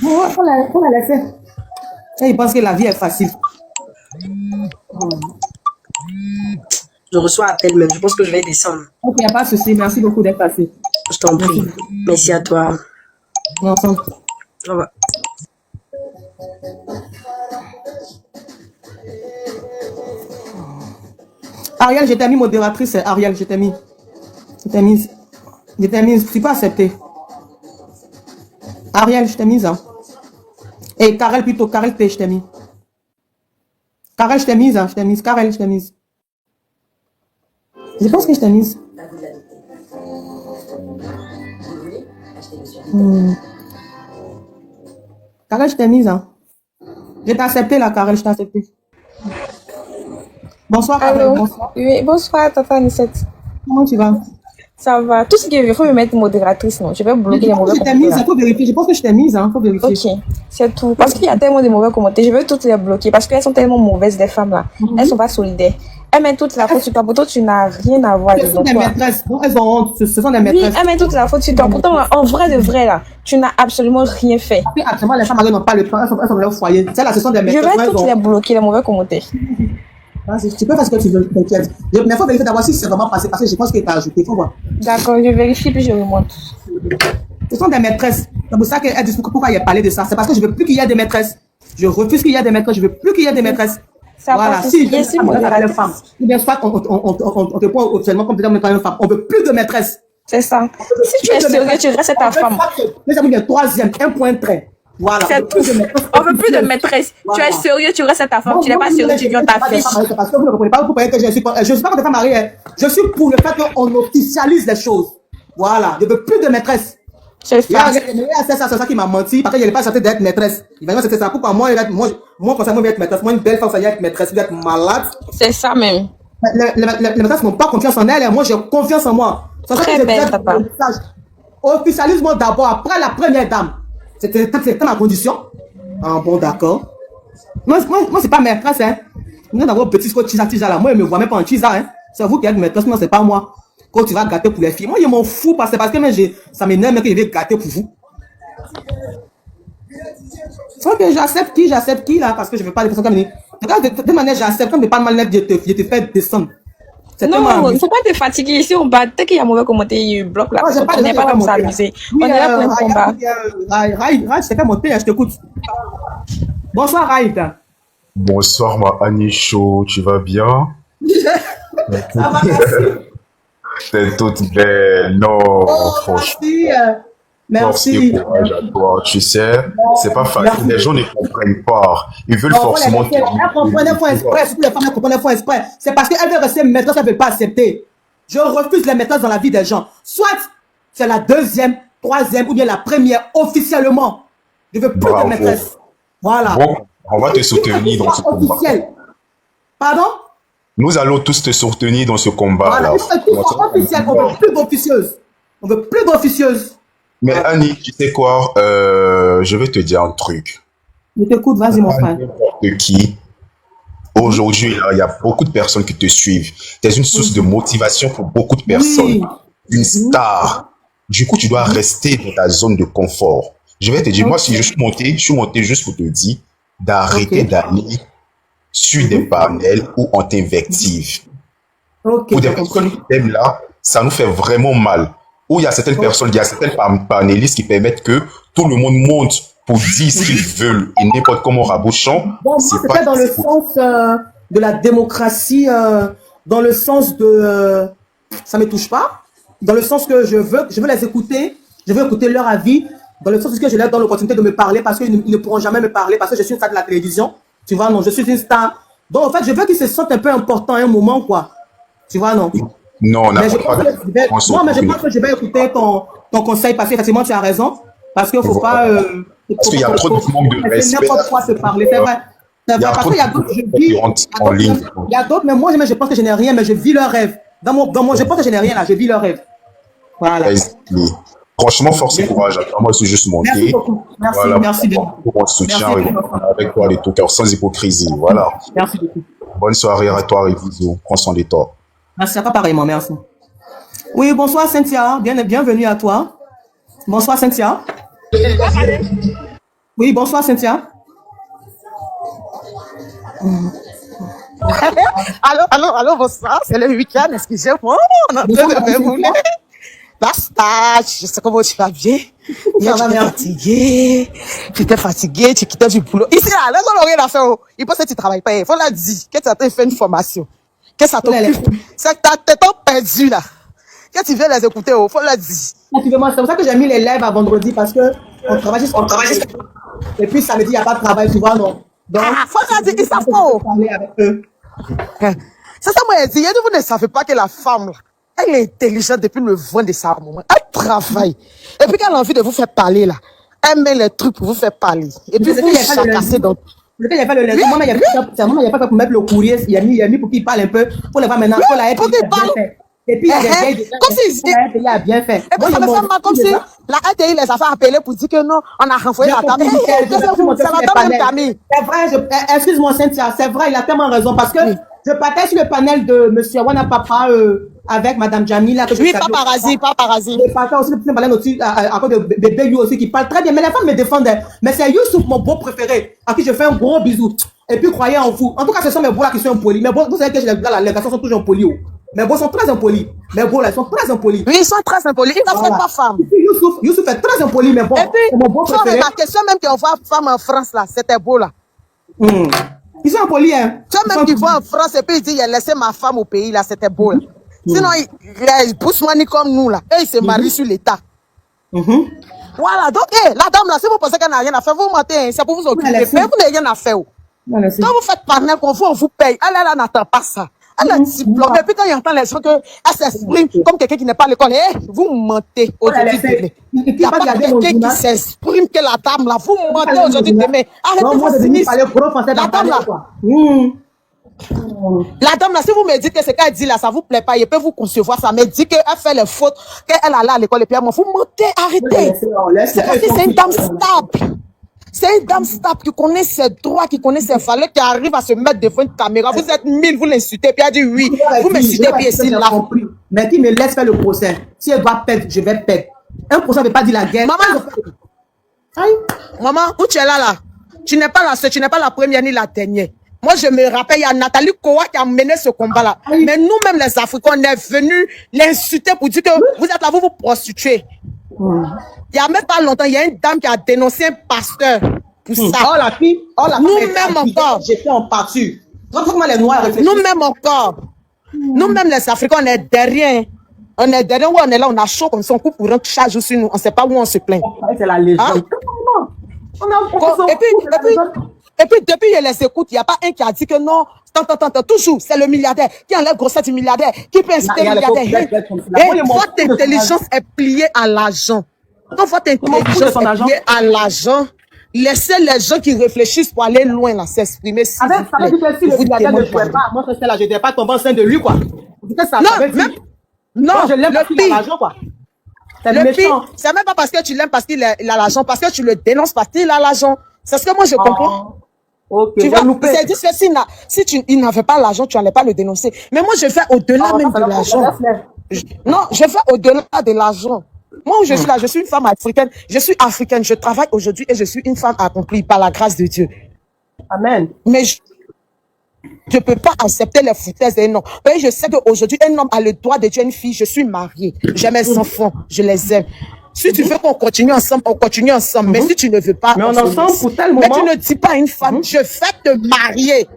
Bon, faut la laisser. Et il pense que la vie est facile. Je reçois appel même. Je pense que je vais descendre. Ok, il n'y a pas de souci. Merci beaucoup d'être passé. Je t'en prie. Merci à toi. Ensemble. Au revoir. Ariel, je t'ai mis modératrice. Ariel, je t'ai mis. Je t'ai mis. Je suis pas accepté. Ariel, je t'ai mise. Hein. Et Karel plutôt. Karel, je t'ai mis. Karel, je t'ai mise. Hein. Je t'ai mise. Karel, je t'ai mise. Je pense que je t'ai mise. Karel, je t'ai mise. Hein. Je t'ai accepté là, Karel, je t'ai accepté. Bonsoir, Karel. Bonsoir. Oui, bonsoir, Tata Anicette. Comment tu vas? Ça va. Tout ce qu'il il faut me mettre modératrice, non? Je vais bloquer les mauvais commentaires. Je t'ai mise, il faut vérifier. Je pense que je t'ai mise, hein. Faut vérifier. Ok, c'est tout. Parce qu'il y a tellement de mauvais commentaires. Je veux toutes les bloquer parce qu'elles sont tellement mauvaises, des femmes là. Elles sont pas solidaires. Elles mettent toute la faute sur toi. Pourtant, tu n'as rien à voir. Ce sont des maîtresses. Elles ont honte. Ce sont des maîtresses. Oui, elles mettent toute la faute sur toi. Pourtant, en vrai de vrai là, tu n'as absolument rien fait. Actuellement, les femmes n'ont pas le temps. Elles sont dans leur foyer. Celles-là, ce sont des maîtresses. Je vais toutes les bloquer, les mauvais commentaires. Tu peux faire ce que tu veux, t'inquiète. Mais il faut vérifier d'abord si c'est vraiment passé, parce que je pense que tu as ajouté. Faut voir. D'accord, je vérifie puis je remonte. Ce sont des maîtresses. C'est pour ça qu'elles disent pourquoi il y a parlé de ça. C'est parce que je veux plus qu'il y ait des maîtresses. Je refuse qu'il y ait des maîtresses. Je veux plus qu'il y ait des maîtresses. Ça voilà. Si je suis une femme, ou bien soit on te prend officiellement comme peut-être une femme. On veut plus de maîtresses. C'est ça. Si tu es sérieux, tu restes ta femme. Mais ça veut dire troisième, un point très. Voilà. On veut plus de maîtresse. Voilà. Tu es sérieux, tu restes ta femme. Non, tu n'es pas sérieux, tu viens ta fille. Parce que vous ne comprenez pas, vous croyez que je suis pas contre les femmes mariées. Je suis pour le fait qu'on officialise les choses. Voilà. Je ne veux plus de maîtresse. C'est ça. C'est ça qui m'a menti, parce qu'il n'est pas censé d'être maîtresse. Il va dire c'est ça. Pourquoi moi, forcément, je vais être maîtresse. Moi, une belle femme, ça y est être maîtresse, je vais être malade. C'est ça même. Les maîtresses n'ont pas confiance en elles, et moi, j'ai confiance en moi. Très belle, papa. Officialise-moi d'abord, après la première dame. C'était ma condition. Ah bon, d'accord. Moi c'est pas maîtresse, hein. Nous avons petit scotch tisa là. Moi, je me vois même pas en tisa, hein. C'est vous qui êtes maîtresse, non, c'est pas moi. Quand tu vas gâter pour les filles, moi, je m'en fous parce que ça m'énerve que je vais gâter pour vous. Ok, j'accepte qui là, parce que je veux pas des personnes comme de toute manière, j'accepte comme de pas mal net, je te fais descendre. Non, il ne faut pas te fatiguer. Ici, on bat. Dès qu'il y a mauvais commentaire, il bloque là. Non, j'ai pas On n'est pas là pour s'amuser. Oui, On est là pour un combat. Raïd, je t'ai fait monter, je t'écoute. Bonsoir, Raïd. Bonsoir, ma Annie Chaud, tu vas bien? Ça va, merci. T'es toute belle, non, Oh, franchement. merci. Force et courage à toi, tu sais, c'est pas facile, les gens ne comprennent pas, ils veulent Non, forcément... elles comprennent, elles font exprès, surtout les femmes, elles comprennent, elles font exprès. C'est parce qu'elles veulent rester maîtresses, elles ne veulent pas accepter. Je refuse les maîtresses dans la vie des gens. Soit c'est la deuxième, troisième ou bien la première officiellement. Je veux plus de maîtresse. Voilà. Bon, on va te soutenir dans ce combat. Officiel. Pardon? Nous allons tous te soutenir dans ce combat-là. Voilà, officiel, on veut plus d'officieuses. On veut plus d'officieuses. Mais Annie, tu sais quoi, je vais te dire un truc. Je t'écoute, vas-y mon frère. De qui aujourd'hui, là, il y a beaucoup de personnes qui te suivent. Tu es une source de motivation pour beaucoup de personnes. Une star. Du coup, tu dois rester dans ta zone de confort. Je vais te dire, moi, si je suis monté juste pour te dire d'arrêter d'aller sur des panels où on t'invective. Pour des personnes qui t'aiment là, ça nous fait vraiment mal. Où il y a certaines personnes, il y a certains panélistes qui permettent que tout le monde monte pour dire ce qu'ils veulent et n'importe comment rabochant. Bon, moi, c'était dans le sens de la démocratie, dans le sens de ça ne me touche pas, dans le sens que je veux les écouter, je veux écouter leur avis, dans le sens que je leur donne l'opportunité de me parler parce qu'ils ne pourront jamais me parler parce que je suis une star de la télévision. Tu vois, non, je suis une star. Donc, en fait, je veux qu'ils se sentent un peu importants à un moment, quoi. Tu vois, non? Non, on n'a pas. Non, mais je pense que je vais écouter ton conseil parce qu'effectivement, tu as raison. Parce qu'il ne faut pas. Parce qu'il y a trop de manque de respect. N'importe quoi se parler, c'est vrai. C'est vrai, parce qu'il y a d'autres, je vis. En ligne. Il y a d'autres, mais moi, je pense que je n'ai rien, mais je vis leur rêve. Je pense que je n'ai rien là, je vis leur rêve. Voilà. Franchement, force et courage. Moi, je suis juste monté. Merci beaucoup. Merci, voilà, merci bien. Pour mon soutien avec toi, les tout cœurs, sans hypocrisie. Voilà. Merci beaucoup. Bonne soirée à toi, Révision. Prends soin de toi. Merci à toi, pareillement, merci. Oui, bonsoir, Cynthia. Bienvenue à toi. Bonsoir, Cynthia. Oui, bonsoir, Cynthia. Allô, bonsoir. C'est le week-end, excusez-moi. On a la stage, je sais comment tu vas bien. Tu étais fatigué, tu quittais du boulot. Ici, là, là, on n'a rien à faire. Il pense que tu ne travailles pas. Il faut la dire que tu as fait une formation. Que ça t'occupe. C'est que t'es temps perdu, là. Que tu viens les écouter, il faut la dire. C'est pour ça que j'ai mis les lives à vendredi parce que on travaille juste. Et puis samedi, il n'y a pas de travail, tu vois, non. Donc, faut la dire, ils savent pas. C'est ça, moi, je dis, vous ne savez pas que la femme, là, elle est intelligente depuis le vent de sa maman. Elle travaille. Et puis, quand elle a envie de vous faire parler, là, elle met les trucs pour vous faire parler. Et puis, vous chacasser dans... Il n'y a pas le lundi. Maman, il n'y a pas fait pour mettre le courrier. Il y a mis pour qu'il parle un peu. Pour le voir maintenant. Pour la RTI, il a bien fait. Et puis, il a bien fait. Et puis, ça me fait mal comme si la RTI les a fait appeler pour dire que non, on a renvoyé la dame. C'est la dame même Camille. C'est vrai, excuse-moi, Cynthia, c'est vrai, il a tellement raison parce que je partais sur le panel de M. Wana Papa avec Mme Jamila. Oui, pas parasite, pas parasite. Je partais aussi le panel aussi à cause de bébé lui aussi qui parle très bien. Mais les femmes me défendent. Mais c'est Youssouf, mon beau préféré, à qui je fais un gros bisou. Et puis, croyez en vous. En tout cas, ce sont mes beaux là qui sont impolis. Mais bon, vous savez que les garçons sont toujours impolis. Mais bon, ils sont très impolis. Mais bon, là, ils sont très impolis. Oui, ils sont très impolis. Ils ne sont pas femmes. Et puis, Youssouf est très impoli, mais bon. Et puis, mon beau préféré. la question même qu'on voit femme en France, là, c'était beau, là. Ils sont impolis, hein. Tu vois, même qu'ils vont en France et puis ils disent, il a laissé ma femme au pays, là, c'était beau, là. Sinon, ils poussent money comme nous, là. Et ils se marient sur l'État. Voilà, donc, la dame, là, si vous pensez qu'elle n'a rien à faire, vous mentez, c'est pour vous occuper. Mais vous n'avez rien à faire. Quand vous faites panel, on vous paye. Elle n'attend pas ça. Elle a diplôme. Et puis quand il entend les gens qu'elle s'exprime comme quelqu'un qui n'est pas à l'école, vous mentez aujourd'hui. Il n'y a pas quelqu'un qui s'exprime que la dame, là, vous mentez aujourd'hui demain. Arrêtez vos sinistres. La dame, là. La dame, là, si vous me dites que ce qu'elle dit là, ça vous plaît pas, il peut vous concevoir ça, mais dit qu'elle fait les fautes, qu'elle allait à l'école et puis vous mentez, arrêtez. C'est parce que c'est une dame stable. C'est une dame stable qui connaît ses droits, qui connaît ses valeurs, qui arrive à se mettre devant une caméra. Vous êtes 1000, vous l'insultez, puis elle dit oui. Vous m'insultez, puis ici, là. Mais qui me laisse faire le procès. Si elle doit perdre, je vais perdre. Un procès ne veut pas dire la guerre. Maman, où tu es là, là? Tu n'es pas la seule, tu n'es pas la première ni la dernière. Moi, je me rappelle, il y a Nathalie Kowa qui a mené ce combat-là. Mais nous-mêmes, les Africains, on est venus l'insulter pour dire que vous êtes là, vous vous prostituez. Il n'y a même pas longtemps, il y a une dame qui a dénoncé un pasteur pour ça. Oh la fille, nous-mêmes encore. J'étais en pâture. Les Noirs réfléchissent. Nous-mêmes encore. Nous-mêmes, les Africains, on est derrière. On est derrière, où on est là, on a chaud comme ça, on coupe pour rentrer chaque jour sur nous. On ne sait pas où on se plaint. C'est la légende. Et puis, depuis je les écoute, il n'y a pas un qui a dit que non, toujours, c'est le milliardaire qui enlève grossesse du milliardaire, qui peut inciter le milliardaire. Et votre intelligence est pliée à l'argent. Quand votre intelligence est pliée à l'argent, laissez les gens qui réfléchissent pour aller loin, là, s'exprimer. Ça veut dire que si le milliardaire ne jouait pas, moi, je n'étais pas tombé enceinte de lui, quoi. Non, je l'aime parce qu'il a l'argent, quoi. C'est même pas parce que tu l'aimes parce qu'il a l'argent, parce que tu le dénonces parce qu'il a l'argent. C'est ce que moi je comprends. Tu vois, c'est dit que si il n'avait pas l'argent, tu n'allais pas le dénoncer. Mais moi, je vais au-delà même de l'argent. Non, je vais au-delà de l'argent. Moi, je suis là, je suis une femme africaine. Je suis africaine, je travaille aujourd'hui et je suis une femme accomplie par la grâce de Dieu. Amen. Mais je ne peux pas accepter les foutaises d'un homme. Je sais qu'aujourd'hui, un homme a le droit de dire une fille, je suis mariée, j'ai mes enfants, je les aime. Si tu veux qu'on continue ensemble, on continue ensemble. Mais si tu ne veux pas, mais on est ensemble pour tel moment. Mais tu ne dis pas à une femme, je vais te marier.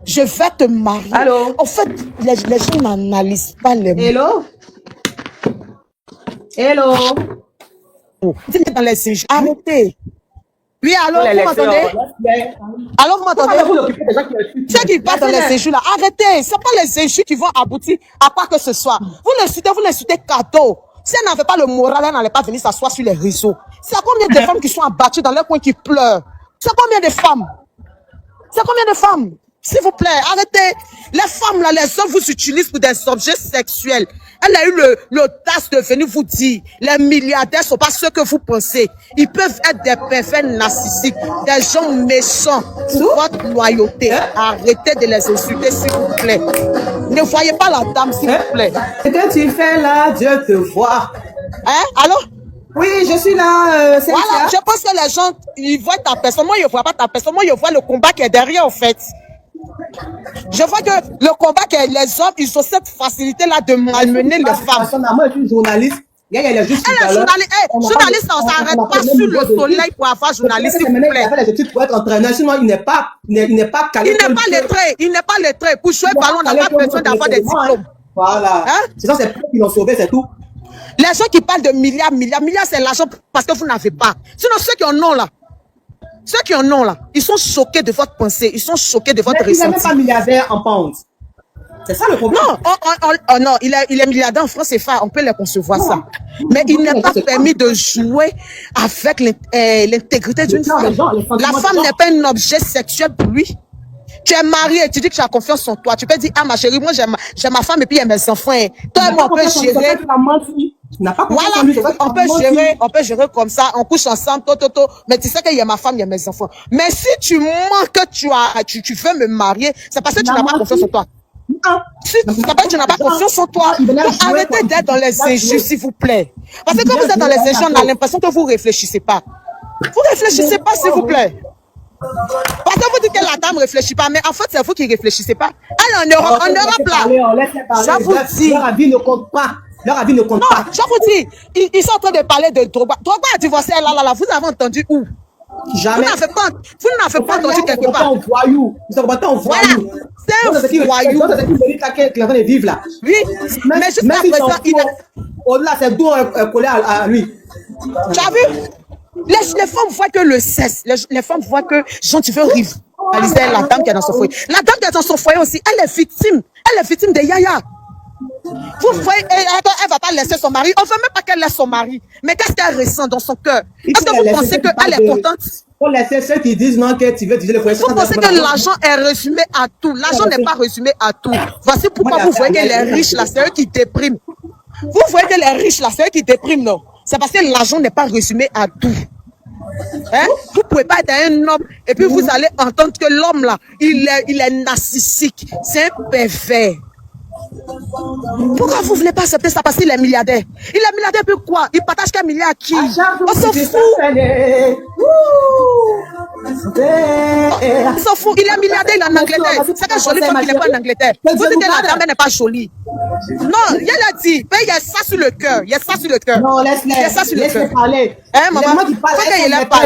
Je vais te marier. Allô? En fait, les gens n'analysent pas les mots. Hello? Hello? Dites dans les séjours. Arrêtez. Oui, allô, vous m'entendez? Alors, vous m'entendez? Ceux qui passent dans les séjours là, arrêtez. Ce n'est pas les séjours qui vont aboutir à quoi que ce soit. Vous l'insultez cadeau. Si elle n'avait pas le moral, elle n'allait pas venir s'asseoir sur les réseaux. C'est combien de femmes qui sont abattues dans leur coin qui pleurent? C'est combien de femmes? C'est combien de femmes? S'il vous plaît, arrêtez. Les femmes, là, les hommes vous utilisent pour des objets sexuels. Elle a eu l'audace de venir vous dire, les milliardaires ne sont pas ceux que vous pensez. Ils peuvent être des pervers narcissiques, des gens méchants pour votre loyauté. Arrêtez de les insulter, s'il vous plaît. Ne voyez pas la dame, s'il vous plaît. Ce que tu fais là, Dieu te voit. Hein? Allô? Oui, je suis là. Voilà, je pense que les gens, ils voient ta personne. Moi, je ne vois pas ta personne. Moi, je vois le combat qui est derrière, en fait. Je vois que le combat que les hommes, ils ont cette facilité-là de malmener les femmes. Moi, je suis journaliste. Il y a les juste journaliste, on ne s'arrête pas sur le soleil pour avoir journaliste, s'il vous plaît. Il a fait les études pour être entraîneur, sinon il n'est pas calé. Il n'est pas lettré. Pour jouer ballon, on n'a pas besoin d'avoir des diplômes. Voilà. C'est ça, c'est pour qu'ils l'ont sauvé, c'est tout. Les gens qui parlent de milliards, c'est l'argent parce que vous n'avez pas. Sinon, ceux qui en ont là, ils sont choqués de votre pensée, ils sont choqués de votre ressenti. Il n'est même pas milliardaire en pounds. C'est ça le problème. Non, il est milliardaire en France CFA, on peut les concevoir ça. Mais il n'est pas permis de jouer avec l'intégrité d'une femme. La femme n'est pas un objet sexuel pour lui. Tu es marié, tu dis que tu as confiance en toi. Tu peux dire, ah ma chérie, moi j'ai ma femme et puis il y a mes enfants. Toi et moi, on peut gérer. Voilà, on peut gérer comme ça, on couche ensemble, mais tu sais qu'il y a ma femme, il y a mes enfants. Mais si tu manques que tu veux me marier, c'est parce que tu n'as pas confiance en toi. Si tu n'as pas confiance en toi, arrêtez d'être dans les injures, s'il vous plaît. Parce que quand vous êtes dans les injures, on a l'impression que vous réfléchissez pas. Vous réfléchissez pas, s'il vous plaît. Parce que vous dites que la dame ne réfléchit pas, mais en fait, c'est vous qui ne réfléchissez pas. Elle en Europe, là. Je vous dis. Leur avis ne compte pas. Leur avis ne compte pas. Je vous dis, ils sont en train de parler de Drogba. Drogba a divorcé, là. Vous avez entendu où? Jamais. Vous n'avez pas entendu quelque part. Vous êtes combattant en voyou. C'est un voyou. Oui, mais jusqu'à présent, au-delà, c'est d'où collé à lui. Tu as vu? Les femmes voient que le cesse. Les femmes voient que Jean, tu veux rivaliser la dame qui est dans son foyer. La dame qui est dans son foyer aussi, elle est victime. Elle est victime de Yaya. Vous voyez, elle va pas laisser son mari. On ne veut même pas qu'elle laisse son mari. Mais qu'est-ce qu'elle ressent dans son cœur? Est-ce que vous pensez qu'elle est contente? Pour laisser ceux qui disent non, que tu veux diviser le foyer. Vous pensez que l'argent est résumé à tout. L'argent n'est pas résumé à tout. Voici pourquoi vous voyez que les riches, là, c'est eux qui dépriment. Vous voyez que les riches, là, c'est eux qui dépriment, non? C'est parce que l'argent n'est pas résumé à tout. Hein? Vous ne pouvez pas être un homme et puis vous allez entendre que l'homme là, il est narcissique. C'est un pervers. Pourquoi vous ne voulez pas accepter ça? Parce qu'il est milliardaire. Il est milliardaire puis quoi? Il partage qu'un milliard à qui? On s'en fout. Il s'en fout, il est milliardaire, il est en Angleterre. C'est que jolie femme qui n'est pas en Angleterre. Vous dites que la dame n'est pas jolie. Non, il a dit, mais il y a ça sur le cœur. Il y a ça sur le cœur. Non, il y a ça sur le cœur. parler. Hein, maman? Faut qu'il ait pas.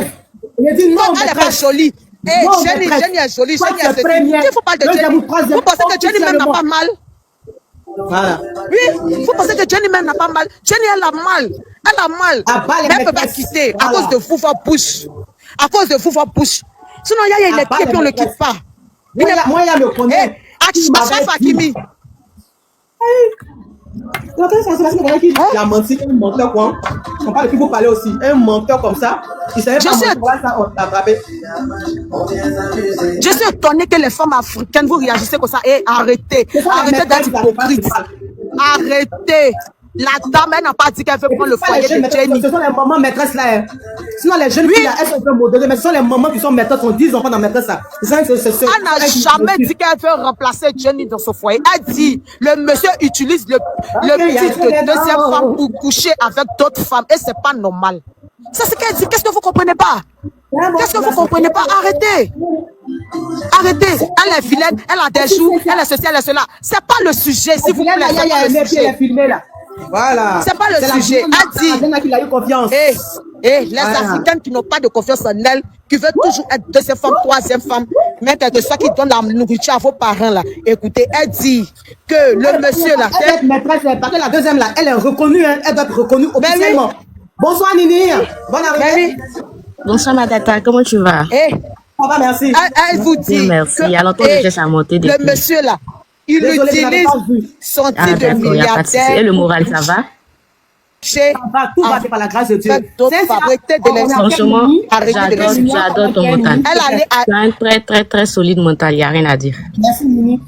Il dit non, elle n'est pas jolie. Jenny est jolie. Jenny est jolie. Il faut parler de Jenny. Vous pensez que Jenny même n'a pas mal? Voilà. Oui, vous pensez que Jenny même n'a pas mal. Jenny, elle a mal. Elle a mal. Mais elle ne peut pas quitter à cause de Foufa Bush. À cause de Foufa Bush. Sinon, Yaya, il est qui et puis on ne le quitte pas. Moi, il me connaît. Achraf Hakimi. Il a menti, un menteur quoi. On parle plus vous parler aussi. Un menteur comme ça. Il savait pas ça, on l'a attrapé. Je suis étonné que les femmes africaines vous réagissez comme ça. Et arrêtez. Arrêtez d'être hypocrite. Arrêtez. La dame, elle n'a pas dit qu'elle veut prendre le foyer de Jenny. Ce sont les mamans maîtresses là. Sinon, les jeunes filles là, elles sont un peu modérées, mais ce sont les mamans qui sont maîtresses, ont 10 enfants dans maîtresse là. Elle n'a jamais dit qu'elle veut remplacer Jenny dans son foyer. Elle dit, le monsieur utilise le titre de deuxième femme pour coucher avec d'autres femmes et c'est pas normal. C'est ce qu'elle dit. Qu'est-ce que vous comprenez pas? Qu'est-ce que vous comprenez pas? Arrêtez. Arrêtez. Elle est vilaine, elle a des joues, elle est ceci, elle est cela. C'est pas le sujet, s'il vous plaît. C'est pas le sujet. Voilà. C'est pas le sujet. Elle dit. Qu'il a eu confiance. Les Africaines qui n'ont pas de confiance en elles, qui veulent toujours être deuxième femme, troisième femme, même de ceux qui donnent la nourriture à vos parents là. Écoutez, elle dit que le monsieur là. Elle est maîtresse, parce que la deuxième là, elle est reconnue, hein, elle doit être reconnue officiellement. Bonsoir Nini. Bonne arrivée. Bonsoir ma tata, comment tu vas? Ça va, merci. Elle vous dit. Merci. Alors toi, je cherche à monter depuis. Le monsieur là. Il utilise son titre de milliardaire. Et le moral, ça va? Tout va, c'est par la grâce de Dieu. Franchement, j'adore ton mental. Tu as un très, très, très solide mental, il n'y a rien à dire. Merci, Nini.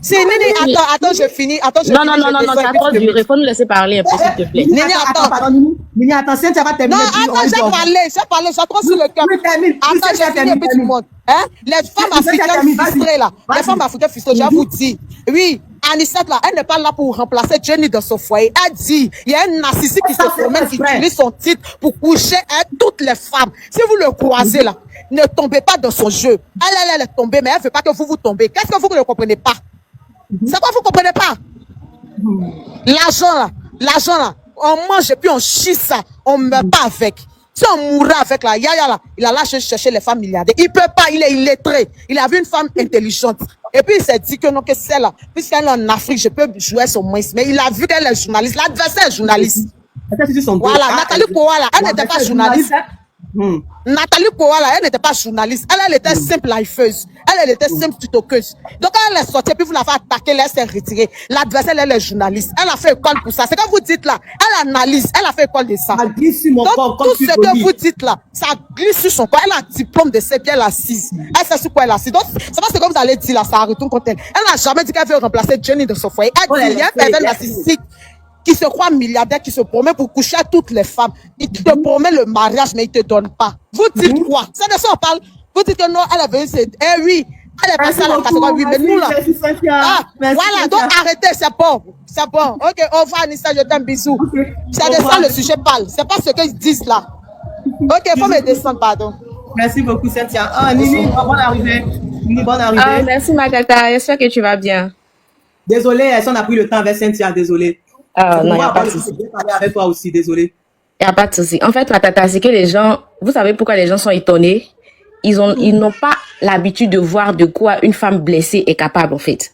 Attends, je finis. Non, ça a trop duré. Il faut nous laisser parler un peu, s'il te plaît. Nini, attends. Nini, attends, tu vas terminer. Non, attends, j'ai parlé, j'ai trop sur le cœur. Attends, j'ai fini un peu tout le monde. Les femmes africaines frustrées là, les femmes africaines frustrées, je vous dis, oui. Anissette là, elle n'est pas là pour remplacer Jenny dans son foyer. Elle dit, il y a un narcissique qui se promène, qui utilise son titre pour coucher avec toutes les femmes. Si vous le croisez là, ne tombez pas dans son jeu. Elle est tombée, mais elle ne veut pas que vous tombez. Qu'est-ce que vous ne comprenez pas? C'est quoi vous ne comprenez pas? L'argent là, on mange et puis on chie ça, on ne meurt pas avec. Si on mourra avec la Yaya là, il a lâché chercher les femmes milliardaires. Il peut pas, il est illettré. Il a vu une femme intelligente. Et puis il s'est dit que non, que c'est là. Puisqu'elle est en Afrique, je peux jouer son moins. Mais il a vu qu'elle est journaliste. L'adversaire est journaliste. Voilà, Nathalie Kowala, elle n'était pas journaliste. Nathalie Kowala, elle n'était pas journaliste. Elle était simple lifeuse. Elle était simple tutokeuse. Donc elle est sortie, puis vous l'avez attaquée, elle s'est retirée. L'adversaire, elle est journaliste. Elle a fait école pour ça. C'est quand vous dites là, elle analyse, elle a fait école de ça. Donc tout ce que vous dites là, ça glisse sur son corps. Elle a un diplôme de CEP, elle est assise. Elle sait sur quoi elle est assise. Donc c'est pas ce que vous allez dire là, ça retourne contre elle. Elle n'a jamais dit qu'elle veut remplacer Jenny dans son foyer. Elle dit, il y a un pervers narcissique qui se croit milliardaire, qui se promet pour coucher à toutes les femmes. Il te promet le mariage, mais il ne te donne pas. Vous dites quoi? C'est de ça on parle. Vous dites que non, elle est venue, oui, elle est passée à la catégorie 8, mais nous là. Voilà, donc arrêtez, c'est bon. C'est bon. Ok, au revoir, Anissa, je t'aime, bisous. C'est de ça le sujet parle. C'est pas ce qu'ils disent là. Ok, il faut me descendre, pardon. Merci beaucoup, Cynthia. Nini, bonne arrivée. Nini, bonne arrivée. Merci, ma tata. J'espère que tu vas bien. Désolée, on a pris le temps avec Cynthia, désolée. Non, il n'y a pas de souci. Je vais parler avec toi aussi, désolé. Il n'y a pas de souci. En fait, ma tata, c'est que les gens, vous savez pourquoi les gens sont étonnés? Ils n'ont pas l'habitude de voir de quoi une femme blessée est capable, en fait.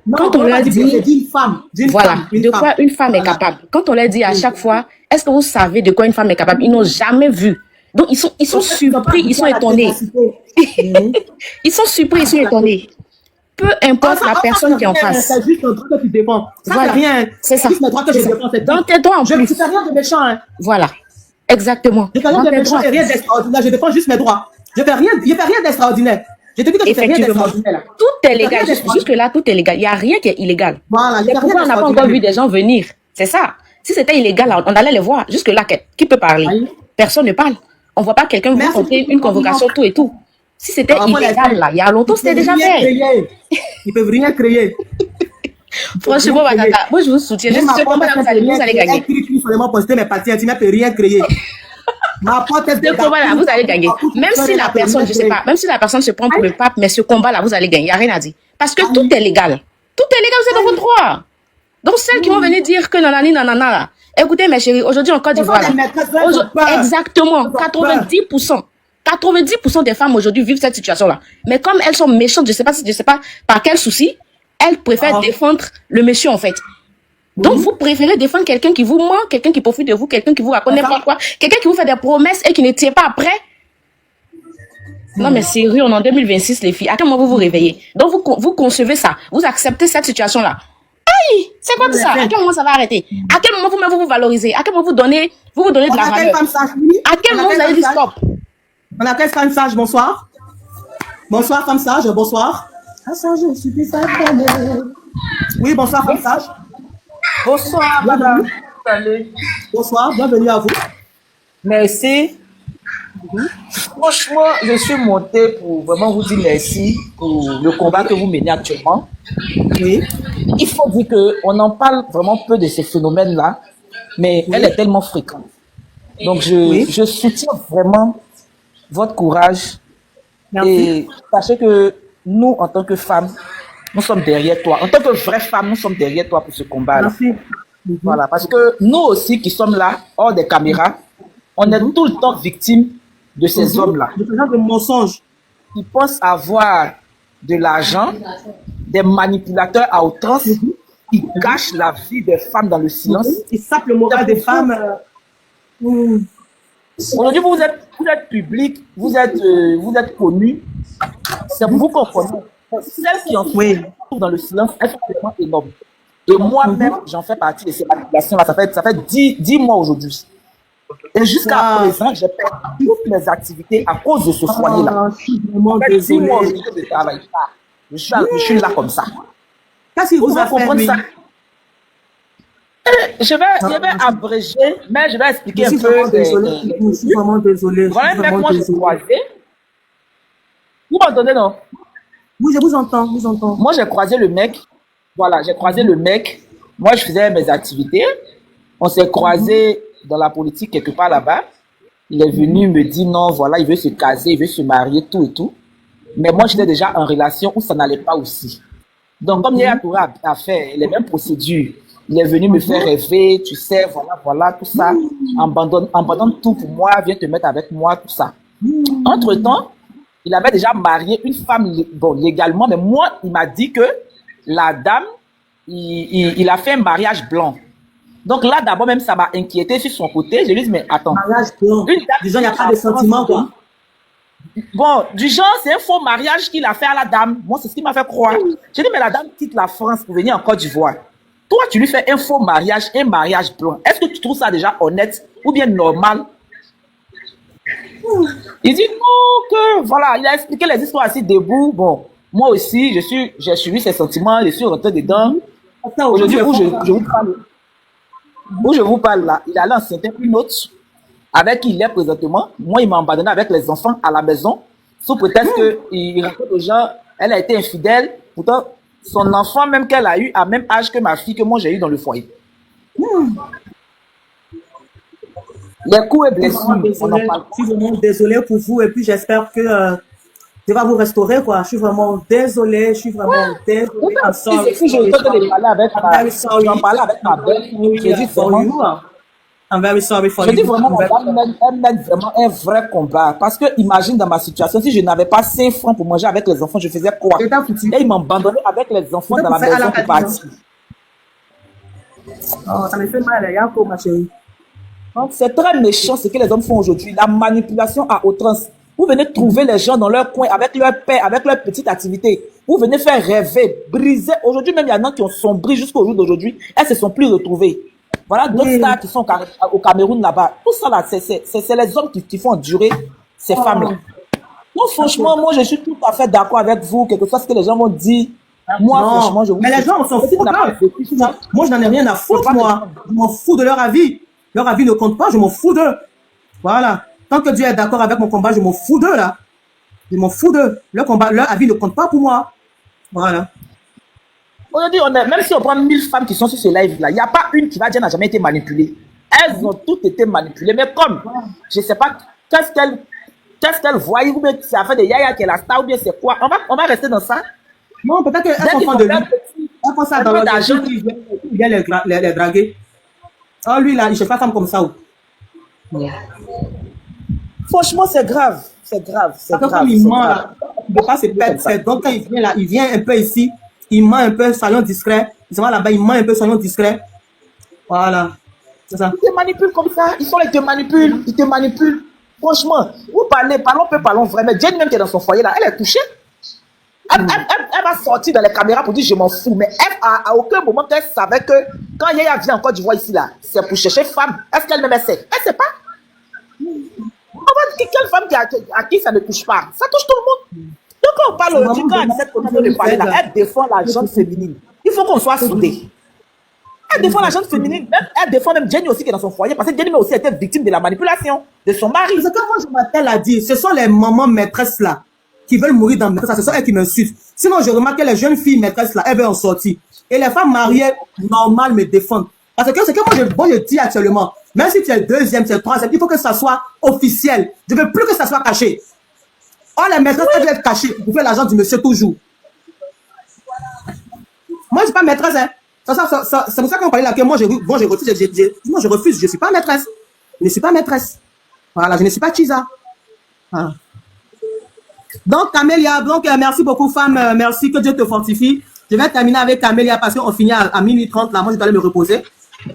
Non, quand on leur dit, d'une femme, quoi une femme est capable. Quand on leur dit à chaque fois, est-ce que vous savez de quoi une femme est capable? Ils n'ont jamais vu. Donc, ils sont surpris, ils sont étonnés. Ils sont surpris, ils sont étonnés. Peu importe la personne qui est en face. C'est juste un droit que tu défends. Ça, voilà. C'est rien. C'est ça. C'est juste un droit que je défends. Dans tes droits en plus. Je ne fais rien de méchant. Hein. Voilà. Exactement. Je ne fais rien de méchant et rien d'extraordinaire. Je défends juste mes droits. Je ne fais rien d'extraordinaire. Je te dis que je fais rien d'extraordinaire. Tout est légal. Jusque-là, tout est légal. Il n'y a rien qui est illégal. Voilà. C'est pourquoi on n'a pas encore vu des gens venir. C'est ça. Si c'était illégal, on allait les voir. Jusque-là, qui peut parler? Personne ne parle. On ne voit pas quelqu'un vous compter une convocation, tout et tout. Si c'était illégal, là, il y a longtemps, c'était déjà fait. Ils peuvent rien créer. Franchement, moi, je vous soutiens. Je sais comment vous allez gagner. Elle seulement poster mes parties intimes, elle ne peut rien créer. Ma porte est Ce combat-là, vous allez gagner. Même si la personne, je sais pas, même si la personne se prend pour le pape, mais ce combat-là, vous allez gagner. Il n'y a rien à dire. Parce que tout est légal. Tout est légal, vous êtes dans votre droit. Donc, celles qui vont venir dire que nanani, nanana, là. Écoutez, mes chéris, aujourd'hui en Côte d'Ivoire, exactement, 90% des femmes aujourd'hui vivent cette situation-là. Mais comme elles sont méchantes, je sais pas par quel souci, elles préfèrent défendre le monsieur, en fait. Donc, vous préférez défendre quelqu'un qui vous ment, quelqu'un qui profite de vous, quelqu'un qui vous raconte n'importe quoi, quelqu'un qui vous fait des promesses et qui ne tient pas après. Non, mais sérieux, on est en 2026, les filles. À quel moment vous vous réveillez? Donc, vous concevez ça. Vous acceptez cette situation-là. Aïe! C'est quoi tout ça? À quel moment ça va arrêter? À quel moment vous vous valorisez? À quel moment vous vous donnez de la valeur? À quel moment vous allez dire stop? On a quelle femme sage? Bonsoir. Bonsoir, femme sage. Bonsoir. Ah, sage, je suis plus sage. Oui, bonsoir, femme sage. Bonsoir, madame. Salut. Bonsoir, bienvenue à vous. Merci. Franchement, je suis montée pour vraiment vous dire merci pour le combat que vous menez actuellement. Oui. Il faut dire qu'on en parle vraiment peu de ces phénomènes-là, mais elle est tellement fréquente. Donc, je soutiens vraiment votre courage. Merci. Et sachez que nous, en tant que femmes, nous sommes derrière toi. En tant que vraie femme, nous sommes derrière toi pour ce combat-là. Merci. Voilà, parce que nous aussi qui sommes là, hors des caméras, on est tout le temps victimes de ces hommes-là. De mensonges. Ils pensent avoir de l'argent, des manipulateurs à outrance, qui cachent la vie des femmes dans le silence. Ils sapent le moral des femmes. Aujourd'hui, vous êtes public, vous êtes connu. C'est pour vous qu'on connaît. Celles qui en sont dans le silence, elles sont vraiment énormes. Et moi-même, j'en fais partie de ces manipulations-là. Ça fait 10 mois aujourd'hui. Et jusqu'à présent, j'ai perdu toutes mes activités à cause de ce foyer-là. Je suis vraiment désolé. 10 mois aujourd'hui que je ne travaille pas. Je suis là comme ça. Qu'est-ce qu'il vous a fait, ça? Je vais abréger, mais je vais expliquer un peu. Je suis vraiment désolé. Voilà un mec, moi, je croisé. Vous m'entendez, non? Oui, je vous entends, Moi, j'ai croisé le mec. Voilà, j'ai croisé le mec. Moi, je faisais mes activités. On s'est croisé dans la politique quelque part là-bas. Il est venu me dire non, voilà, il veut se caser, il veut se marier, tout et tout. Mais moi, j'étais déjà en relation où ça n'allait pas aussi. Donc, comme il y a à faire les mêmes procédures, il est venu me faire rêver, tu sais, voilà, tout ça. Abandonne tout pour moi, viens te mettre avec moi, tout ça. Entre-temps, il avait déjà marié une femme, bon, légalement, mais moi, il m'a dit que la dame, il a fait un mariage blanc. Donc là, d'abord, même ça m'a inquiété sur son côté. Je lui ai dit, mais attends. Mariage blanc. Disons, il n'y a pas de sentiments, quoi. Bon, du genre, c'est un faux mariage qu'il a fait à la dame. Moi, c'est ce qui m'a fait croire. J'ai dit, mais la dame quitte la France pour venir en Côte d'Ivoire. Toi, tu lui fais un faux mariage, un mariage blanc. Est-ce que tu trouves ça déjà honnête ou bien normal? Il dit non, que voilà, il a expliqué les histoires assez debout. Bon, moi aussi, j'ai suivi ses sentiments, je suis rentré dedans. Aujourd'hui, où je vous parle là, il est allé enceinter une autre avec qui il est présentement. Moi, il m'a abandonné avec les enfants à la maison, sous prétexte qu'il raconte aux gens, elle a été infidèle. Pourtant, son enfant, même qu'elle a eu, à même âge que ma fille, que moi j'ai eu dans le foyer. Les coups et blessures, on en parle. Je suis vraiment désolée pour vous et puis j'espère que je vais vous restaurer, quoi. Je suis vraiment désolée, J'en parlais avec ma belle. Je dis vraiment, I'm very sorry for you. Je dis vraiment, elle mène vraiment un vrai combat. Parce que imagine dans ma situation, si je n'avais pas 5 francs pour manger avec les enfants, je faisais quoi? Et ils m'ont abandonné avec les enfants dans la maison pour partir. Oh, ça me fait mal, ma chérie. C'est très méchant ce que les hommes font aujourd'hui. La manipulation à outrance. Vous venez trouver les gens dans leur coin, avec leur paix, avec leur petite activité. Vous venez faire rêver, briser. Aujourd'hui, même il y en a qui ont sombré jusqu'au jour d'aujourd'hui. Elles se sont plus retrouvées. Voilà d'autres stars qui sont au Cameroun là-bas. Tout ça là, c'est les hommes qui font endurer ces femmes-là. Donc franchement, moi je suis tout à fait d'accord avec vous, quelque chose que les gens vont dire. Moi, franchement, je vous mais les gens, on s'en fout. Moi, je n'en ai rien à foutre, moi. Je m'en fous de leur avis. Leur avis ne compte pas, je m'en fous d'eux. Voilà. Tant que Dieu est d'accord avec mon combat, je m'en fous d'eux, là. Je m'en fous d'eux. Leur avis ne compte pas pour moi. Voilà. Aujourd'hui, même si on prend 1000 femmes qui sont sur ce live-là, il n'y a pas une qui va dire n'a jamais été manipulée. Elles ont toutes été manipulées. Mais comme, je ne sais pas, qu'est-ce qu'elles voient, ou bien c'est affaire de Yaya qui est la star, ou bien c'est quoi. On va rester dans ça. Non, peut-être qu'elles sont fans de lui. Elles font ça dans leur argent, ils viennent les draguer. Oh, lui, là, il ne cherche pas femme comme ça. Franchement, c'est grave. C'est grave. C'est grave. Comme il ment, là, il ne veut pas se perdre. Donc, quand il vient là, il vient un peu ici, il ment un peu, soyons discrets. Il se va là-bas, il ment un peu, soyons discrets. Voilà. C'est ça. Ils te manipulent comme ça. Ils te manipulent. Franchement, parlons vraiment. Jenny, même qui est dans son foyer là, elle est touchée. Elle va sortir dans les caméras pour dire je m'en fous. Mais elle, à aucun moment, elle savait que quand Yaya vient en Côte d'Ivoire ici là, c'est pour chercher femme. Est-ce qu'elle même sait? Elle ne sait pas. Quelle femme à qui ça ne touche pas? Ça touche tout le monde. Donc quand on parle du cas de cette commission de parler là, elle défend la gente féminine. Il faut qu'on soit soudés. Elle défend la gente féminine. Elle défend même Jenny aussi qui est dans son foyer parce que Jenny aussi a été victime de la manipulation de son mari. Parce que moi je m'attelle à dire, ce sont les mamans maîtresses là qui veulent mourir dans maîtresse, ce sont elles qui m'insultent. Sinon je remarque que les jeunes filles maîtresses là, elles veulent en sortir. Et les femmes mariées normales me défendent. Parce que c'est que moi je dis actuellement, même si tu es deuxième, tu es troisième, il faut que ça soit officiel. Je ne veux plus que ça soit caché. Oh, les maîtresses, elles doivent être cachées pour faire l'argent du monsieur toujours. Moi, je ne suis pas maîtresse. Hein. C'est pour ça qu'on parlait là que moi, je refuse. Je ne suis pas maîtresse. Je ne suis pas maîtresse. Voilà, je ne suis pas Chiza. Voilà. Donc, Camélia, merci beaucoup, femme. Merci, que Dieu te fortifie. Je vais terminer avec Camélia parce qu'on finit à minuit 30. Là, moi, je dois aller me reposer.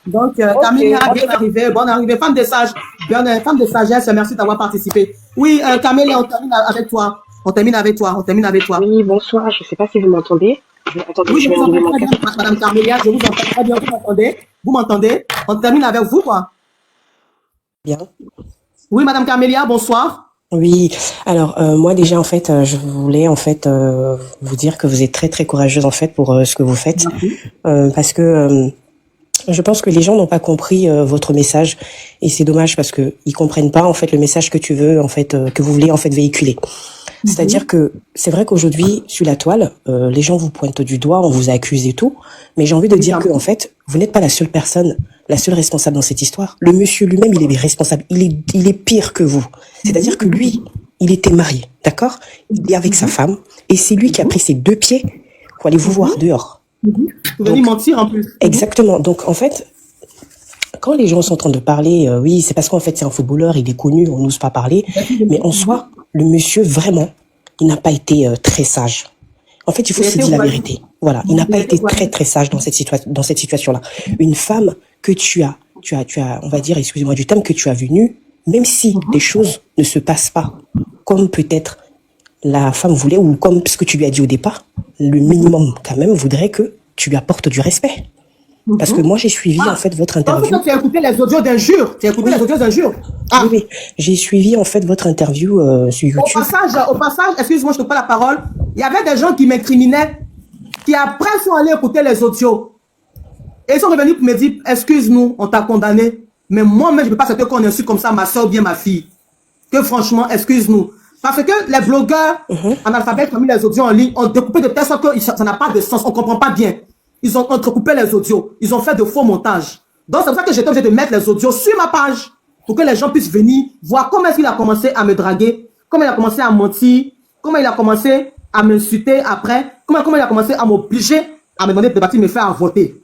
Donc, Camélia, bien arrivée, bonne arrivée, femme de sagesse, merci d'avoir participé. Oui, Camélia, on termine avec toi. Oui, bonsoir, je ne sais pas si vous m'entendez. Oui, je vous entends très bien, Madame Camélia, je vous entends très bien, vous m'entendez? On termine avec vous, quoi. Bien. Oui, Madame Camélia, bonsoir. Oui, alors moi déjà en fait je voulais en fait vous dire que vous êtes très très courageuse en fait pour ce que vous faites parce que je pense que les gens n'ont pas compris votre message et c'est dommage parce que ils comprennent pas en fait le message que tu veux en fait que vous voulez en fait véhiculer. C'est-à-dire que c'est vrai qu'aujourd'hui sur la toile les gens vous pointent du doigt, on vous accuse et tout, mais j'ai envie de dire que en fait vous n'êtes pas la seule personne, la seule responsable dans cette histoire. Le monsieur lui-même il est responsable, il est pire que vous. C'est-à-dire que lui il était marié, d'accord? Il est avec sa femme et c'est lui qui a pris ses 2 pieds pour aller vous voir dehors. Vous venez mentir en plus. Exactement. Donc en fait, quand les gens sont en train de parler, oui, c'est parce qu'en fait c'est un footballeur, il est connu, on n'ose pas parler. Mais en soi, le monsieur vraiment, il n'a pas été très sage. En fait, il faut se dire la vérité. Voilà, il n'a pas été très très sage dans cette situation-là. Une femme que tu as, on va dire, excusez-moi du terme, que tu as vu nue, même si les choses ne se passent pas comme peut-être la femme voulait ou comme ce que tu lui as dit au départ, le minimum quand même voudrait que tu lui apportes du respect. Parce que moi j'ai suivi en fait votre interview. Tu as écouté les audios d'injures. Oui, j'ai suivi en fait votre interview sur YouTube. Au passage, excuse-moi, je te prends la parole. Il y avait des gens qui m'incriminaient, qui après sont allés écouter les audios. Et ils sont revenus pour me dire, excuse-nous, on t'a condamné. Mais moi-même, je ne peux pas accepter qu'on insulte comme ça ma soeur ou bien ma fille. Que franchement, excuse-nous. Parce que les blogueurs analphabètes qui ont mis les audios en ligne ont découpé de telle sorte que ça n'a pas de sens, on ne comprend pas bien. Ils ont entrecoupé les audios, ils ont fait de faux montages. Donc c'est pour ça que j'étais obligé de mettre les audios sur ma page pour que les gens puissent venir voir comment est-ce qu'il a commencé à me draguer, comment il a commencé à mentir, comment il a commencé à m'insulter après, comment il a commencé à m'obliger à me demander de bâtir, me faire voter.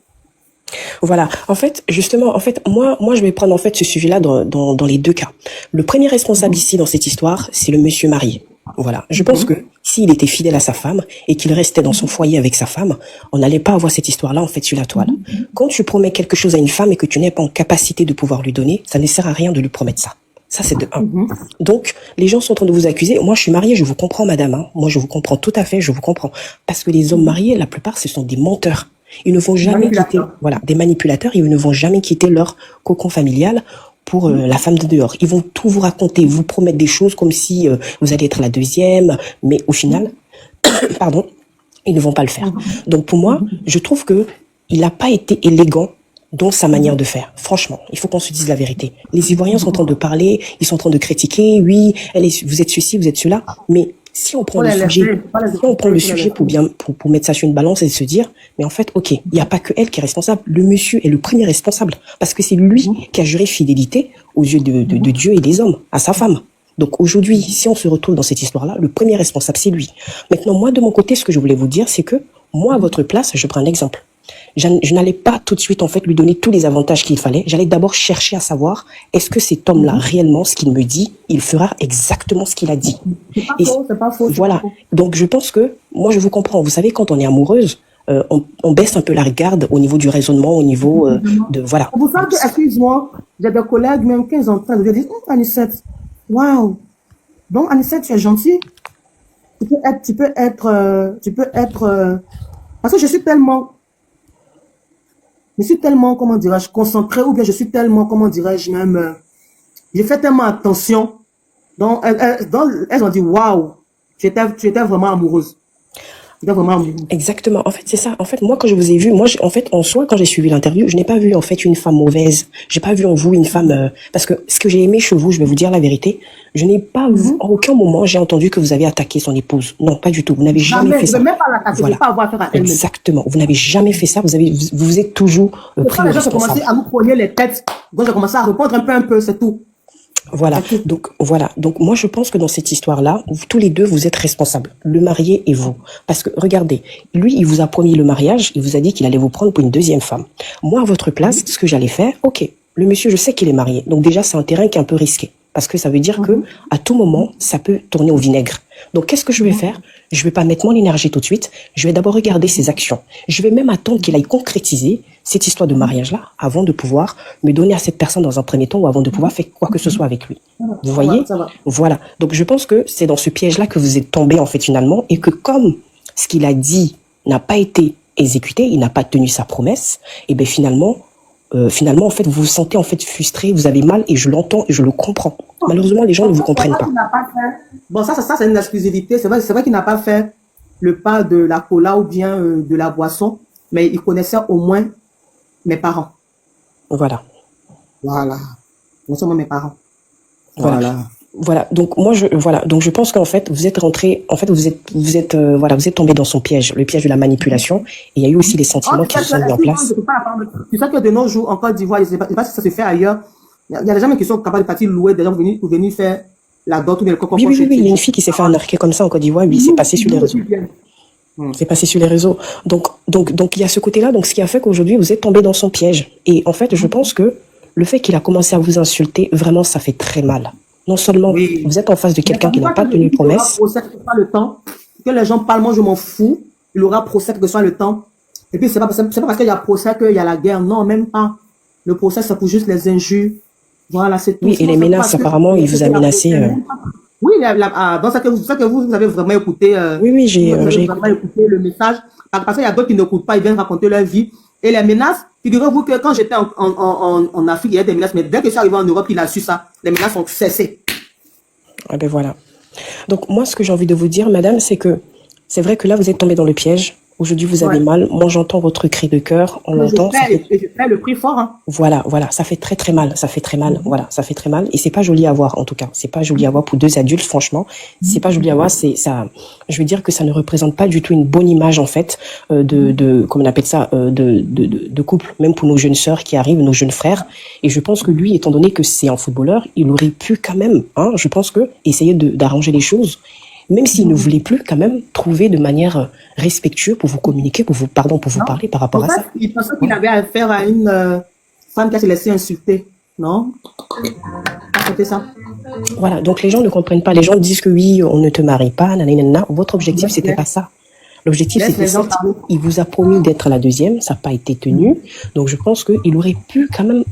Voilà. En fait, justement, en fait, moi, je vais prendre en fait ce sujet-là dans les 2 cas. Le premier responsable ici dans cette histoire, c'est le monsieur marié. Voilà. Je pense que s'il était fidèle à sa femme et qu'il restait dans son foyer avec sa femme, on n'allait pas avoir cette histoire-là en fait sur la toile. Quand tu promets quelque chose à une femme et que tu n'es pas en capacité de pouvoir lui donner, ça ne sert à rien de lui promettre ça. Ça, c'est de 1. Donc, les gens sont en train de vous accuser. Moi, je suis mariée, je vous comprends, madame. Hein. Moi, je vous comprends tout à fait, je vous comprends. Parce que les hommes mariés, la plupart, ce sont des menteurs. Ils ne vont jamais quitter, voilà, des manipulateurs, ils ne vont jamais quitter leur cocon familial pour la femme de dehors. Ils vont tout vous raconter, vous promettre des choses comme si vous allez être la deuxième, mais au final, pardon, ils ne vont pas le faire. Donc pour moi, je trouve que il n'a pas été élégant dans sa manière de faire. Franchement, il faut qu'on se dise la vérité. Les Ivoiriens sont en train de parler, ils sont en train de critiquer, oui, vous êtes ceci, vous êtes cela, mais Si on prend le sujet, si on prend le sujet pour mettre ça sur une balance et se dire, mais en fait, ok, il n'y a pas que elle qui est responsable. Le monsieur est le premier responsable parce que c'est lui qui a juré fidélité aux yeux de Dieu et des hommes, à sa femme. Donc aujourd'hui, si on se retrouve dans cette histoire-là, le premier responsable, c'est lui. Maintenant, moi, de mon côté, ce que je voulais vous dire, c'est que moi, à votre place, je prends un exemple. Je n'allais pas tout de suite, en fait, lui donner tous les avantages qu'il fallait. J'allais d'abord chercher à savoir, est-ce que cet homme-là, réellement, ce qu'il me dit, il fera exactement ce qu'il a dit. C'est pas faux. Voilà. Donc, je pense que, moi, je vous comprends. Vous savez, quand on est amoureuse, on baisse un peu la garde au niveau du raisonnement, au niveau de, voilà. C'est pour ça que, excuse-moi, j'ai des collègues, même 15 ans, ils disent, Anicette, waouh. Donc, Anicette, tu es gentille. Tu peux être, parce que je suis tellement, comment dirais-je, concentré, ou bien je suis tellement, comment dirais-je, même, j'ai fait tellement attention. Donc, elles ont dit, waouh, tu étais vraiment amoureuse. Exactement. En fait, c'est ça. En fait, moi, quand je vous ai vu, en fait, en soi, quand j'ai suivi l'interview, je n'ai pas vu, en fait, une femme mauvaise. J'ai pas vu en vous une femme, parce que ce que j'ai aimé chez vous, je vais vous dire la vérité, je n'ai pas vu, en aucun moment, j'ai entendu que vous avez attaqué son épouse. Non, pas du tout. Vous n'avez jamais fait ça. Je ne vais même pas l'attaquer, Voilà. je ne vais pas avoir affaire à elle. Exactement. Vous n'avez jamais fait ça. Vous êtes toujours pris Quand le les gens ont responsable. commencé à nous prôner les têtes, quand j'ai commencé à répondre un peu, c'est tout. Voilà. Donc, voilà. Donc, moi, je pense que dans cette histoire-là, tous les deux, vous êtes responsables. Le marié et vous. Parce que, regardez, lui, il vous a promis le mariage, il vous a dit qu'il allait vous prendre pour une deuxième femme. Moi, à votre place, ce que j'allais faire, ok, le monsieur, je sais qu'il est marié. Donc, déjà, c'est un terrain qui est un peu risqué. Parce que ça veut dire que, à tout moment, ça peut tourner au vinaigre. Donc, qu'est-ce que je vais faire? Je vais pas mettre mon énergie tout de suite. Je vais d'abord regarder ses actions. Je vais même attendre qu'il aille concrétiser cette histoire de mariage-là avant de pouvoir me donner à cette personne dans un premier temps ou avant de pouvoir faire quoi que ce soit avec lui. Vous voyez? Voilà. Donc, je pense que c'est dans ce piège-là que vous êtes tombé, en fait, finalement, et que comme ce qu'il a dit n'a pas été exécuté, il n'a pas tenu sa promesse, et bien, finalement, en fait, vous vous sentez, en fait, frustré, vous avez mal, et je l'entends et je le comprends. Malheureusement, les gens ne vous comprennent pas. Bon, ça c'est une exclusivité. C'est vrai qu'il n'a pas fait le pas de la cola ou bien de la boisson, mais il connaissait au moins mes parents. Voilà. Voilà. Il connaissait au moins mes parents. Voilà. Donc moi donc je pense qu'en fait vous êtes rentré, en fait vous êtes tombé dans son piège, le piège de la manipulation. Et il y a eu aussi les sentiments qui se sont mis en place. Tu sais que de nos jours en Côte d'Ivoire, je sais pas si ça se fait ailleurs. Il y a des gens qui sont capables de partir louer des gens pour venir faire la dot ou le coco. Oui, il y a une fille qui s'est fait arnaquer comme ça en Côte d'Ivoire. Oui, c'est passé sur les réseaux. C'est passé sur les réseaux. Donc il y a ce côté-là. Donc ce qui a fait qu'aujourd'hui vous êtes tombé dans son piège. Et en fait, je pense que le fait qu'il a commencé à vous insulter, vraiment, ça fait très mal. Non seulement vous êtes en face de quelqu'un qui n'a pas tenu promesse. Le temps, que les gens parlent, moi je m'en fous. Il aura procès que ce soit le temps. Et puis c'est pas parce qu'il y a procès qu'il y a la guerre. Non, même pas. Le procès, c'est pour juste les injures. Voilà, c'est tout. Oui, et les menaces, apparemment, il vous a menacé. Oui, dans ça que vous avez vraiment écouté. Oui, j'ai vraiment écouté le message. Parce qu'il y a d'autres qui n'écoutent pas, ils viennent raconter leur vie. Et les menaces, figurez-vous que quand j'étais en Afrique, il y a des menaces, mais dès que je suis arrivé en Europe, il a su ça. Les menaces ont cessé. Ah ben voilà. Donc moi, ce que j'ai envie de vous dire, madame, c'est que c'est vrai que là, vous êtes tombé dans le piège. Aujourd'hui, vous avez mal. Moi, j'entends votre cri de cœur. On l'entend. Je fais le prix fort. Hein. Voilà. Ça fait très très mal. Ça fait très mal. Voilà, ça fait très mal. Et c'est pas joli à voir, en tout cas. C'est pas joli à voir pour deux adultes, franchement. C'est pas joli à voir. C'est ça. Je veux dire que ça ne représente pas du tout une bonne image, en fait, comment on appelle ça, de couple, même pour nos jeunes sœurs qui arrivent, nos jeunes frères. Et je pense que lui, étant donné que c'est un footballeur, il aurait pu quand même, je pense que essayer d'arranger les choses. Même s'il ne voulait plus, quand même, trouver de manière respectueuse pour vous communiquer, pour vous parler par rapport à ça. Il pensait qu'il avait affaire à une femme qui s'est laissée insulter, non? C'était ça. Voilà, donc les gens ne comprennent pas. Les gens disent que oui, on ne te marie pas, nanana. Votre objectif, c'était pas ça. L'objectif, c'était ça. Il vous a promis d'être la deuxième, ça n'a pas été tenu. Donc je pense qu'il aurait pu quand même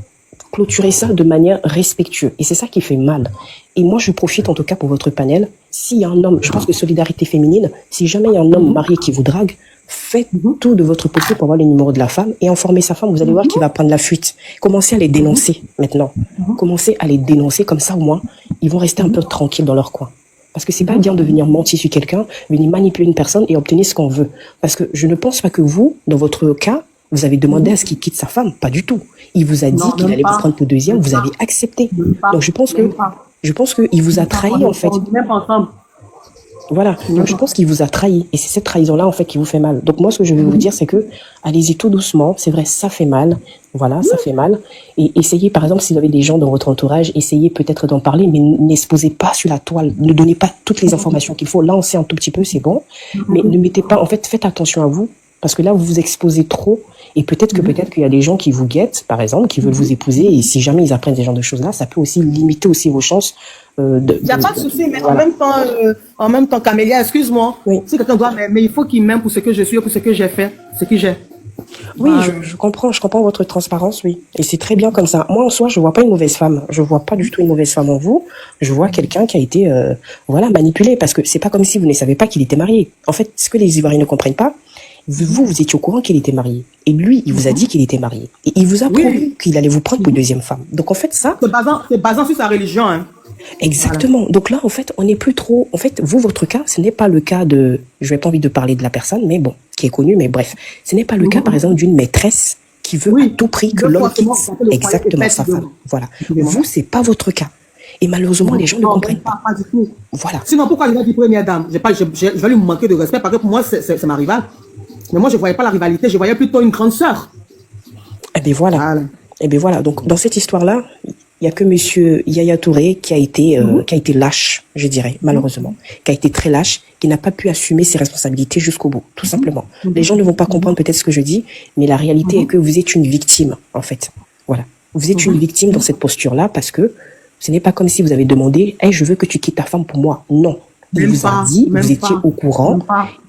clôturer ça de manière respectueuse. Et c'est ça qui fait mal. Et moi, je profite en tout cas pour votre panel. S'il y a un homme, je pense que solidarité féminine, si jamais il y a un homme marié qui vous drague, faites tout de votre possible pour avoir le numéro de la femme et informer sa femme. Vous allez voir qu'il va prendre la fuite. Commencez à les dénoncer maintenant. Commencez à les dénoncer, comme ça au moins, ils vont rester un peu tranquilles dans leur coin. Parce que c'est pas bien de venir mentir sur quelqu'un, venir manipuler une personne et obtenir ce qu'on veut. Parce que je ne pense pas que vous, dans votre cas, vous avez demandé à ce qu'il quitte sa femme. Pas du tout. Il vous a dit qu'il allait vous prendre pour deuxième, vous avez accepté. Donc je pense qu'il vous a trahi en fait. Voilà. Donc, je pense qu'il vous a trahi. Et c'est cette trahison-là, en fait, qui vous fait mal. Donc, moi, ce que je veux vous dire, c'est que, allez-y tout doucement. C'est vrai, ça fait mal. Voilà, ça fait mal. Et essayez, par exemple, si vous avez des gens dans votre entourage, essayez peut-être d'en parler, mais n'exposez pas sur la toile. Ne donnez pas toutes les informations qu'il faut. Là, on sait un tout petit peu, c'est bon. Mais ne mettez pas, en fait, faites attention à vous. Parce que là, vous vous exposez trop. Et peut-être qu'il y a des gens qui vous guettent, par exemple, qui veulent vous épouser. Et si jamais ils apprennent ce genre de choses-là, ça peut aussi limiter aussi vos chances. Il n'y a pas de souci, mais en même temps, Camélia, excuse-moi. Oui. Si quelqu'un doit m'aimer, il faut qu'il m'aime pour ce que je suis, pour ce que j'ai fait, ce que j'ai. Oui, je comprends votre transparence, oui. Et c'est très bien comme ça. Moi, en soi, je vois pas une mauvaise femme. Je vois pas du tout une mauvaise femme en vous. Je vois quelqu'un qui a été, manipulé. Parce que c'est pas comme si vous ne savez pas qu'il était marié. En fait, ce que les Ivoiriens ne comprennent pas, vous étiez au courant qu'il était marié. Et lui, il vous a dit qu'il était marié. Et il vous a promis qu'il allait vous prendre pour une deuxième femme. Donc, en fait, ça... C'est basant sur sa religion, hein. Exactement. Voilà. Donc là, en fait, on n'est plus trop... En fait, vous, votre cas, ce n'est pas le cas de... Je n'ai pas envie de parler de la personne, mais bon, qui est connue, mais bref. Ce n'est pas le cas, par exemple, d'une maîtresse qui veut à tout prix que l'homme quitte exactement sa femme. Voilà. Vous, c'est pas votre cas. Et malheureusement, les gens ne comprennent pas. Pas du tout. Voilà. Sinon, pourquoi il a dit première dame? Je vais lui manquer de respect parce que pour moi, c'est ma rivale. Mais moi, je ne voyais pas la rivalité, je voyais plutôt une grande sœur. Eh bien voilà. Donc, dans cette histoire-là, il n'y a que monsieur Yaya Touré qui a été lâche, je dirais, malheureusement. Qui a été très lâche, qui n'a pas pu assumer ses responsabilités jusqu'au bout, tout simplement. Les gens ne vont pas comprendre peut-être ce que je dis, mais la réalité est que vous êtes une victime, en fait. Voilà. Vous êtes une victime dans cette posture-là parce que ce n'est pas comme si vous avez demandé, hey, je veux que tu quittes ta femme pour moi. Non. Il vous a dit, vous étiez au courant,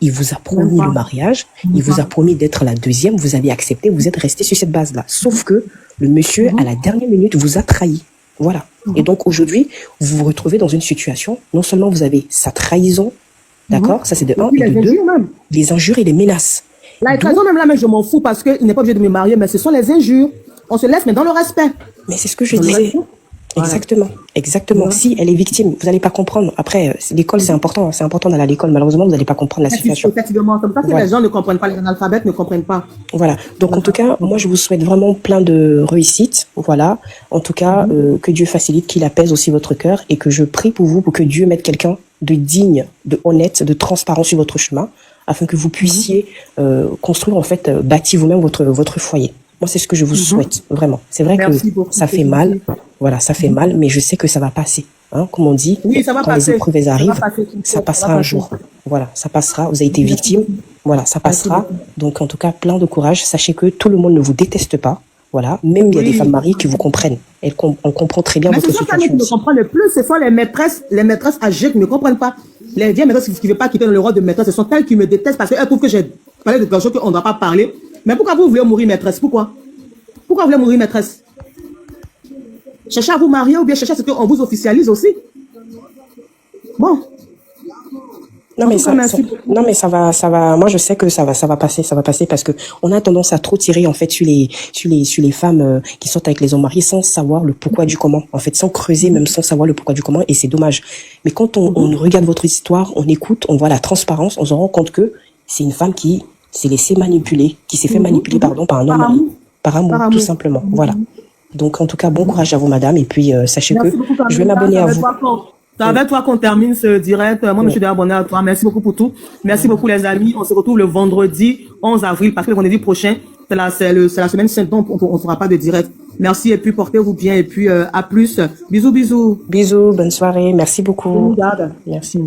il vous a promis le mariage, il vous a promis d'être la deuxième, vous avez accepté, vous êtes resté sur cette base-là. Sauf que le monsieur, à la dernière minute, vous a trahi. Voilà. Et donc aujourd'hui, vous vous retrouvez dans une situation, non seulement vous avez sa trahison, d'accord, ça c'est de un, et de deux, les injures et les menaces. La trahison même là, mais je m'en fous parce qu'il n'est pas obligé de me marier, mais ce sont les injures. On se laisse, mais dans le respect. Mais c'est ce que je disais. Exactement. Si elle est victime, vous n'allez pas comprendre. Après, l'école, c'est important d'aller à l'école. Malheureusement, vous n'allez pas comprendre la situation. Effectivement, comme ça, que les gens ne comprennent pas, les analphabètes ne comprennent pas. Voilà. Donc, en tout cas, moi, je vous souhaite vraiment plein de réussite. Voilà. En tout cas, que Dieu facilite, qu'il apaise aussi votre cœur et que je prie pour vous, pour que Dieu mette quelqu'un de digne, de honnête, de transparent sur votre chemin, afin que vous puissiez construire, en fait, bâtir vous-même votre foyer. Moi, c'est ce que je vous souhaite, vraiment. C'est vrai que ça fait mal. Voilà, ça fait mal, mais je sais que ça va passer. Hein, comme on dit, quand les épreuves arrivent, ça passera un jour. Voilà, ça passera. Vous avez été victime. Voilà, ça passera. Donc, en tout cas, plein de courage. Sachez que tout le monde ne vous déteste pas. Voilà, même il y a des femmes mariées qui vous comprennent. On comprend très bien votre situation. Mais ce sont qui ne comprennent le plus, ce sont les maîtresses âgées qui ne comprennent pas. Les vieilles maîtresses qui ne veulent pas quitter le rôle de maîtresse, ce sont elles qui me détestent parce qu'elles trouvent que j'ai parlé de quelque chose qu'on ne doit pas parler. Mais pourquoi vous voulez mourir maîtresse? Pourquoi vous voulez mourir maîtresse? Cherchez à vous marier ou bien cherchez à ce qu'on vous officialise aussi. Bon. Non mais ça va. Moi je sais que ça va passer parce que on a tendance à trop tirer en fait sur les femmes qui sont avec les hommes mariés sans savoir le pourquoi du comment, en fait, sans creuser, même sans savoir le pourquoi du comment, et c'est dommage. Mais quand on regarde votre histoire, on écoute, on voit la transparence, on se rend compte que c'est une femme qui s'est laissée manipuler, qui s'est fait manipuler par un homme marié, par amour, tout simplement. Voilà. Donc en tout cas, bon courage à vous, madame, et puis sachez que je vais m'abonner à vous. C'est avec toi qu'on termine ce direct. Moi, je suis déjà abonné à toi. Merci beaucoup pour tout. Merci beaucoup, les amis. On se retrouve le vendredi 11 avril, parce que le vendredi prochain, c'est la semaine sainte, donc on ne fera pas de direct. Merci, et puis portez-vous bien, et puis à plus. Bisous. Bisous, bonne soirée. Merci beaucoup. Regarde. Merci.